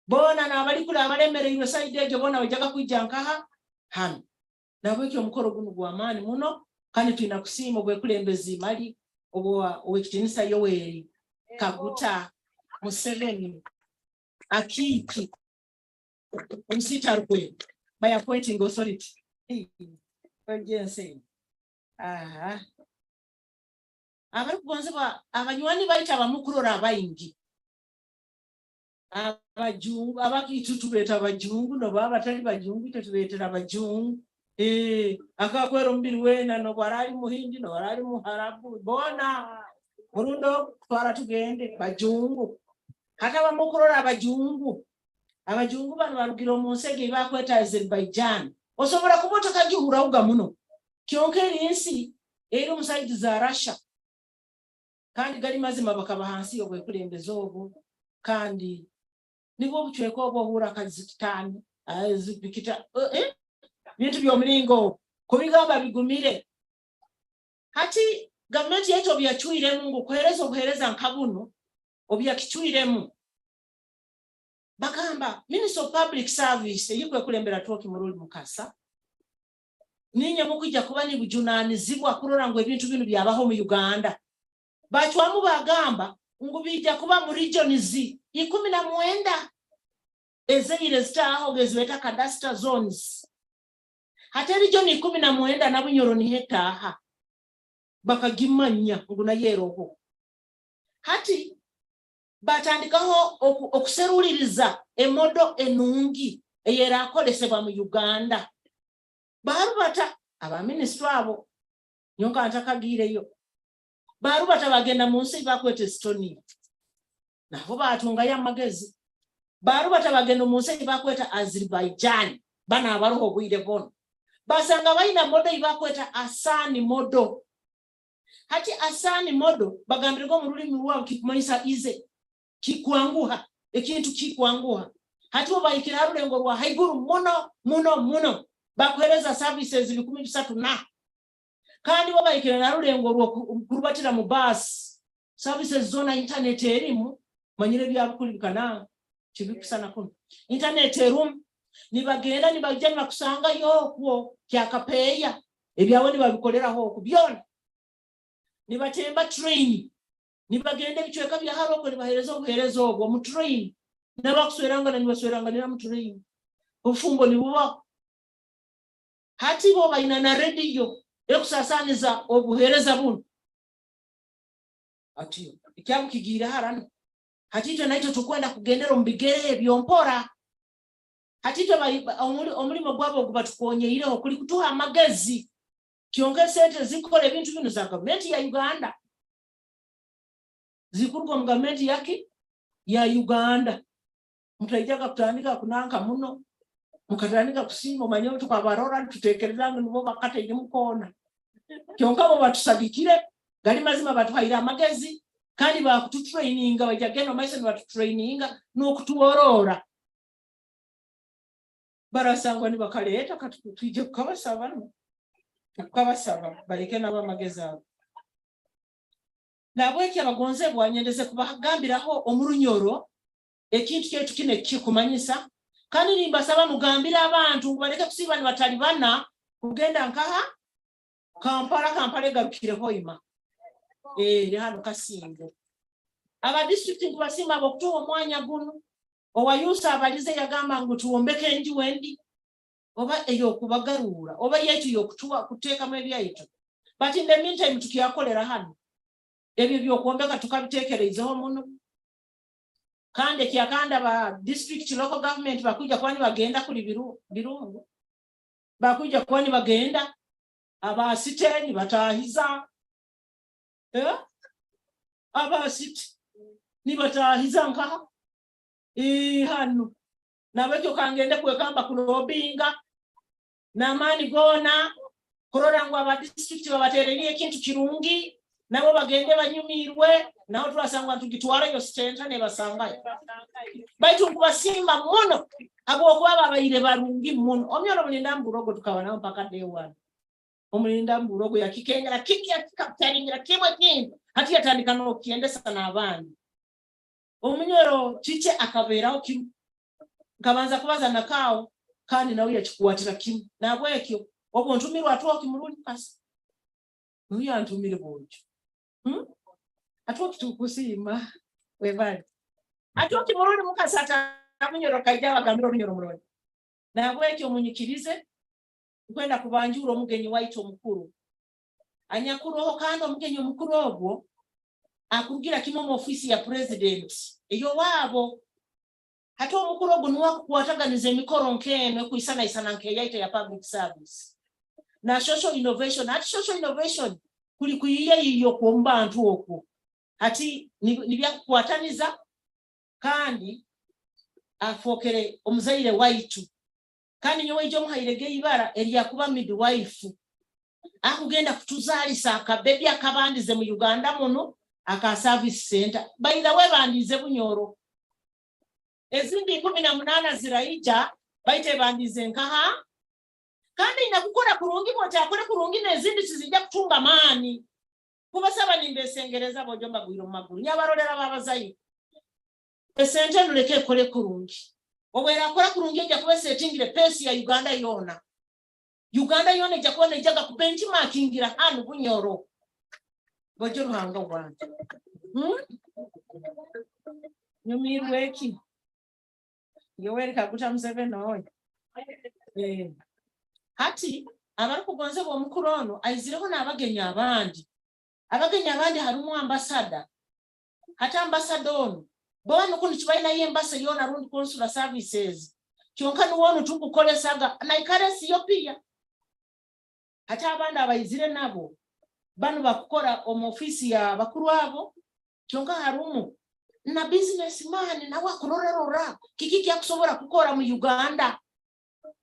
bona nabali kula abalemere iyo side ejo bona bajaga kwijankaha hano nabweke omukoro guno gwamani muno kandi tuina kusimo gwe kulembezi mali obwa owekitinisa Yoweri Kaguta Museveni akiki umsitarwe by appointing authority urgency abari kubanza abanywani baita bamukurora abayingi abajungu abakitutubeta abajungu no baba tali bajungu tetubetera abajungu akakwero mbiri wena no barali muhindi no barali muharabu bona urundo twara tugende bajungu hata bamukurora abajungu bano barugira omunsege bakweta Azerbaijan osobora kubota kagihura uga muno kyonke linsi eri omusaidi za Russia kandi gali mazima bakaba hansi obwekulembeza obwo kandi nibo buchweko obwo hura kazitani azibikita bintu byomulingo kubigamba bigumire hati gavumenti yetu obyachuiremu ngo kuhereza obuhereza nkabuno obyakichuiremu bakamba Minister of Public Service yikwe kulembera toki muruli mukasa ninye mukujja kuba ni bujunanizibwa kurora ngo ebintu bino byabaho mu Uganda bachwamu bagamba ngo bijja kuba mu regions 19 ezeire zitaho gezweta cadastre zones hata region 19 na Bunyoro ni hetaha bakagimanya ngo na yeroho hati batandikaho okuseruliriza emodo enungi eyera akolesebwa mu Uganda barubata aba minister abo nyonka antakagireyo barubata bagenda munsi bakwete Estonia nabo batunga ya magezi barubata bagenda munsi bakweta Azerbaijan bana abaruho bwire bono basanga baina modo ibakweta asani modo. Hati asani modo bagambireko mu lulimi lwabo kikumanyisa ize kikwanguha ekintu kikwanguha. Hati obayikira rulengo rwa haiguru muno bakuhereza services 13 na kandi obayikira na rulengo rwo kurubatira mu bus services zona internet erimu manyire byabukulikana kibikusana kuno internet room nibagenda nibajja kusanga yokwo kyakapeya ebyawo nibabikoleraho okubyona nibatemba train nibagenda bichweka bya haroko nibahereza obuhereza obwo mu train nabakusweranga nibasweranga mu train obufumbo nibuba. Hati bo bayina na radio ekusasaniza obuhereza buno ati ikyabukigira harano. Hati to naito tukwenda kugendera mbigere byompora. Hati to omulimo gwabo gubatukonyeire okuli kutuha amagezi kyonke sente zikole ebintu bino za government ya Uganda zikurwa mu government yake ya Uganda. Mutaijaka kutandika kunanka muno mukatandika kusimo manyo tukabarora tutekerezanga nibo bakate nyimukona kyonka bo batusadikire gali mazima batuhaira amagezi kandi bakututraininga bajageno maise batutraininga n'okutuorora barasangwa ni bakaleta katuje kukabasaba baleke nabo amagezi abo. Nabweke abagonze bwanyendeze kubagambiraho omurunyoro ekintu kyetu kine kikumanyisa kandi nimbasaba mugambira abantu baleke kusiba ni batalibana kugenda nkaha Kampala egarukire Hoima hano Kasingo. Aba district nkubasima abokutuwa omwanya guno owayusa abalize yagamba ngo tuwombeke enji wendi oba eyokubagarura oba yetu yokutuwa kuteekamu ebyaitu. But in the meantime tukiyakolera hano ebyo byokuwombeka tukabiteekerezeho muno kandi kyakanda ba district local government bakuja kwani bagenda kuli birungu bakuja kwani bagenda aba siteni batahiza aba sit ni batahiza nka hano nabekyo kangende kwekamba kulobinga na mani gona korora ngo aba district babatereriye kintu kirungi nabo bagende banyumirwe naho twasangwa tugitwara yo center ne basanga baitu kubasimba muno abo kuba babayire barungi muno omyoro mulinda mburogo tukabana mpaka day 1 omulinda mburogo yakikengera kikya kikaptaringira kimwe kintu hati yatandika no kiendesa na abandi omunyoro chiche akaberaho kimu kabanza kubaza nakao kandi nawe yakikuwatira kimu nabwekyo obwo ntumirwa atoki muluni kasa uyu antumire bonjo atoki tukusima webali atoki muluni mukasata munyoro kajja bagambira omunyoro muloni nabwekyo omunyikirize kwenda kubanjura omugenyi waito mukuru anyakuroho kandi omugenyi omukuru ogwo akurugira kimo mu ofisi ya president eyo wabo hata omukuru ogwo nuwa kuwataganiza emikoro nkeno kuisana nke yaita ya public service na social innovation. Hati social innovation kuli kuyiye iyo kuomba bantu okwo hati nibya kuwataniza kandi afokere omuzaire waitu kandi nyowe ijyo muhairege ibara eliya kuba midwife akugenda kutuzalisa akabebi akabandize mu Uganda muno aka service center by the way bandize bunyoro ezindi 18 ziraija baite bandize nkaha kandi inakukora kurungi botakore kurungi nezindi sizija kutunga mani kubasaba nimbesengereza bojomba gwiro maguru nyabarolera babazayi center nuleke kole kurungi obwera akora kurungi ejja kuba settingire pesi ya Uganda yona ejja kuba nejaga ku benchmarkingira hanu bunyoro bojo ruhanga wanje nyumirweki yoweri kaguta Museveni oyo hati abari kugonze bo mukurono aizireho n'abagenyi abandi harimu ambassador hata ambassador bona kuno kibaina yembasa yona rundi consular services kyonka nuwono tukukolesaga na ikaresi yo pia hata abandi abayizire nabo bano bakukora ofisi ya bakuru abo kyonka harumu na businessman nawe akurorerora kiki kyakusobora kukora mu Uganda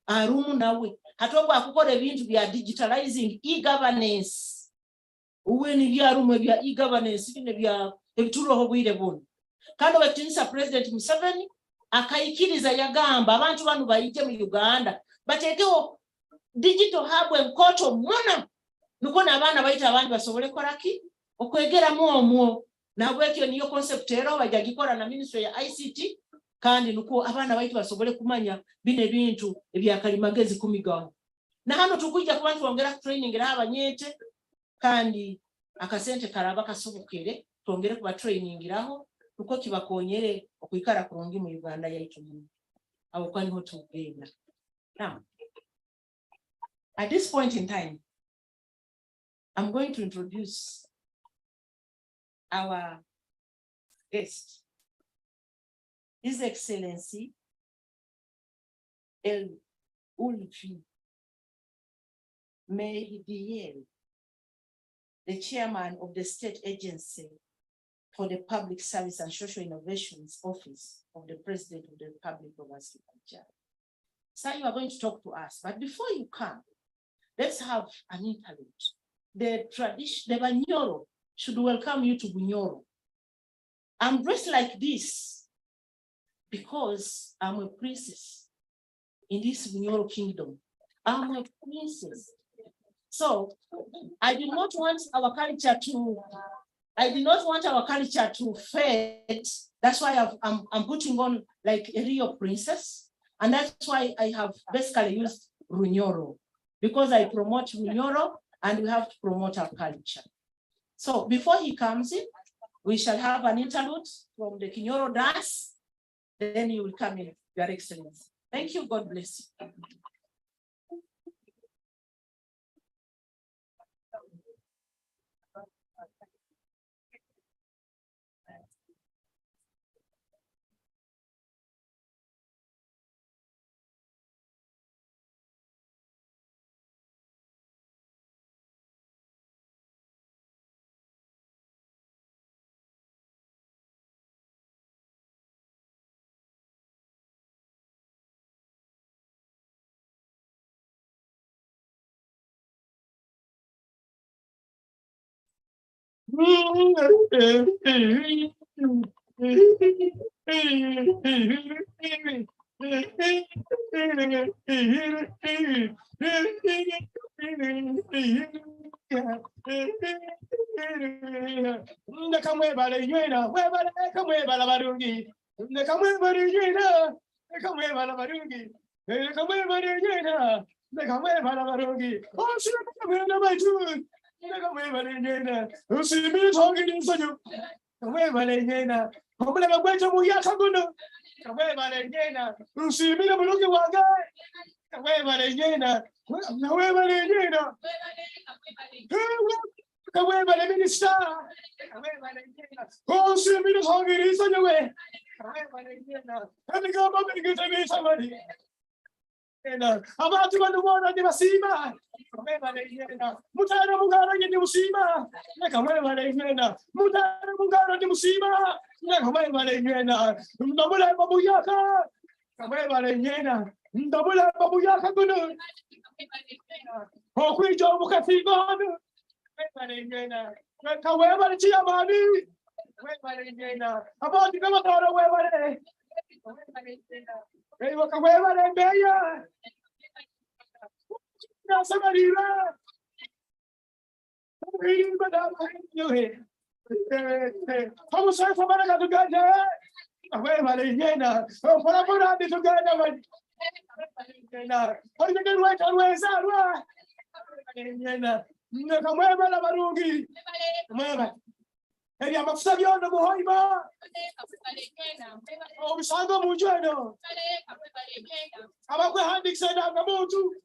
harumu nawe Hatogwa akukola ebintu bya digitalizing e-governance. Uweni bya rumwe bya e-governance bine bya ebituloho bwire buno. Kandi wetinisa President Museveni akaikiriza yagamba abantu banu bayite mu Uganda batekewo digital hub enkoto muna nuko n'abaana bayita abandi basobole koraki okwegeramu omwo nabwekyo niyo concept ero bajagikora na ministry ya ICT kandi nuko abaana bayita basobole kumanya bine bintu ebyakalimagezi kumigaho na hano tukujja kuba twongera training era abanyete kandi akasente karaba kasobokere twongere kuba training iraho nuko kibakonyere okuikara kurungi mu Uganda yaitu abo kwani ho tugenda. Now at this point in time I'm going to introduce our guest, His Excellency El Ulfi Mehidiel, the chairman of the State Agency for the Public Service and Social Innovations Office of the President of the Republic of Azerbaijan. So you are going to talk to us, but before you come, let's have an interlude. The Banyoro should welcome you to Bunyoro. I'm dressed like this because I'm a princess in this Bunyoro kingdom. I'm a princess. So I did not want our culture to fade. That's why I'm putting on like a real princess. And that's why I have basically used Runyoro, because I promote Runyoro and we have to promote our culture. So before he comes in, we shall have an interlude from the Kinyoro dance. Then you will come in, Your Excellency. Thank you. God bless you. Abantu banubona ndi basima mutara mungaro ndi musima nakamwe balengena mutara mungaro ndi musima nakamwe balengena ndabula babuyaka kamwe balengena ndabula babuyaka kuno okwijo mukafigona balengena kawe balichi amani balengena abantu kabatara we bale Ewa kamwe balengeya Samarira. Vamos a formar a Uganda. A ver, Valeriana. Para poder de Uganda. Valeriana. Por que não é que não é essa, Valeriana. Não como é bala barungi. Mama. Ele é uma fsabiona no Hoima. O bisango mujano. Abakwe handiksa na ngamutu.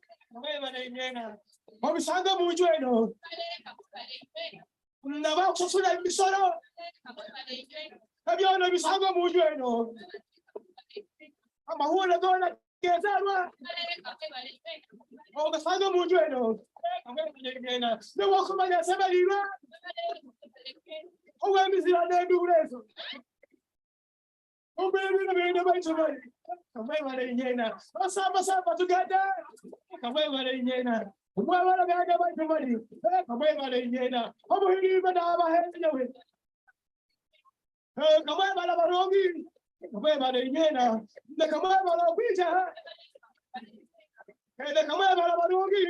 Mabisanga mujweno naba kusula misoro abyona bisanga mujweno amahula dona kezalwa obasanga mujweno ngena no kumanya sabalira owe mizira ndurezo obebe bene bayitobali
Kamwebale nyena. Osamba samba tugende. Kamwebale nyena. Mwebale ganda bantu bali. Kamwebale nyena. Omuhiriba n'abahenyewe. Kamwebale barongi. Kamwebale nyena. Kamwebale kwita. Kamwebale barongi.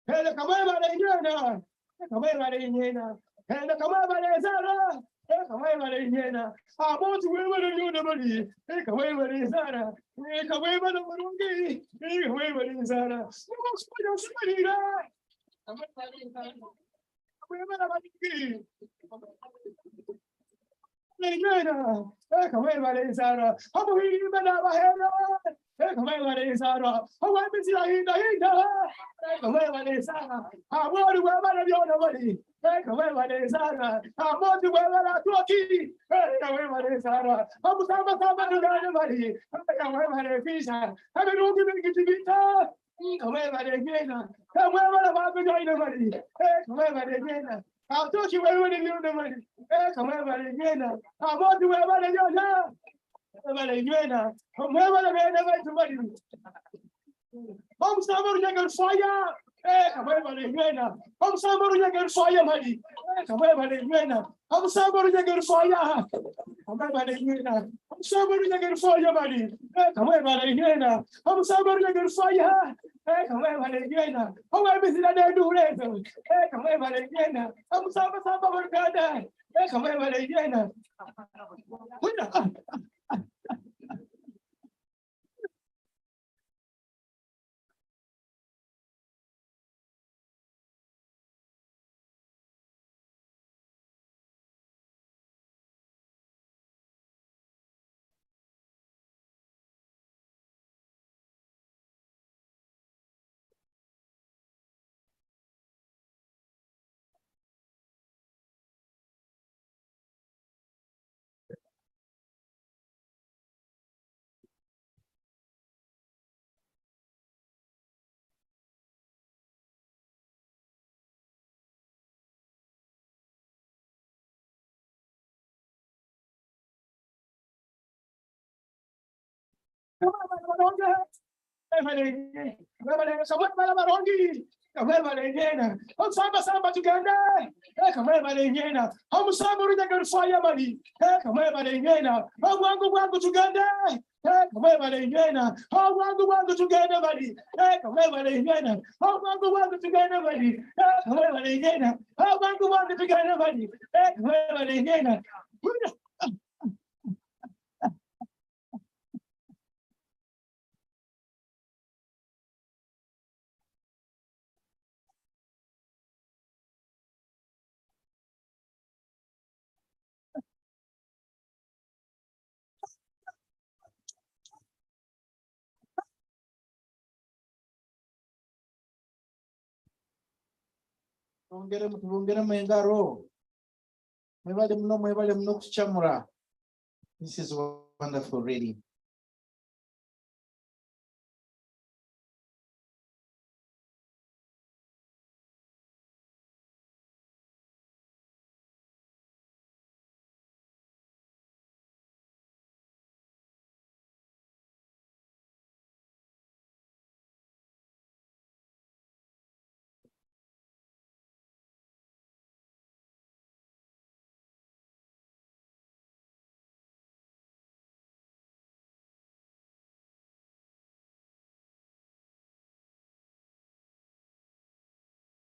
Kamwebale nyena. Kamwebale nyena. Kamwebale zara. Kamwebale nyena. Abantu webale nyona bali. Kamwebale zara. Kamwebale barongi. Kamwebale zara. Mwakuspanya simarira. Kamwebale zara. Kamwebale barongi. Nyena. Kamwebale zara. Amuhiriba n'abahera. Kamwebale zara. Awemizira hinda hinda. Kamwebale zara. Abori webale byona bali. Kamwebale zara. Aboti webale atoki. Kamwebale zara. Amusamba samba tugane bali. Kamwebale fisha. Abirugi bigitibita. Kamwebale nyena. Kamwebale bakujoina bali. Kamwebale nyena. Atoki webale byona bali. Kamwebale nyena. Aboti webale byona. Kamwebale nyena. Kamwebale byona bali. Kamsamaru nyagal fire. Kamwebale nyena. Kamsamaru nyagal fire mali. Kamwebale nyena. Kamsamaru nyagal fire. Kamwebale nyena. Kamsamaru nyagal fire mali. Kamwebale nyena. Kamsamaru nyagal fire. Kamwebale nyena. Awemizira n'endulezo. Kamwebale nyena. Kamsamba samba barukada. Kamwebale nyena. Samba tugende. Kamwebale nyena. Omusamba nyagal fire mali. Kamwebale nyena. Bwangu tugende. Kamwebale nyena. Bwangu tugende mali. Kamwebale nyena. Bwangu tugende mali. Kamwebale nyena. Bwangu tugende mali. Kamwebale nyena. Tubongere mwengaro. Mwebale mno kuchamura. This is wonderful reading.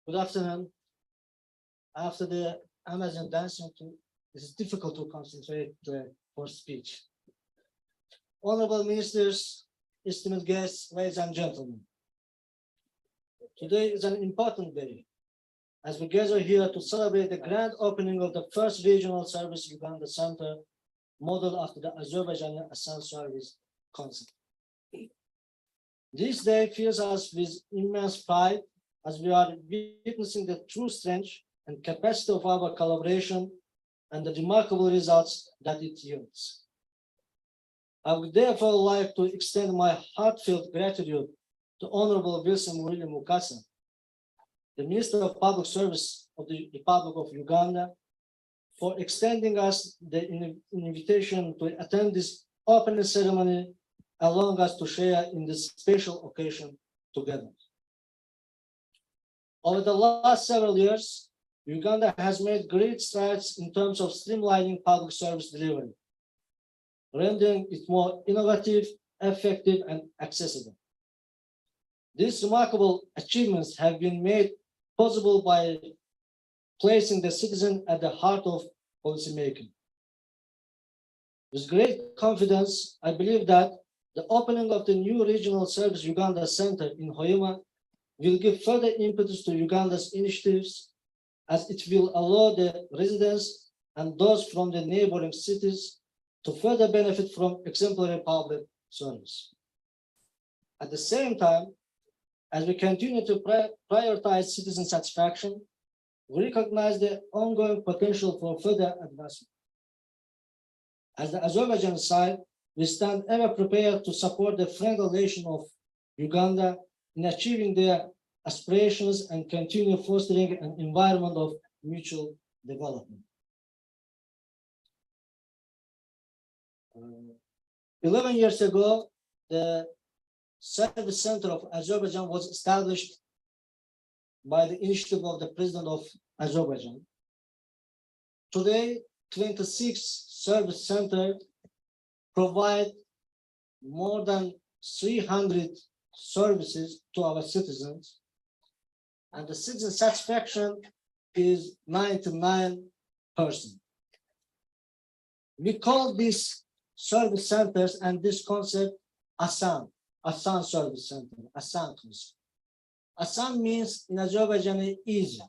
Good afternoon. After the Amazon dancing, it's difficult to concentrate for speech. Honorable ministers, esteemed guests, ladies and gentlemen. Today is an important day as we gather here to celebrate the grand opening of the first regional service Uganda Center, modeled after the Azerbaijan Assam Service concept. This day fills us with immense pride as we are witnessing the true strength and capacity of our collaboration and the remarkable results that it yields. I would therefore like to extend my heartfelt gratitude to Honorable Wilson William Mukasa, the Minister of Public Service of the Republic of Uganda, for extending us the invitation to attend this opening ceremony, allowing us to share in this special occasion together. Over the last several years, Uganda has made great strides in terms of streamlining public service delivery, rendering it more innovative, effective, and accessible. These remarkable achievements have been made possible by placing the citizen at the heart of policymaking. With great confidence, I believe that the opening of the new Regional Service Uganda Center in Hoima will give further impetus to Uganda's initiatives, as it will allow the residents and those from the neighboring cities to further benefit from exemplary public service. At the same time, as we continue to prioritize citizen satisfaction, we recognize the ongoing potential for further advancement. As the Azerbaijan side, we stand ever prepared to support the friendly nation of Uganda in achieving their aspirations and continue fostering an environment of mutual development. 11 years ago, the Service Center of Azerbaijan was established by the initiative of the President of Azerbaijan. Today, 26 service centers provide more than 300 services to our citizens, and the citizen satisfaction is 99%. We call these service centers and this concept Asan Service Center, Asan concept. Asan means in Azerbaijani easy,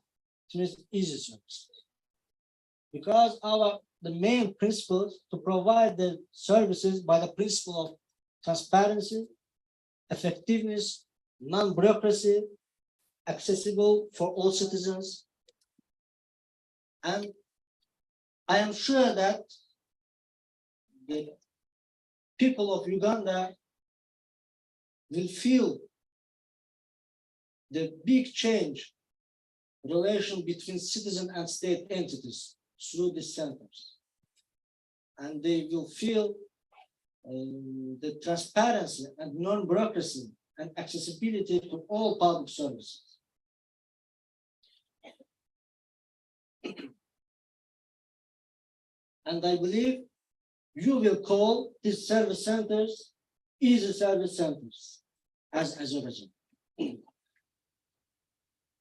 it means easy service. Because the main principles to provide the services by the principle of transparency, effectiveness, non-bureaucracy, accessible for all citizens. And I am sure that the people of Uganda will feel the big change relation between citizen and state entities through these centers. And they will feel the transparency and non-bureaucracy and accessibility to all public services. And I believe you will call these service centers easy service centers as Azerbaijan.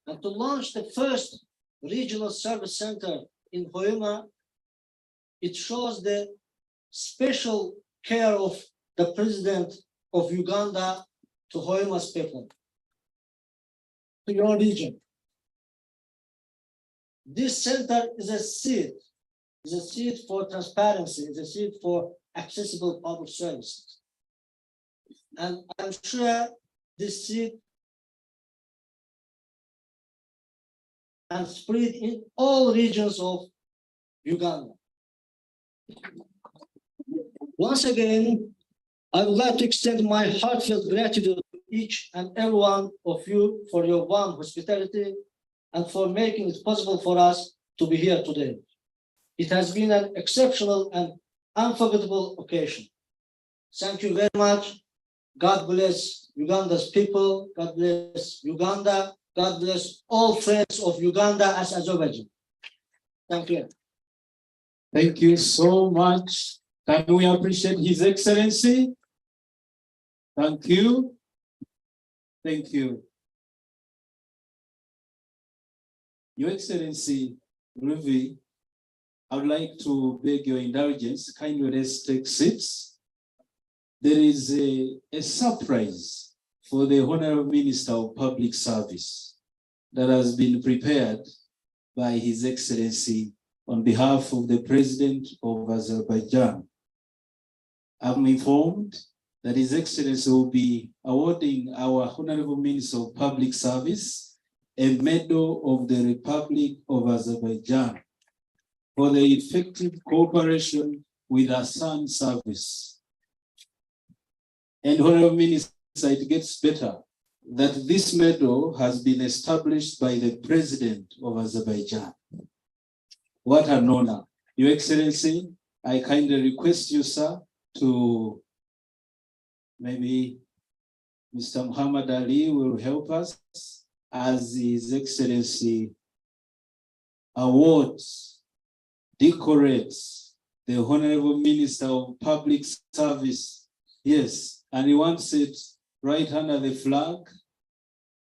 And to launch the first regional service center in Hoima, it shows the special care of the President of Uganda to Hoima's people, to your region. This center is a seed for transparency, is a seed for accessible public services. And I'm sure this seed and spread in all regions of Uganda. Once again, I would like to extend my heartfelt gratitude to each and every one of you for your warm hospitality and for making it possible for us to be here today. It has been an exceptional and unforgettable occasion. Thank you very much. God bless Uganda's people. God bless Uganda. God bless all friends of Uganda as Azerbaijan. Thank you.
Thank you so much. Can we appreciate His Excellency? Thank you. Thank you. Your Excellency, Ruvi, I would like to beg your indulgence. Kindly let's take seats. There is a surprise for the Honorable Minister of Public Service that has been prepared by His Excellency on behalf of the President of Azerbaijan. I'm informed that His Excellency will be awarding our Honorable Minister of Public Service a Medal of the Republic of Azerbaijan for the effective cooperation with Asan Service. And Honorable Minister, it gets better that this medal has been established by the President of Azerbaijan. What an honor. Your Excellency, I kindly request you, sir, to maybe Mr. Muhammad Ali will help us as His Excellency awards, decorates the Honorable Minister of Public Service. Yes, and he wants it right under the flag.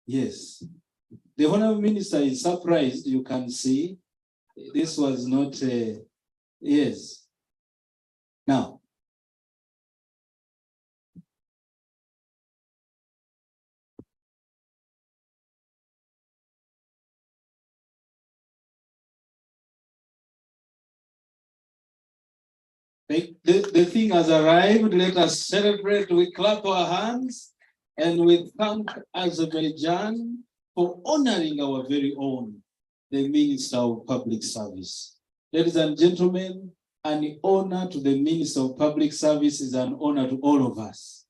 Yes. The Honorable Minister is surprised, you can see. This was not, yes. Now, the thing has arrived. Let us celebrate. We clap our hands and we thank Azerbaijan for honoring our very own, the Minister of Public Service. Ladies and gentlemen, an honor to the Minister of Public Service is an honor to all of us,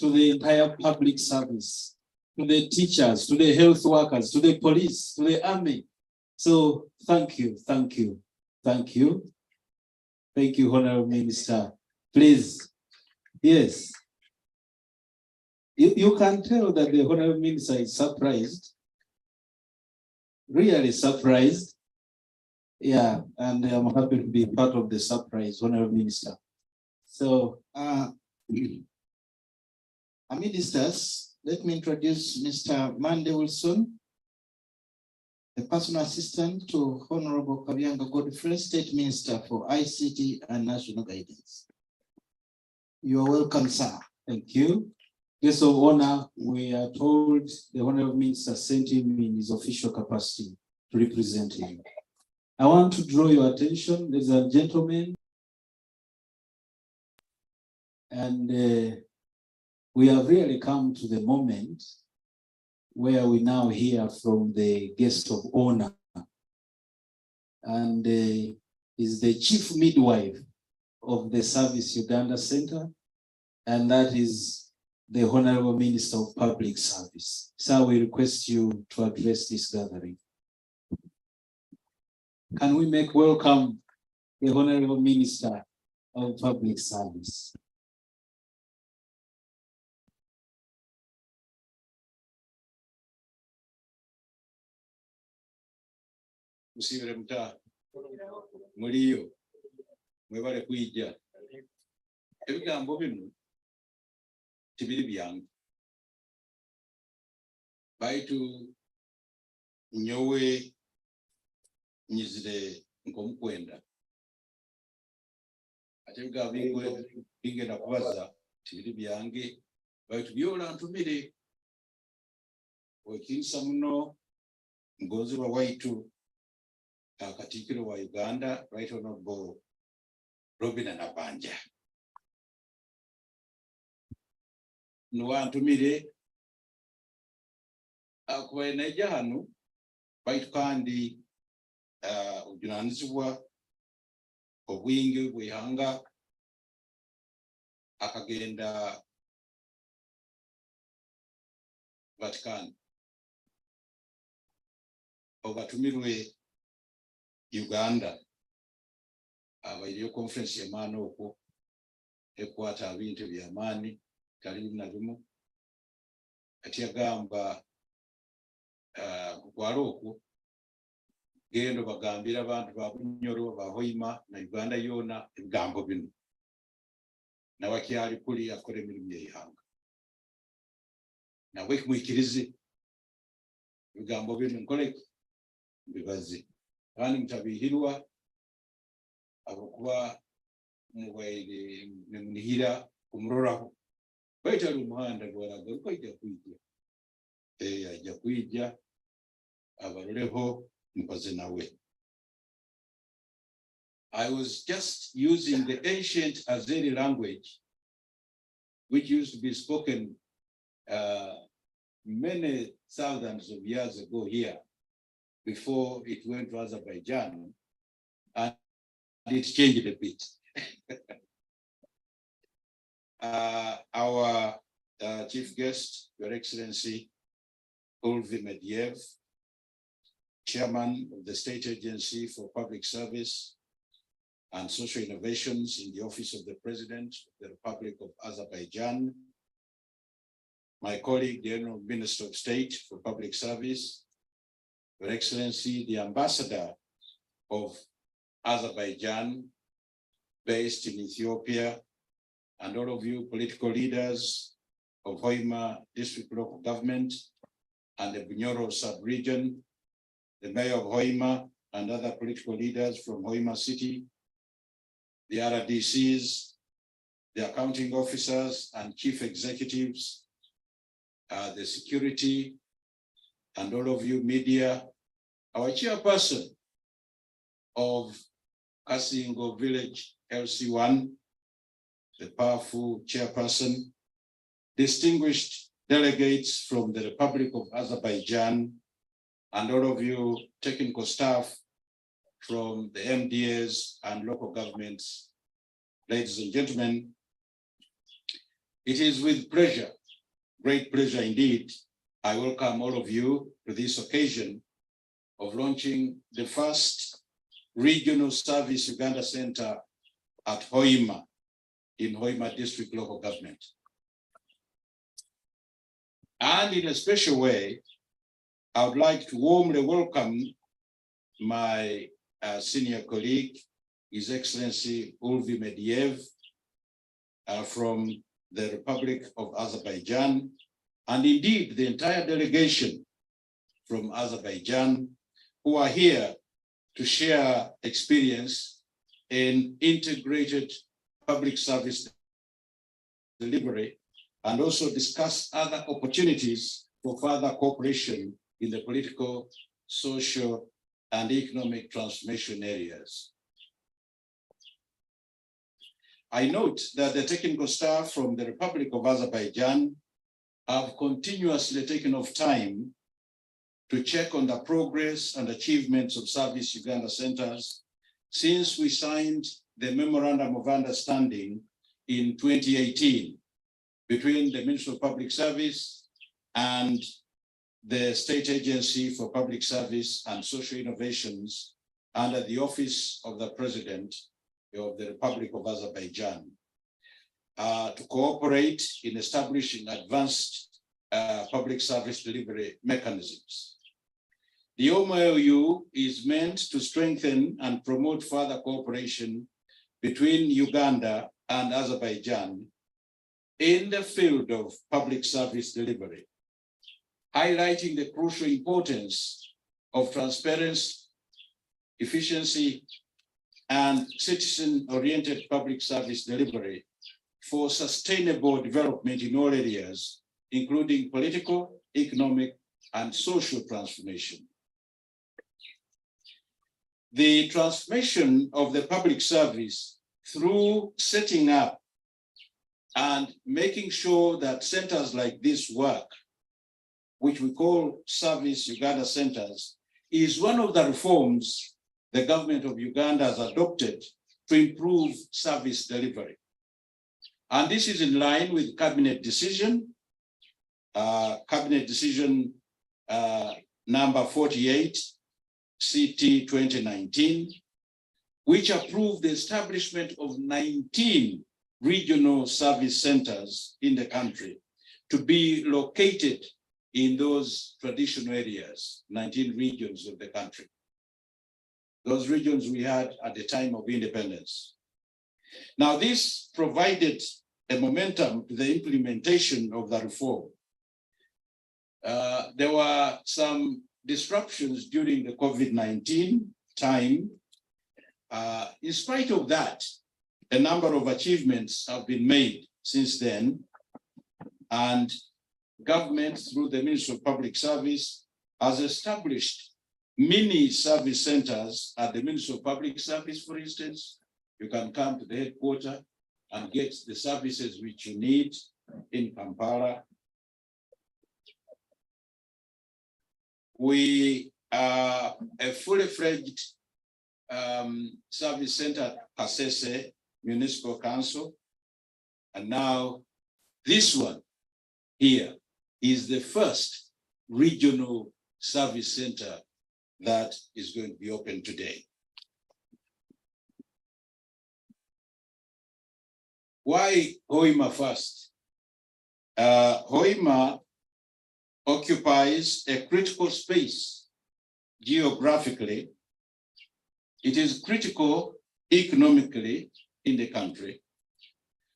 to the entire public service, to the teachers, to the health workers, to the police, to the army. So thank you, thank you, thank you. Thank you, Honorable Minister. Please, yes. You can tell that the Honorable Minister is surprised, really surprised. Yeah, and I'm happy to be part of the surprise, Honorable Minister.
So, ministers, let me introduce Mr. Mande Wilson, the personal assistant to Honorable Kabianga Godfrey, State Minister for ICT and National Guidance. You are welcome, sir.
Thank you. Guest of honor, we are told the Honorable Minister sent him in his official capacity to represent him. I want to draw your attention, ladies and gentlemen, and we have really come to the moment where we now hear from the guest of honor, and is the chief midwife of the Service Uganda Center, and that is the Honorable Minister of Public Service. Sir, we request you to address this gathering. Can we make welcome the Honorable Minister of Public Service?
Musibire muta muliyo mwebale kwijja ebigambo bino tibiri byange baitu nyowe nyizire nkomukwenda ate ebigambo bingenda kubaza tibiri byange baitu byola ntumire wekinsa muno ngonzerwa waitu Katikkiro wa Uganda, Right Honorable Robin Nabanja. Nwantumire akubaye naija hano baitu kandi obujunaanizibwa obwingi bw'ihanga akagenda Vatican obatumirwe Uganda abairiyo conference ya maana okwo ekwata ebintu by'amaani tali na bimu ati agamba kukwalo okwo gendo bagambira abantu ba Bunyoro ba Hoima na Uganda yona ebigambo bino na wakyali kuli akora emirimu y'ihanga nawe kumwikirize ebigambo bino nkoleki bibaze kandi mutabihirwa abokuba mubaire nemunihira kumuroraho baitali umuhanda gwaraga uko ijja kwijja ajja kwijja abaroleho mukoze nawe. I was just using the ancient Azeri language which used to be spoken many thousands of years ago here before it went to Azerbaijan, and it changed a bit. Our chief guest, Your Excellency, Ulvi Medvedev, Chairman of the State Agency for Public Service, and Social Innovations in the Office of the President of the Republic of Azerbaijan, my colleague, the Honorable Minister of State for Public Service, Your Excellency, the Ambassador of Azerbaijan based in Ethiopia, and all of you political leaders of Hoima District Local Government and the Bunyoro sub-region, the Mayor of Hoima and other political leaders from Hoima City, the RDCs, the accounting officers and chief executives, the security, and all of you media, our chairperson of Kasingo Village LC1, the powerful chairperson, distinguished delegates from the Republic of Azerbaijan, and all of you technical staff from the MDAs and local governments, ladies and gentlemen, it is with pleasure, great pleasure indeed, I welcome all of you to this occasion of launching the first Regional Service Uganda Center at Hoima, in Hoima District Local Government. And in a special way, I would like to warmly welcome my senior colleague, His Excellency Ulvi Mediev from the Republic of Azerbaijan, and indeed the entire delegation from Azerbaijan who are here to share experience in integrated public service delivery and also discuss other opportunities for further cooperation in the political, social, and economic transformation areas. I note that the technical staff from the Republic of Azerbaijan have continuously taken off time to check on the progress and achievements of Service Uganda centers since we signed the Memorandum of Understanding in 2018 between the Ministry of Public Service and the State Agency for Public Service and Social Innovations under the Office of the President of the Republic of Azerbaijan to cooperate in establishing advanced public service delivery mechanisms. The MOU is meant to strengthen and promote further cooperation between Uganda and Azerbaijan in the field of public service delivery, highlighting the crucial importance of transparency, efficiency, and citizen-oriented public service delivery for sustainable development in all areas, including political, economic, and social transformation. The transformation of the public service through setting up and making sure that centers like this work, which we call Service Uganda centers, is one of the reforms the government of Uganda has adopted to improve service delivery. And this is in line with cabinet decision number 48, CT 2019, which approved the establishment of 19 regional service centers in the country to be located in those traditional areas, 19 regions of the country. Those regions we had at the time of independence. Now, this provided a momentum to the implementation of the reform. There were some disruptions during the COVID-19 time. In spite of that, a number of achievements have been made since then, and government, through the Ministry of Public Service, has established mini service centers at the Ministry of Public Service. For instance, you can come to the headquarters and get the services which you need in Kampala. We are a fully fledged service center at Kasese Municipal Council. And now this one here is the first regional service center that is going to be open today. Why Hoima first? Hoima occupies a critical space geographically. It is critical economically in the country,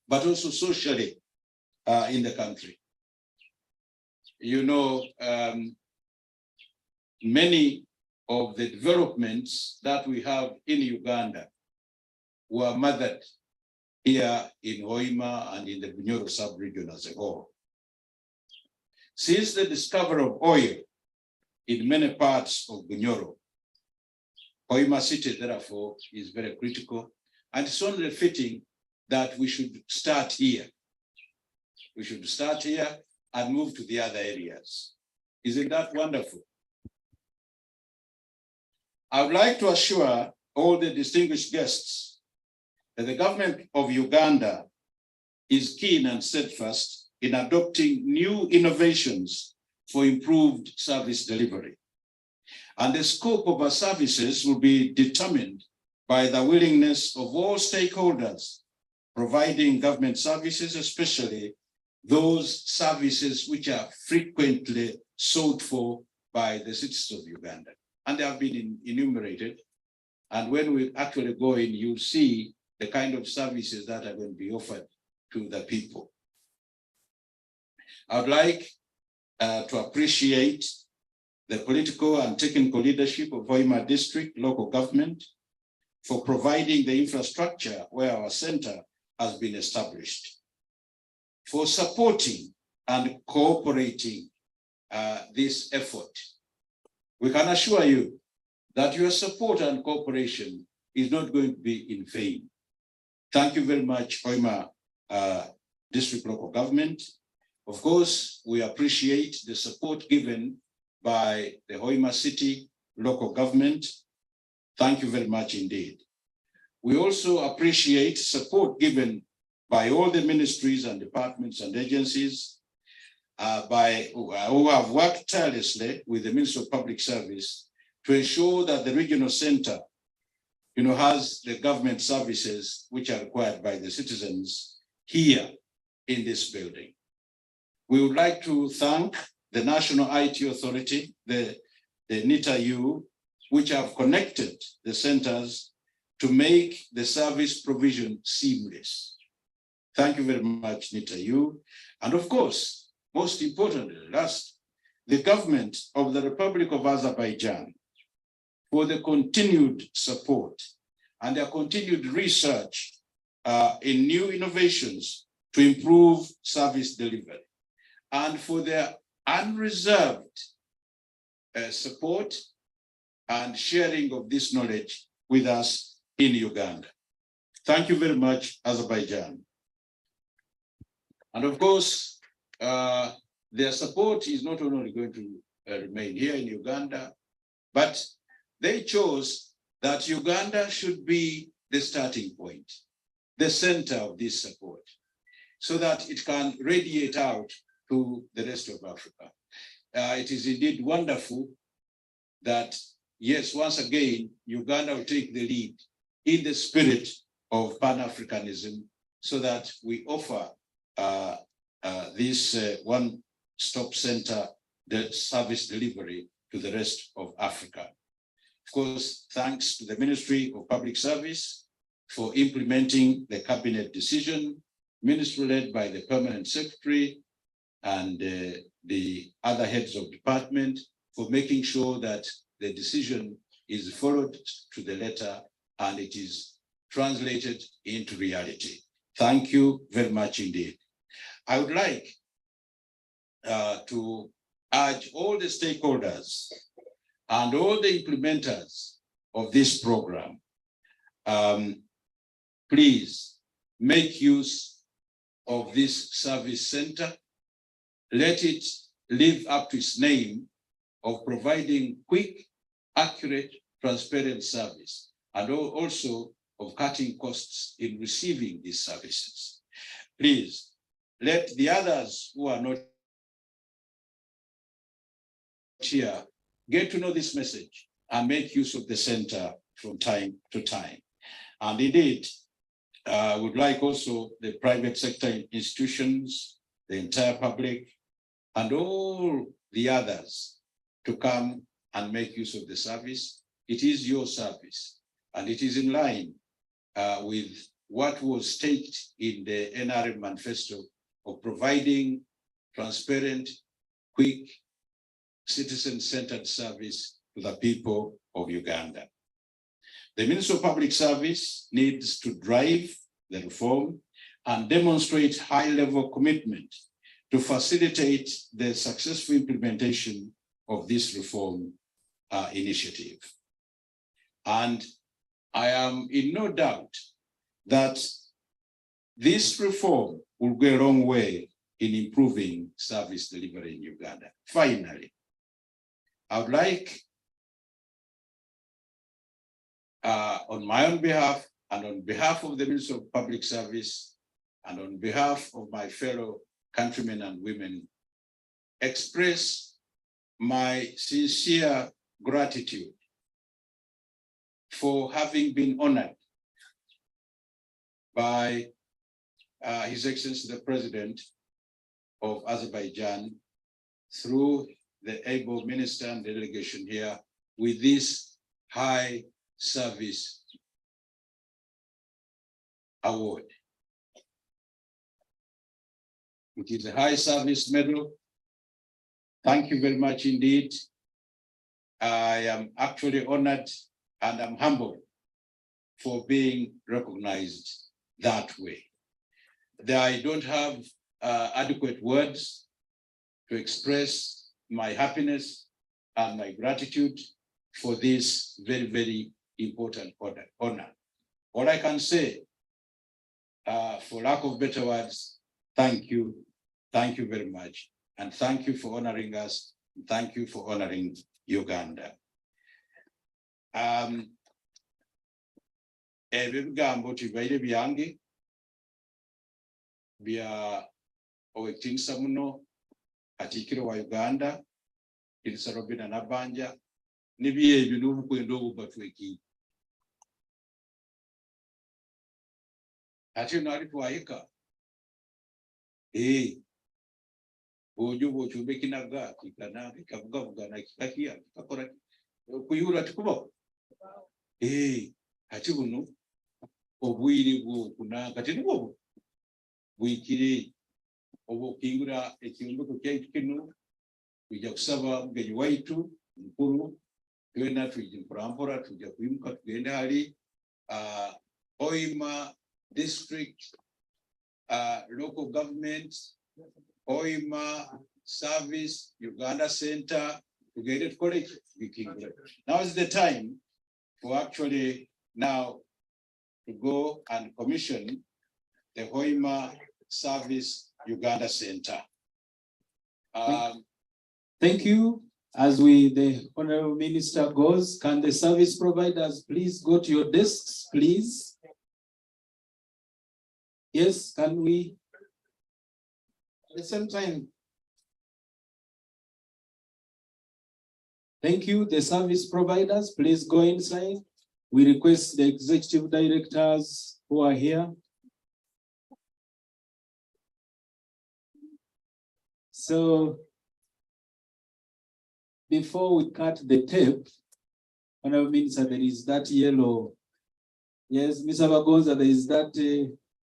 but also socially in the country. You know, many of the developments that we have in Uganda were mothered here in Hoima and in the Bunyoro sub-region as a whole. Since the discovery of oil in many parts of Bunyoro, Hoima city, therefore, is very critical, and it's only fitting that we should start here. We should start here and move to the other areas. Isn't that wonderful? I would like to assure all the distinguished guests that the government of Uganda is keen and steadfast in adopting new innovations for improved service delivery. And the scope of our services will be determined by the willingness of all stakeholders providing government services, especially those services which are frequently sought for by the citizens of Uganda. And they have been enumerated. And when we actually go in, you'll see the kind of services that are going to be offered to the people. I would like to appreciate the political and technical leadership of Hoima District local government for providing the infrastructure where our center has been established, for supporting and cooperating this effort. We can assure you that your support and cooperation is not going to be in vain. Thank you very much, Hoima District local government. Of course, we appreciate the support given by the Hoima City local government. Thank you very much indeed. We also appreciate support given by all the ministries and departments and agencies who have worked tirelessly with the Ministry of Public Service to ensure that the regional center, has the government services which are required by the citizens here in this building. We would like to thank the National IT Authority, the NITA-U, which have connected the centers to make the service provision seamless. Thank you very much, NITA-U. And of course, most importantly, last, the government of the Republic of Azerbaijan for the continued support and their continued research in new innovations to improve service delivery, and for their unreserved support and sharing of this knowledge with us in Uganda. Thank you very much, Azerbaijan. And of course, their support is not only going to remain here in Uganda, but they chose that Uganda should be the starting point, the center of this support, so that it can radiate out to the rest of Africa. It is indeed wonderful that, yes, once again, Uganda will take the lead in the spirit of Pan-Africanism so that we offer this one-stop center, the service delivery to the rest of Africa. Of course, thanks to the Ministry of Public Service for implementing the cabinet decision, ministry led by the permanent secretary and the other heads of department for making sure that the decision is followed to the letter and it is translated into reality. Thank you very much indeed. I would like to urge all the stakeholders and all the implementers of this program, please make use of this service center. Let it live up to its name of providing quick, accurate, transparent service, and also of cutting costs in receiving these services. Please, let the others who are not here get to know this message and make use of the center from time to time. And indeed, would like also the private sector institutions, the entire public, and all the others to come and make use of the service. It is your service, and it is in line with what was stated in the NRM manifesto of providing transparent, quick, citizen-centered service to the people of Uganda. The Ministry of Public Service needs to drive the reform and demonstrate high-level commitment to facilitate the successful implementation of this reform initiative. And I am in no doubt that this reform will go a long way in improving service delivery in Uganda. Finally, I would like, on my own behalf and on behalf of the Ministry of Public Service and on behalf of my fellow countrymen and women, express my sincere gratitude for having been honored by His Excellency the President of Azerbaijan through the able minister and delegation here with this high service award. It is a high service medal. Thank you very much indeed. I am actually honored and I'm humbled for being recognized that way. I don't have adequate words to express my happiness and my gratitude for this very, very important honor. All I can say, for lack of better words, thank you very much. And thank you for honoring us. Thank you for honoring Uganda. Ebigambo tibaire byange bya owetinsa muno Katikkiro wa Uganda Irisa Robina Nabanja nibiye ebyo n'obukwenda obubatweki ate nali twayika ojo bochumbe kinaga kikana kikavuga na kikakia kikakora kuyura tikuba ati buno obwiri bwo kuna kati nibwo bwikire obukingura ekiyombo kyaitu kino tujja kusaba mugenyi waitu mukuru twena tujja mpurampura tujja kuyimuka tugende hali Hoima district local government Hoima service Uganda Center tugende tukole bikingura. Now is the time for actually now to go and commission the Hoima Service Uganda Center.
Thank you. As the Honorable Minister goes, can the service providers please go to your desks, please? Yes, can we? At the same time. Thank you. The service providers, please go inside. We request the executive directors who are here. So, before we cut the tape, Honorable Minister, there is that yellow. Yes, Mr. Bagonza, there is that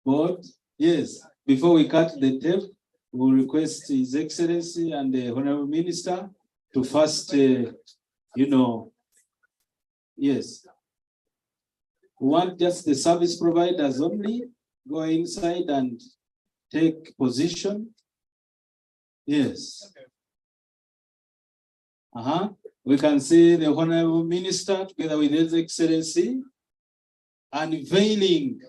board. Yes, before we cut the tape, we request His Excellency and the Honorable Minister to first, yes. We want just the service providers only go inside and take position. Yes. We can see the Honorable Minister together with His Excellency unveiling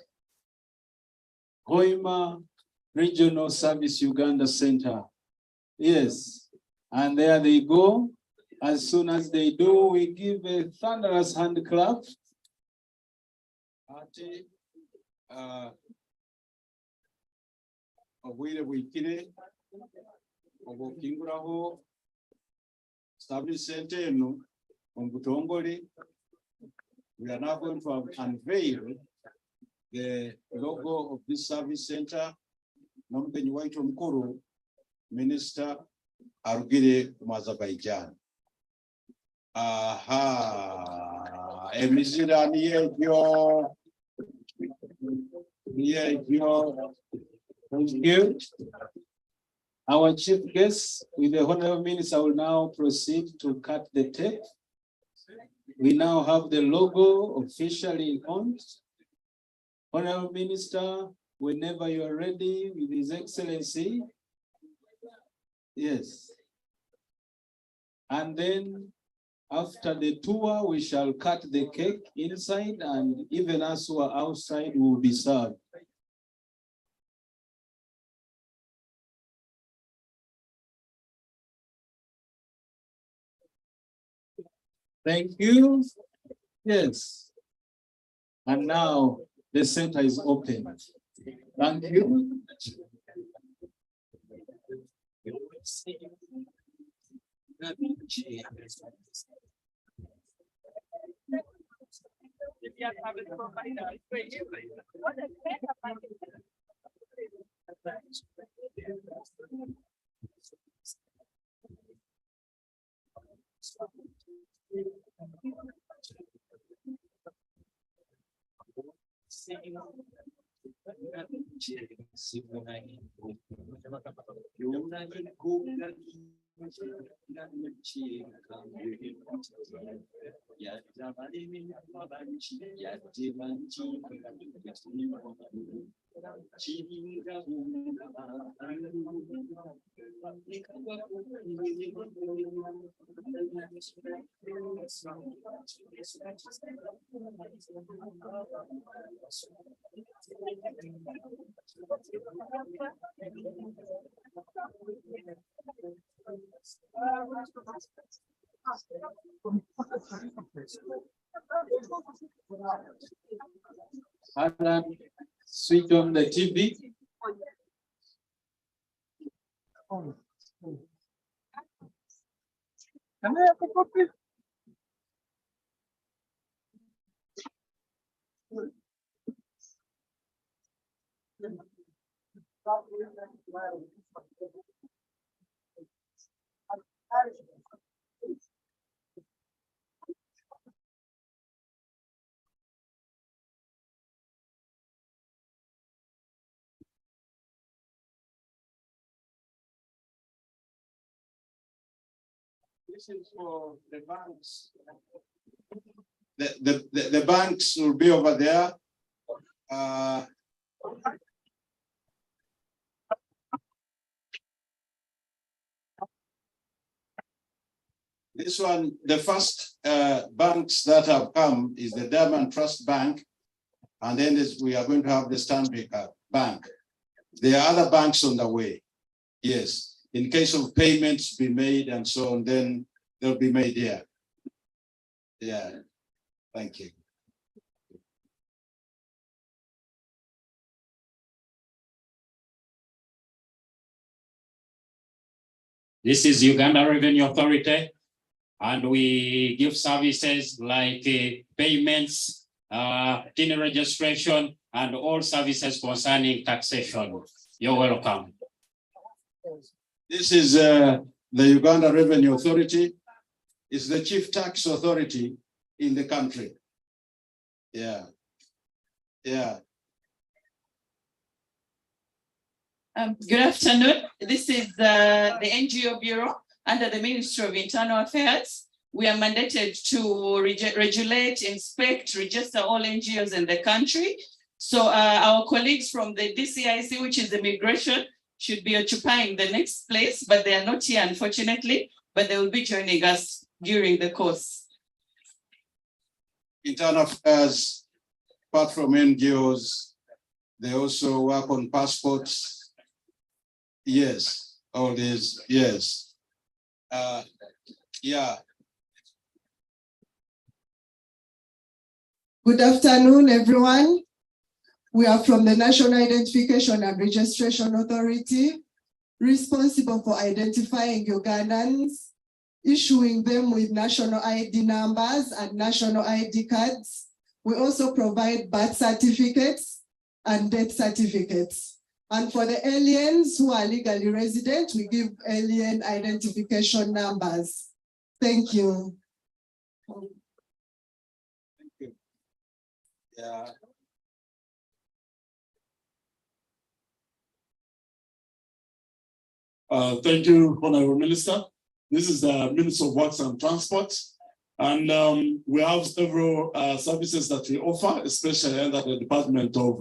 Hoima Regional Service Uganda Center. Yes. And there they go. As soon as they do, we give a thunderous hand clap.
Obwire bwikire obukinguraho service center eno on Butongole. We are now going to unveil the logo of this service center, Nombenyi Waito Mkuru, Minister Arugire from Azerbaijan. Aha, Emizira Niyejo. Thank you. Our chief guest, with the Honorable Minister, will now proceed to cut the tape. We now have the logo officially on. Honorable Minister, whenever you are ready with His Excellency. Yes. And then after the tour, we shall cut the cake inside, and even as we are outside, we will be served. Thank you. Yes. And now the center is open. Thank you. Alan, switch on the TV. This is for the banks. The banks will be over there. This one, the first banks that have come is the Diamond Trust Bank, and then we are going to have the Stanbic Bank. There are other banks on the way. Yes. In case of payments be made and so on, then they'll be made here. Yeah, thank you.
This is Uganda Revenue Authority, and we give services like payments, TIN registration, and all services concerning taxation. You're welcome.
This is the Uganda Revenue Authority. It's the chief tax authority in the country. Yeah. Yeah.
Good afternoon. This is the NGO Bureau under the Ministry of Internal Affairs. We are mandated to regulate, inspect, register all NGOs in the country. So our colleagues from the DCIC, which is immigration, should be occupying the next place, but they are not here, unfortunately, but they will be joining us during the course.
Internal Affairs, apart from NGOs, they also work on passports. Yes, all these, yes. Yeah.
Good afternoon, everyone. We are from the National Identification and Registration Authority, responsible for identifying Ugandans, issuing them with national ID numbers and national ID cards. We also provide birth certificates and death certificates. And for the aliens who are legally resident, we give alien identification numbers. Thank you.
Thank you. Yeah.
Thank you, Honorable Minister. This is the Minister of Works and Transport. And we have several services that we offer, especially under the Department of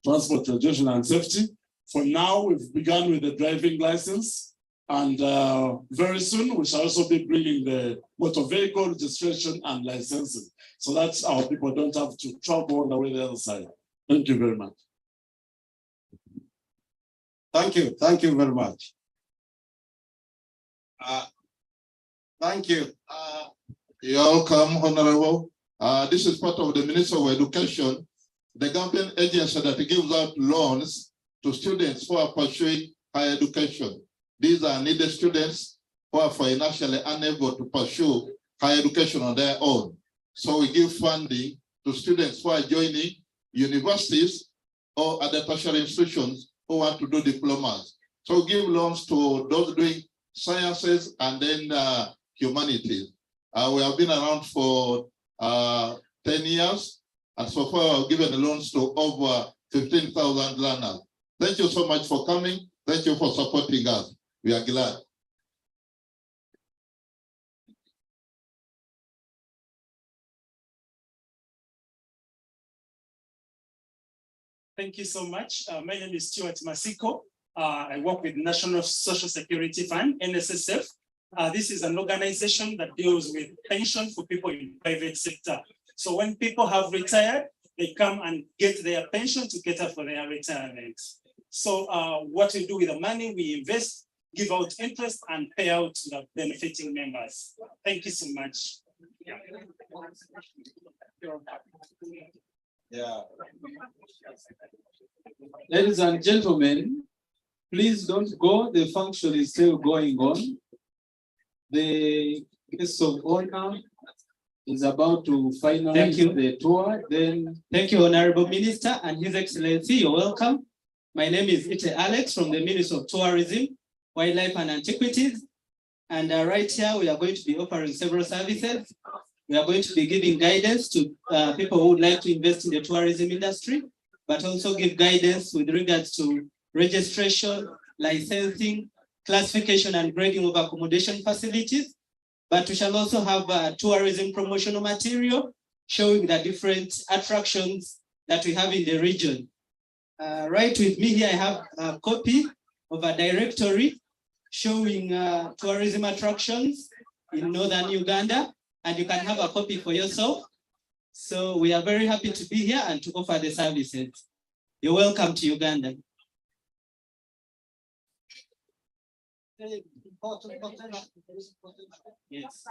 Transport, Transportation and Safety. For now, we've begun with the driving license. And very soon, we shall also be bringing the motor vehicle registration and licensing. So that's our people don't have to travel all the way to the other side. Thank you very much.
Thank you. Thank you very much. Thank you. You're welcome, Honorable. This is part of the Minister of Education, the government agency that gives out loans to students who are pursuing higher education. These are needed students who are financially unable to pursue higher education on their own. So we give funding to students who are joining universities or other tertiary institutions who want to do diplomas. So we give loans to those doing sciences and then humanities. We have been around for 10 years, and so far we've given loans to over 15,000 learners. Thank you so much for coming. Thank you for supporting us. We are glad.
Thank you so much. My name is Stuart Masiko. I work with National Social Security Fund, NSSF. This is an organization that deals with pension for people in the private sector. So when people have retired, they come and get their pension to cater for their retirement. So what we do with the money, we invest, give out interest, and pay out to the benefiting members. Thank you so much.
Yeah.
Ladies and gentlemen, please don't go. The function is still going on. The guest of honor is about to finalize the tour. Then,
thank you, Honorable Minister and His Excellency. You're welcome. My name is Ite Alex from the Ministry of Tourism, Wildlife and Antiquities. And right here, we are going to be offering several services. We are going to be giving guidance to people who would like to invest in the tourism industry, but also give guidance with regards to registration, licensing, classification and grading of accommodation facilities. But we shall also have tourism promotional material showing the different attractions that we have in the region. Right with me here, I have a copy of a directory showing tourism attractions in northern Uganda, and you can have a copy for yourself. So we are very happy to be here and to offer the services. You're welcome to Uganda. Yes.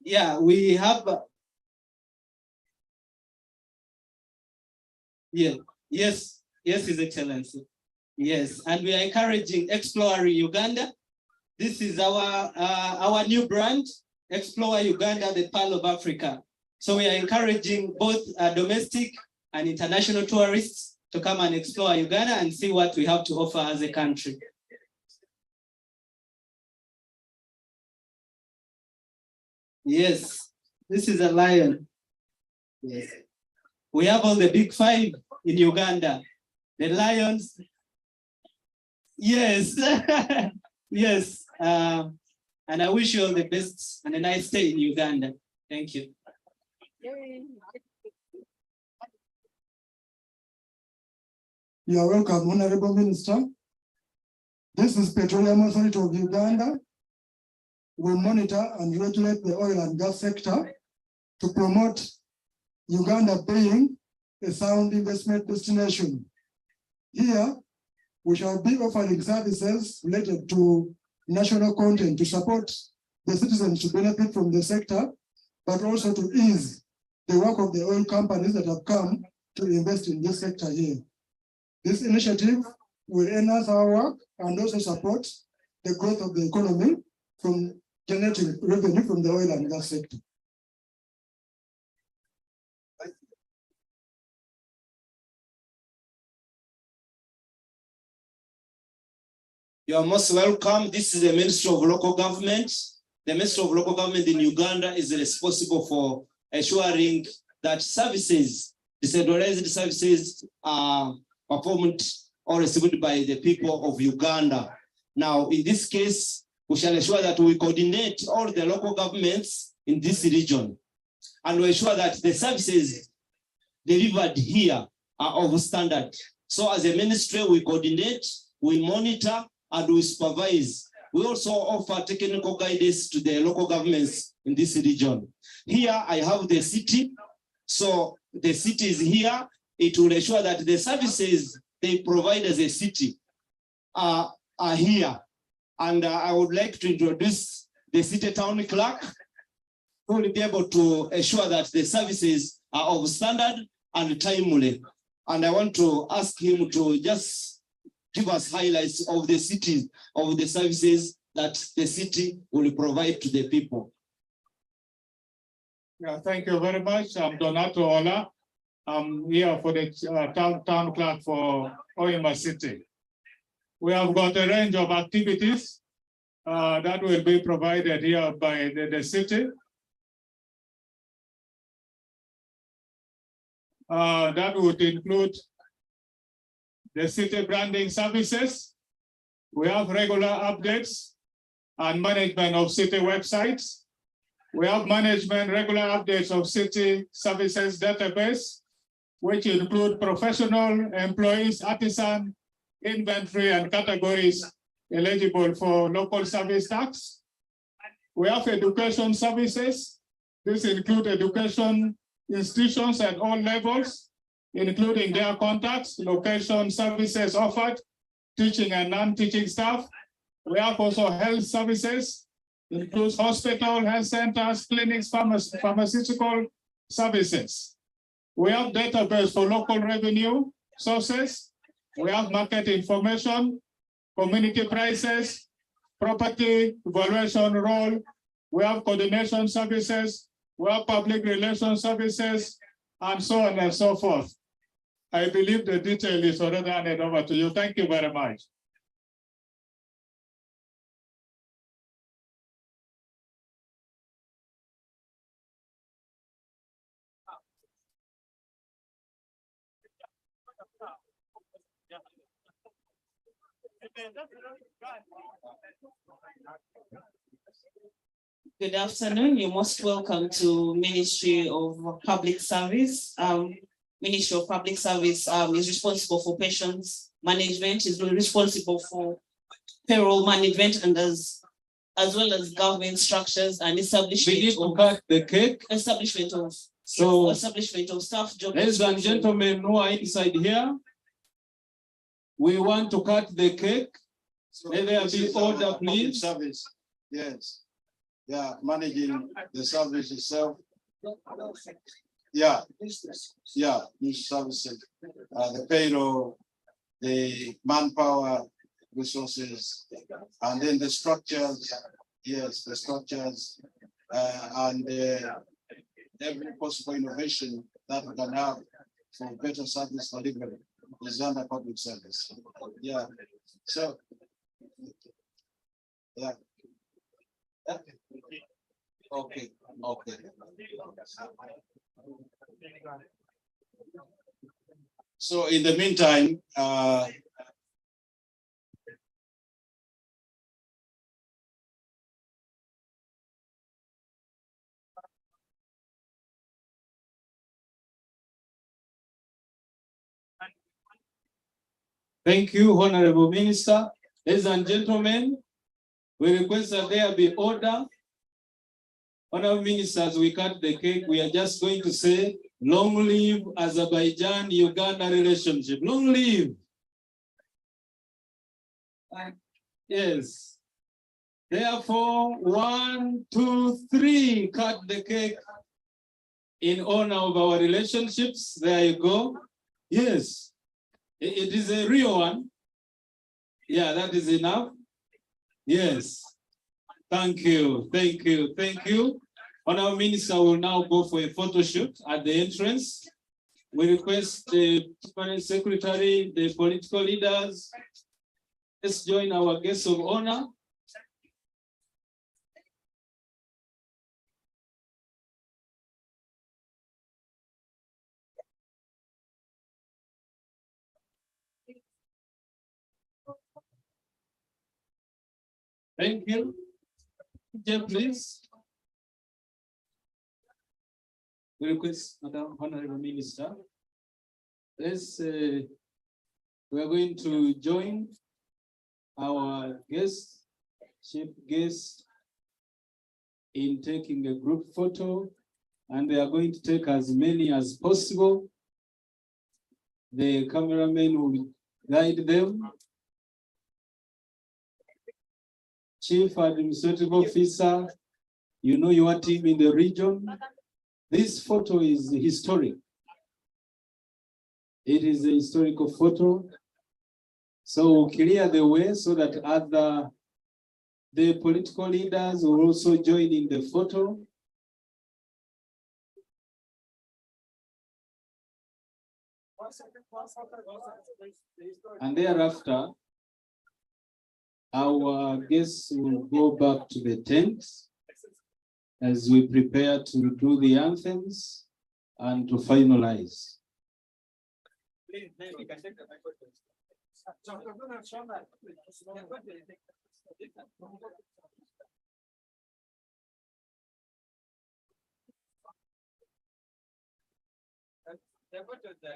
Yeah, we have. Yes, His Excellency. Yes, and we are encouraging Explore Uganda. This is our new brand, Explore Uganda, the Pearl of Africa. So we are encouraging both domestic and international tourists to come and explore Uganda and see what we have to offer as a country. Yes, this is a lion. Yes. We have all the big five in Uganda. The lions. Yes, yes. And I wish you all the best and a nice stay in Uganda. Thank you.
You are welcome, Honorable Minister. This is Petroleum Authority of Uganda. We monitor and regulate the oil and gas sector to promote Uganda being a sound investment destination. Here, we shall be offering services related to national content to support the citizens to benefit from the sector, but also to ease the work of the oil companies that have come to invest in this sector here. This initiative will enhance our work and also support the growth of the economy from generating revenue from the oil and gas sector.
You are most welcome. This is the Ministry of Local Government. The Ministry of Local Government in Uganda is responsible for ensuring that services, decentralized services, are performed or received by the people of Uganda. Now, in this case, we shall ensure that we coordinate all the local governments in this region and we ensure that the services delivered here are of standard. So as a ministry, we coordinate, we monitor, and we supervise. We also offer technical guidance to the local governments in this region. Here, I have the city. So the city is here. It will ensure that the services they provide as a city are here. And I would like to introduce the city town clerk who will be able to ensure that the services are of standard and timely. And I want to ask him to just give us highlights of the city, of the services that the city will provide to the people.
Yeah, thank you very much. I'm Donato Ola. I'm here for the town clerk for Hoima City. We have got a range of activities that will be provided here by the city. That would include the city branding services. We have regular updates and management of city websites. We have management regular updates of city services database, which include professional, employees, artisan, inventory, and categories eligible for local service tax. We have education services. This includes education institutions at all levels, including their contacts, location, services offered, teaching and non-teaching staff. We have also health services, includes hospital, health centers, clinics, pharmaceutical services. We have database for local revenue sources. We have market information, community prices, property evaluation role. We have coordination services. We have public relations services, and so on and so forth. I believe the detail is already handed over to you. Thank you very much.
Good afternoon. You're most welcome to Ministry of Public Service. Ministry of Public Service is responsible for pensions management, is responsible for payroll management, and as well as government structures and establishment.
We need to cut the cake.
Establishment of staff job.
Ladies and gentlemen who are inside here, we want to cut the cake. May there be order, please.
Service. Yes. Yeah, managing the service itself. Yeah, these services, the payroll, the manpower resources, and then the structures. Yes, the structures and every possible innovation that we can have for better service delivery is under public service. Yeah. So. Yeah. Okay. So in the meantime,
thank you, Honorable Minister. Ladies and gentlemen, we request that there be order. Honorable Ministers, we cut the cake. We are just going to say, long live Azerbaijan-Uganda relationship. Long live. Yes. Therefore, 1, 2, 3, cut the cake in honor of our relationships. There you go. Yes. It is a real one. Yeah, that is enough. Yes. Thank you. Honorable Minister will now go for a photo shoot at the entrance. We request the Permanent Secretary, the political leaders, Let's join our guests of honor. Thank you. Jeff, please. We request, Madam Honorable Minister. We are going to join our guest, chief guest, in taking a group photo, and they are going to take as many as possible. The cameraman will guide them. Chief Administrative Officer, you know your team in the region. This photo is historic. It is a historical photo. So clear the way so that the political leaders will also join in the photo. And thereafter, our guests will go back to the tent as we prepare to do the anthems and to finalize.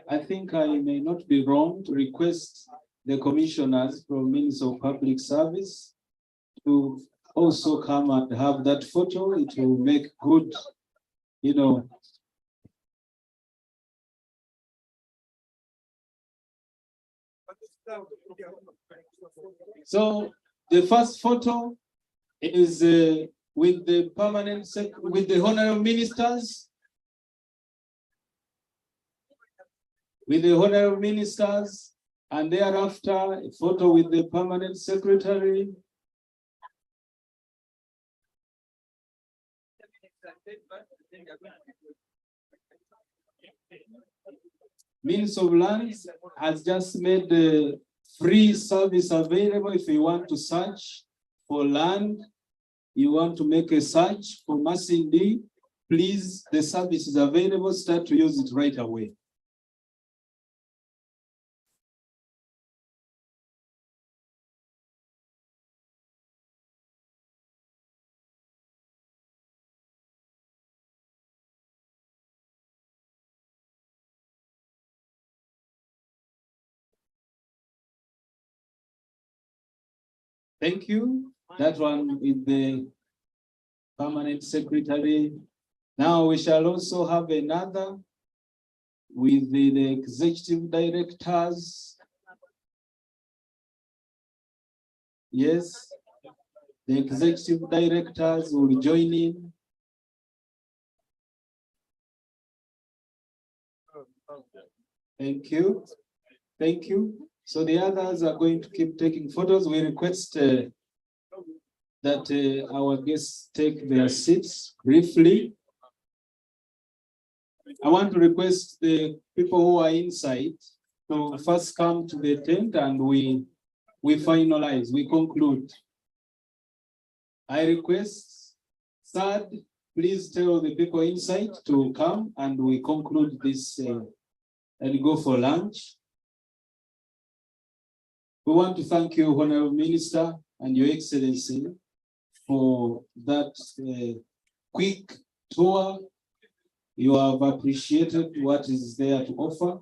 I think I may not be wrong to request the commissioners from Ministry of Public Service to also come and have that photo. It will make good, you know. So the first photo is with the with the honorable ministers. With the honorable ministers, and thereafter a photo with the permanent secretary. Minister of Lands has just made the free service available. If you want to search for land, you want to make a search for Masindi, please, the service is available, start to use it right away. Thank you. That one is the permanent secretary. Now we shall also have another with the executive directors. Yes, the executive directors will join in. Thank you. Thank you. So the others are going to keep taking photos. We request that our guests take their seats briefly. I want to request the people who are inside to first come to the tent and we finalize, we conclude. I request, third, please tell the people inside to come and we conclude this and go for lunch. We want to thank you, Honorable Minister and Your Excellency, for that quick tour. You have appreciated what is there to offer.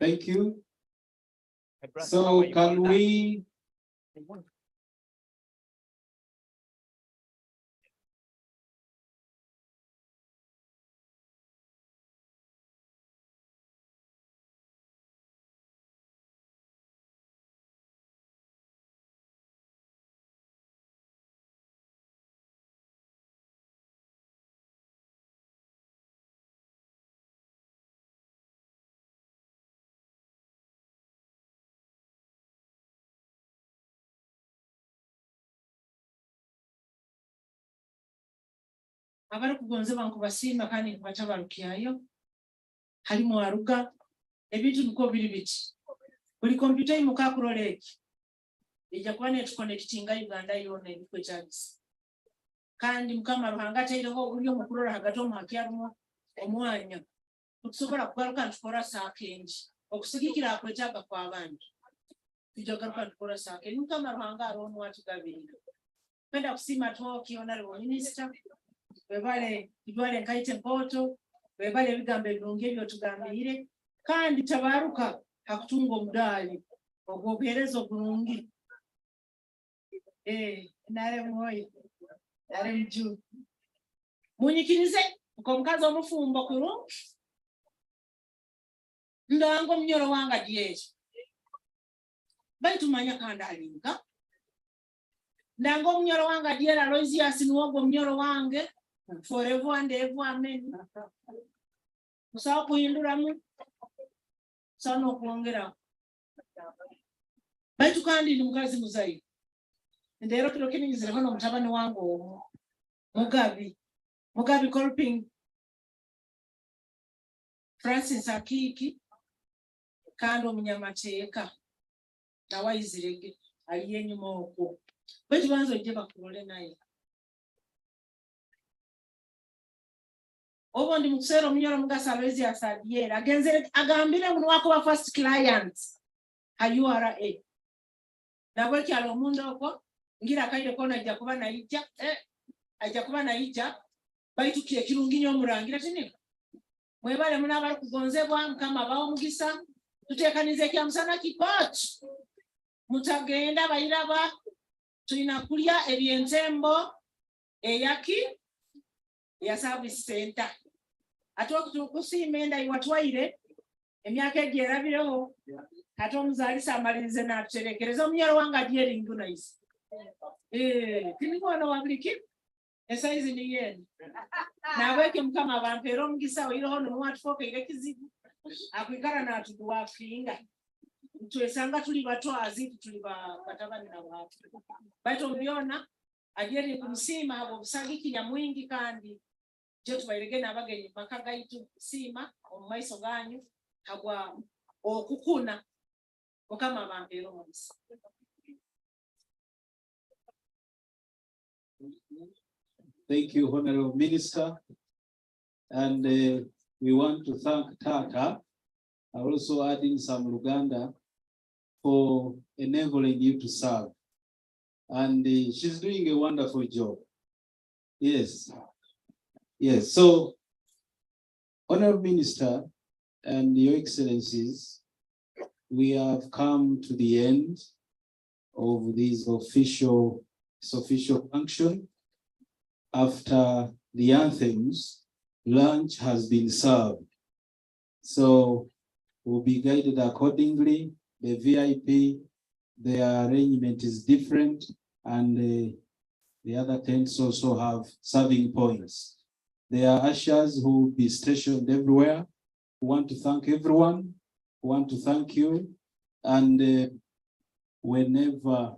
Thank you. So can we
abari kugonzeba nkubasiima kandi nkubatabarukiyayo halimu waruga ebintu niko biri biti Buli computer imuka kuroleki. Ija kuba netconnectinga Uganda yona ebikwetagisa. Kandi mukama Ruhanga taireho uli omukurora hagati omuhaki harimu omwanya. Tusobola kugaruka ntukora saakenji. Okusigikira akwetaga kw'abandi. Tujja kugaruka ntukora saakenji. Mukama Ruhanga arono watugabirira. Penda kusima toki honorable minister. Webale nkaite mpoto. Webale ebigambo ebirungi ebyotugambire. Kandi tabaruka hakutunga omudali. Ogwobuheereza obulungi. Nare mwoyo. Nare mju. Munyikirize omukazi omufumbo kurungi. Ndango mnyoro wanga dieje. Baitu manya kanda alinga. Ndango mnyoro wanga diera loizi asinuogo mnyoro wange. Forever and ever, amen. Usawa kuhindura mu. Sano kuongera. Baitu kandi ni mukazi muzai. Ndero tulokini nizire hono mtabani wangu. Mugabi Kolping. Francis Akiki. Kando mnyamateka. Na waizirege. Aliyenyu moko. Baitu wanzo ijeba kurole nae. Obo ndi mukusero mnyoro mugasa lwezi asadiera. Agenzere agambire munu wako wa first clients. URA. Na weki alomundo oko. Ngira kaide kona ajakuba na ija. Ajakuba na ija. Baitu kie kirunginyo omurangira tini. Mwebale munabali kugonzebwa kama bao mugisa. Tutekanize kya musana kikoch. Mutagenda bayiraba. Tuinakulia ebyentembo. Eyaki. Ya service center. Atuwa kutukusima iwatwaire. Emyaka egerabireho. Ate omuzalisa amalirize n'atuterekereza omunyoro wanga dieri nguna isi. Tinikuona wabuliki. Esaizi ni yenu. Naweke mukama bampero omugisa oyiroho n'omwatufoka ekizibu. Akwikara n'atuduwafinga. Twesanga tuli batwazi tuli batabani na watu. Baitu mbiona adieri kumusima habo busagiki nyamwingi kandi je tubairege n'abagenyi bakagaitu sima omumaiso ganyu hagwa okukuna okama bampero omugisa.
Thank you, Honorable Minister. And we want to thank Tata, also adding some Uganda, for enabling you to serve. And she's doing a wonderful job. Yes. Yes. So, Honorable Minister and Your Excellencies, we have come to the end of this official function. After the anthems, lunch has been served. So we'll be guided accordingly. The VIP, their arrangement is different, and the other tents also have serving points. There are ushers who will be stationed everywhere. We want to thank everyone. We want to thank you. And whenever,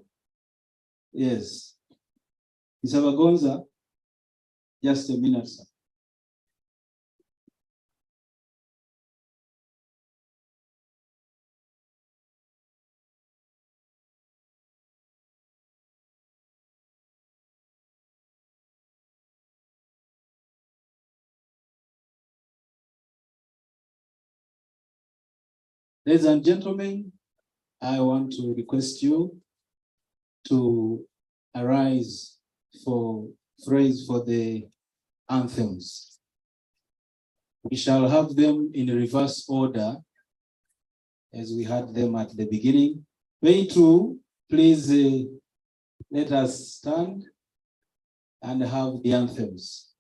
yes, Mr. Bagonza, just a minute, sir. Ladies and gentlemen, I want to request you to arise for phrase for the anthems. We shall have them in reverse order as we had them at the beginning. Way two, please let us stand and have the anthems.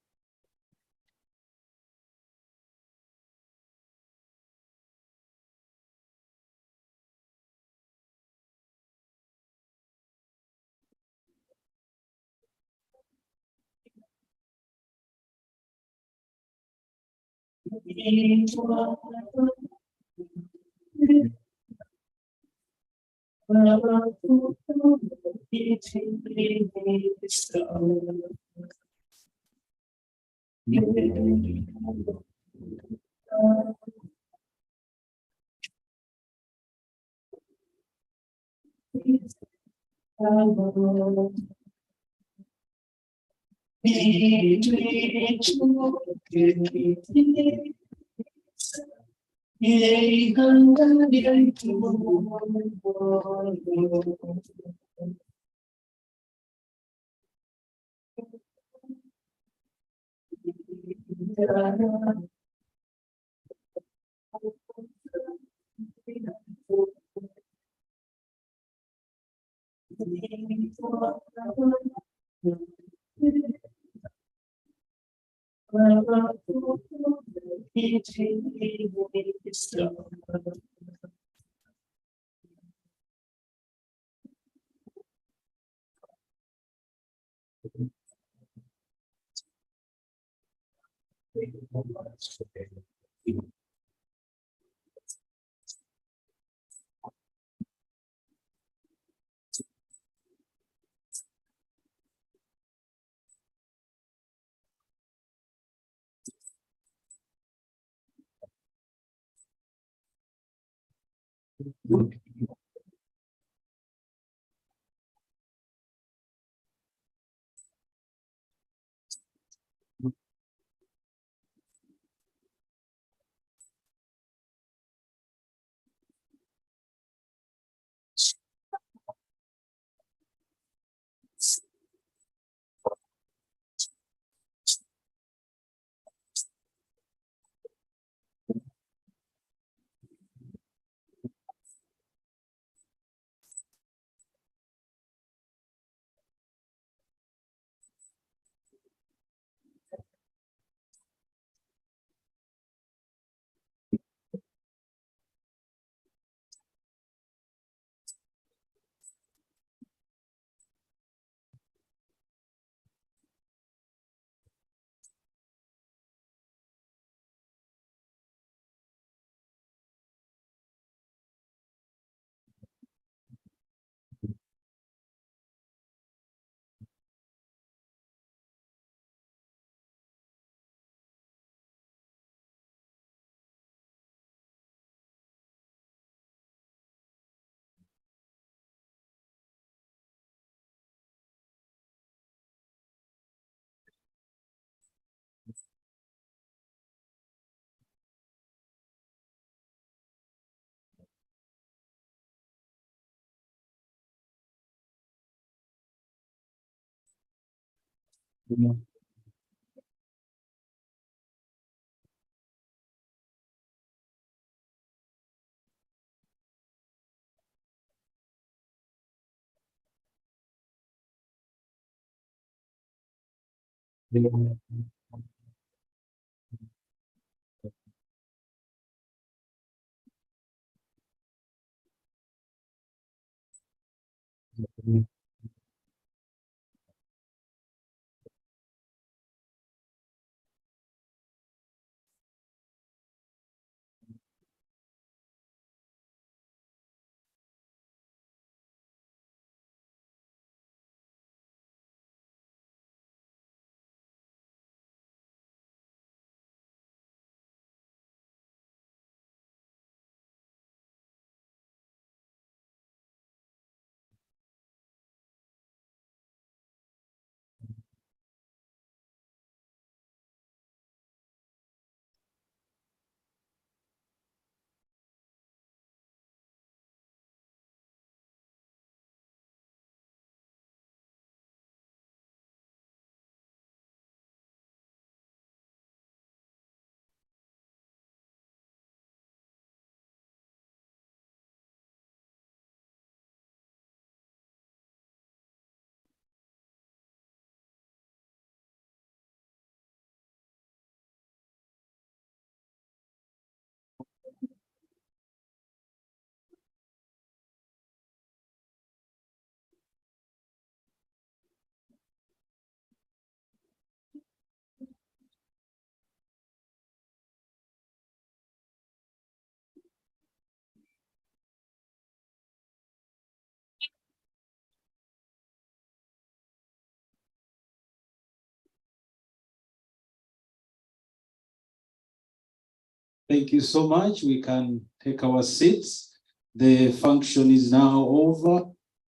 Thank you so much. We can take our seats. The function is now over.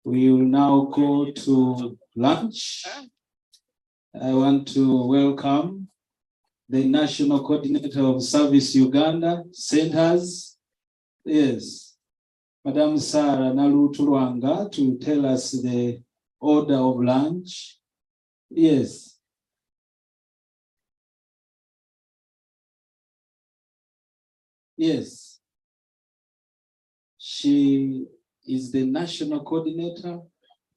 We will now go to lunch. I want to welcome the National Coordinator of Service Uganda Centers. Yes, Madam Sarah Nalutulwanga to tell us the order of lunch. Yes. Yes. She is the national coordinator,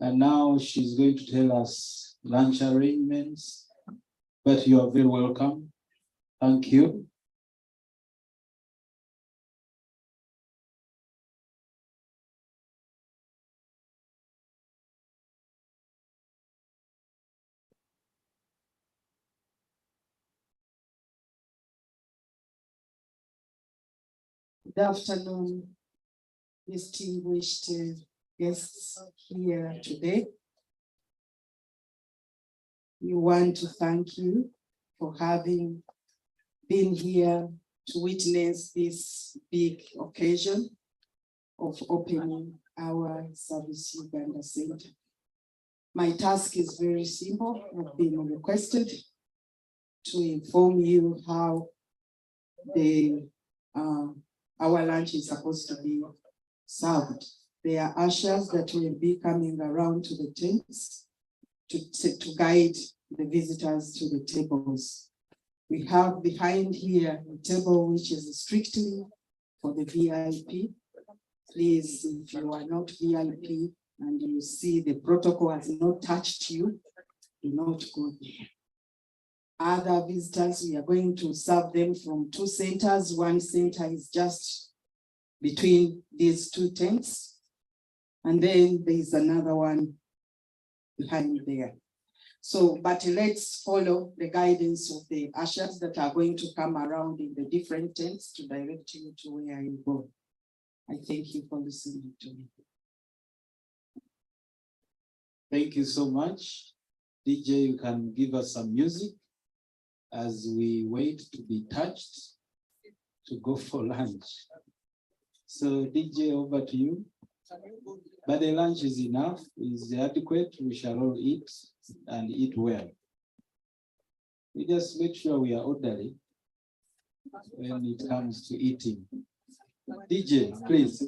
and now she's going to tell us lunch arrangements. But you are very welcome. Thank you.
Good afternoon, distinguished guests here today. We want to thank you for having been here to witness this big occasion of opening our Service Uganda Center. My task is very simple. I've been requested to inform you how our lunch is supposed to be served. There are ushers that will be coming around to the tents to guide the visitors to the tables. We have behind here a table which is strictly for the VIP. Please, if you are not VIP and you see the protocol has not touched you, do not go there. Other visitors, we are going to serve them from 2 centers. One center is just between these 2 tents. And then there is another one behind there. So, but let's follow the guidance of the ushers that are going to come around in the different tents to direct you to where you go. I thank you for listening to me.
Thank you so much. DJ, you can give us some music as we wait to be touched to go for lunch. So DJ, over to you. But the lunch is enough, is adequate. We shall all eat and eat well. We just make sure we are orderly when it comes to eating. DJ, please.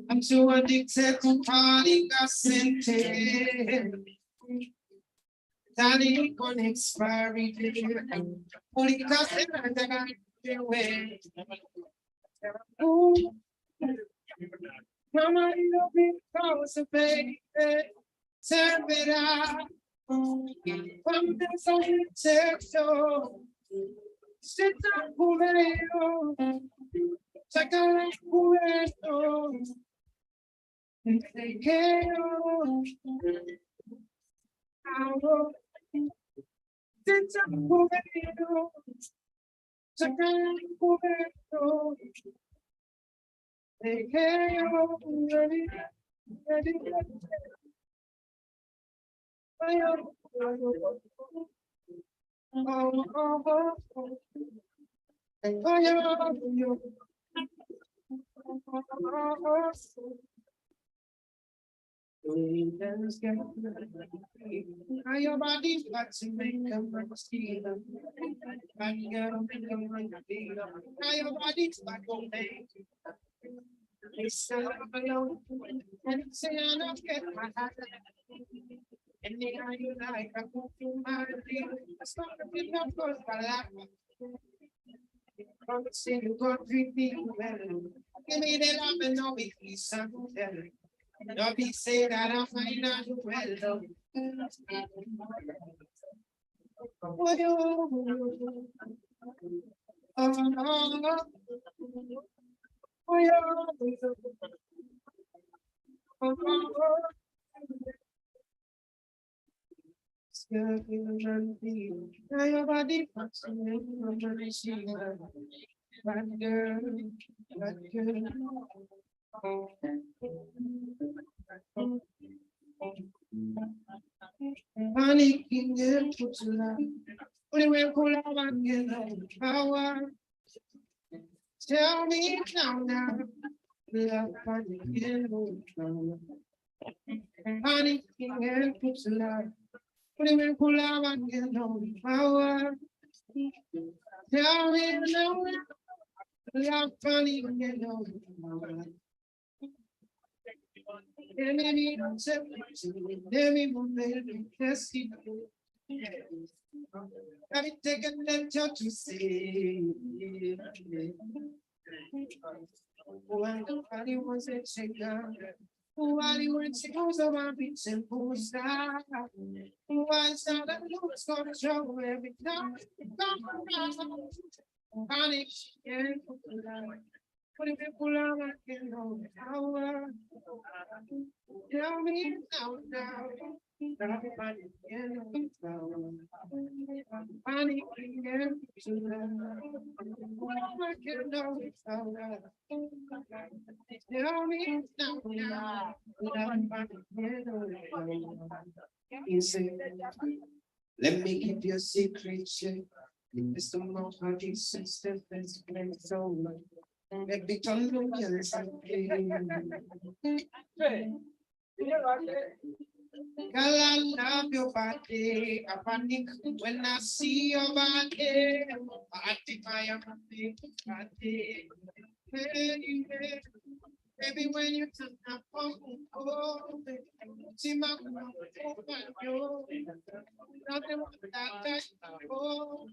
I'm so addicted to calling a sentence. Darling, on expiry date. Only because I'm away. Mama, you be close, baby. Turn it out. From this on so. Sit up, Julio. Check out Julio. Take care. Sit up, Julio. Check out Julio. Take care. Your body's got to make a mosquito. Your body's got to make it's alone. And say I don't get my heart. And the eye you like, I put you my deal. It's not a bit of course, but I can't say you got 3 people well. Give me the love and no be please, something tell me. Don't be say that I find out well. Honey, can get to We will pull up and get no power. Tell me now. Love funny, honey, and puts love. We will pull up and get no power. Tell me now. Love funny, no power. Enemy, enemy, I've been taken them to say. Nobody wants to take down. Nobody wants to go so I'm being simple style. Why start a loose control every time? Panic, yeah, put it pull out my candle. Tell me now. Panic, let me keep your secret, Mr. Mohammed, sister, and so let me tell you, yes, girl, I love your body. I panic when I see your body. I am body. Hey, baby, when you turn up on see my nothing that oh,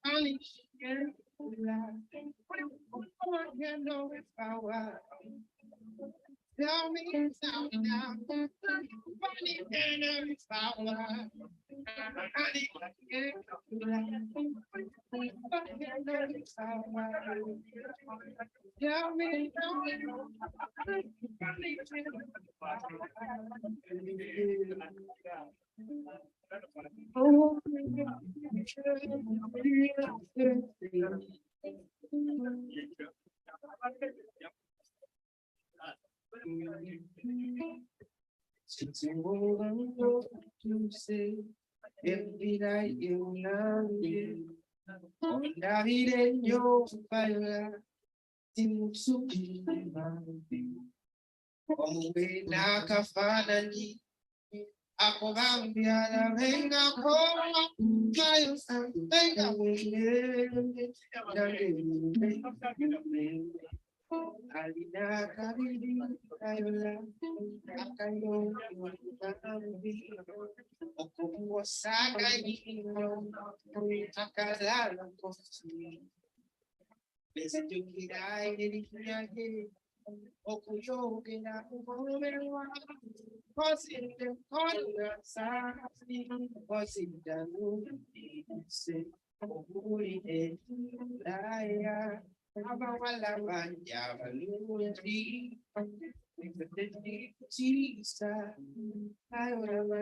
only can know if I was. Tell me now, funny and it's power. Tell me since you won't to say every night you love me, David and your fire, Timothy, Omwe nakafanani, ako gambia na venga koma, kayo sa venga wele, Alina kabidi kayola, akayo iwakami, okuwa saga ino, akala kosi. Bese tukirai nilikiage, okuyo kena ugomewa, kosi te kola sasi, kosi danu se, okuri e daya. Abawala banya baludi, Jesus, I will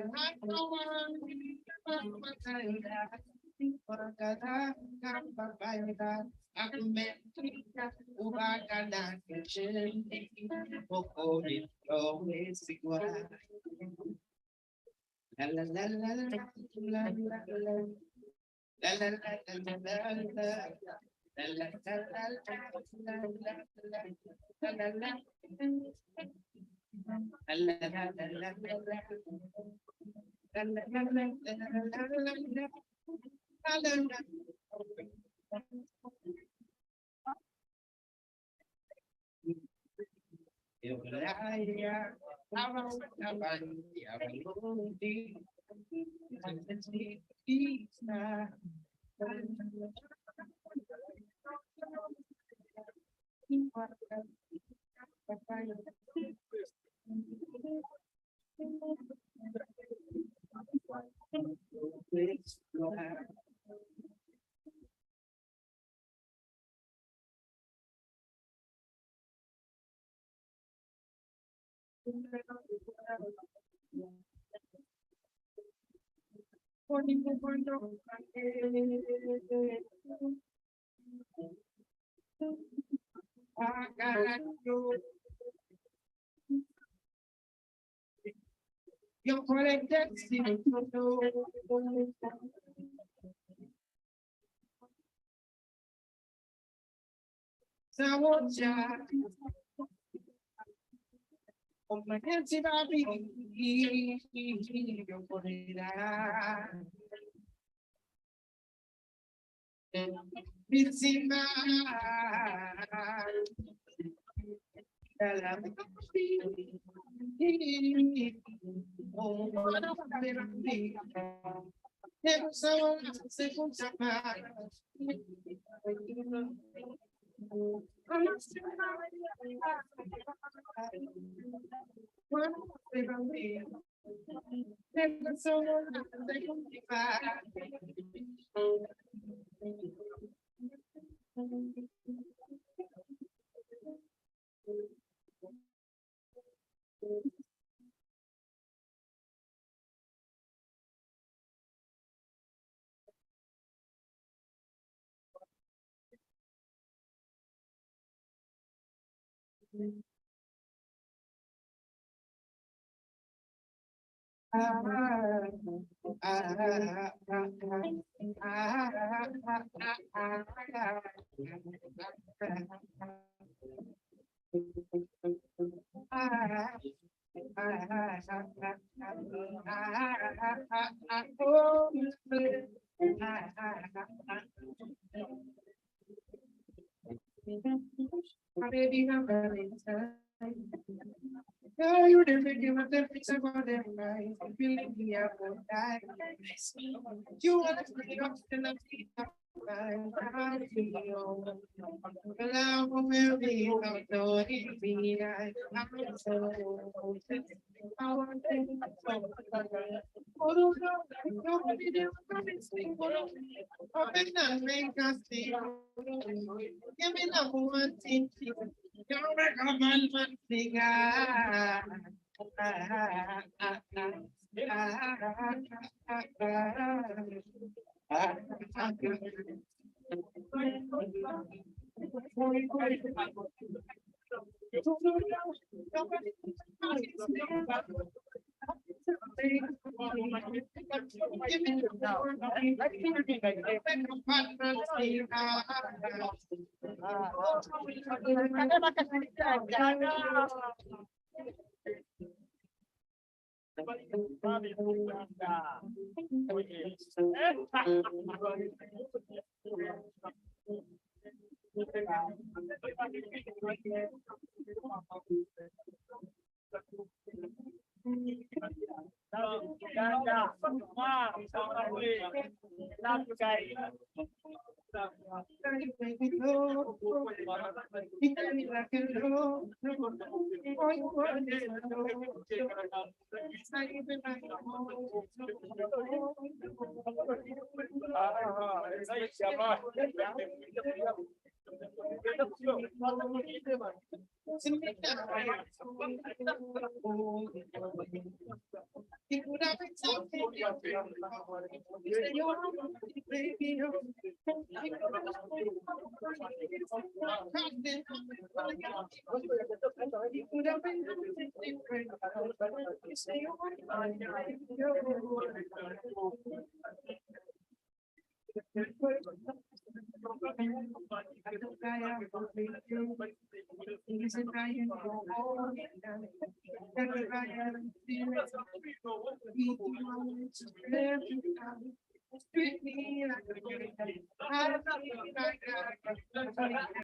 You're collected still. Sawoja. Oh, my fancy baby. You're for it. Busy man. Never saw a second time. Never saw a second Baby, I'm very tired. Girl, you never give up the fix about them right. I'm feeling the apple die. You want to bring up the love. I feel allow will be not knowing me. I'm so I want to nobody there was sing for open and make us sing. Give me number one thing. You're a man sing.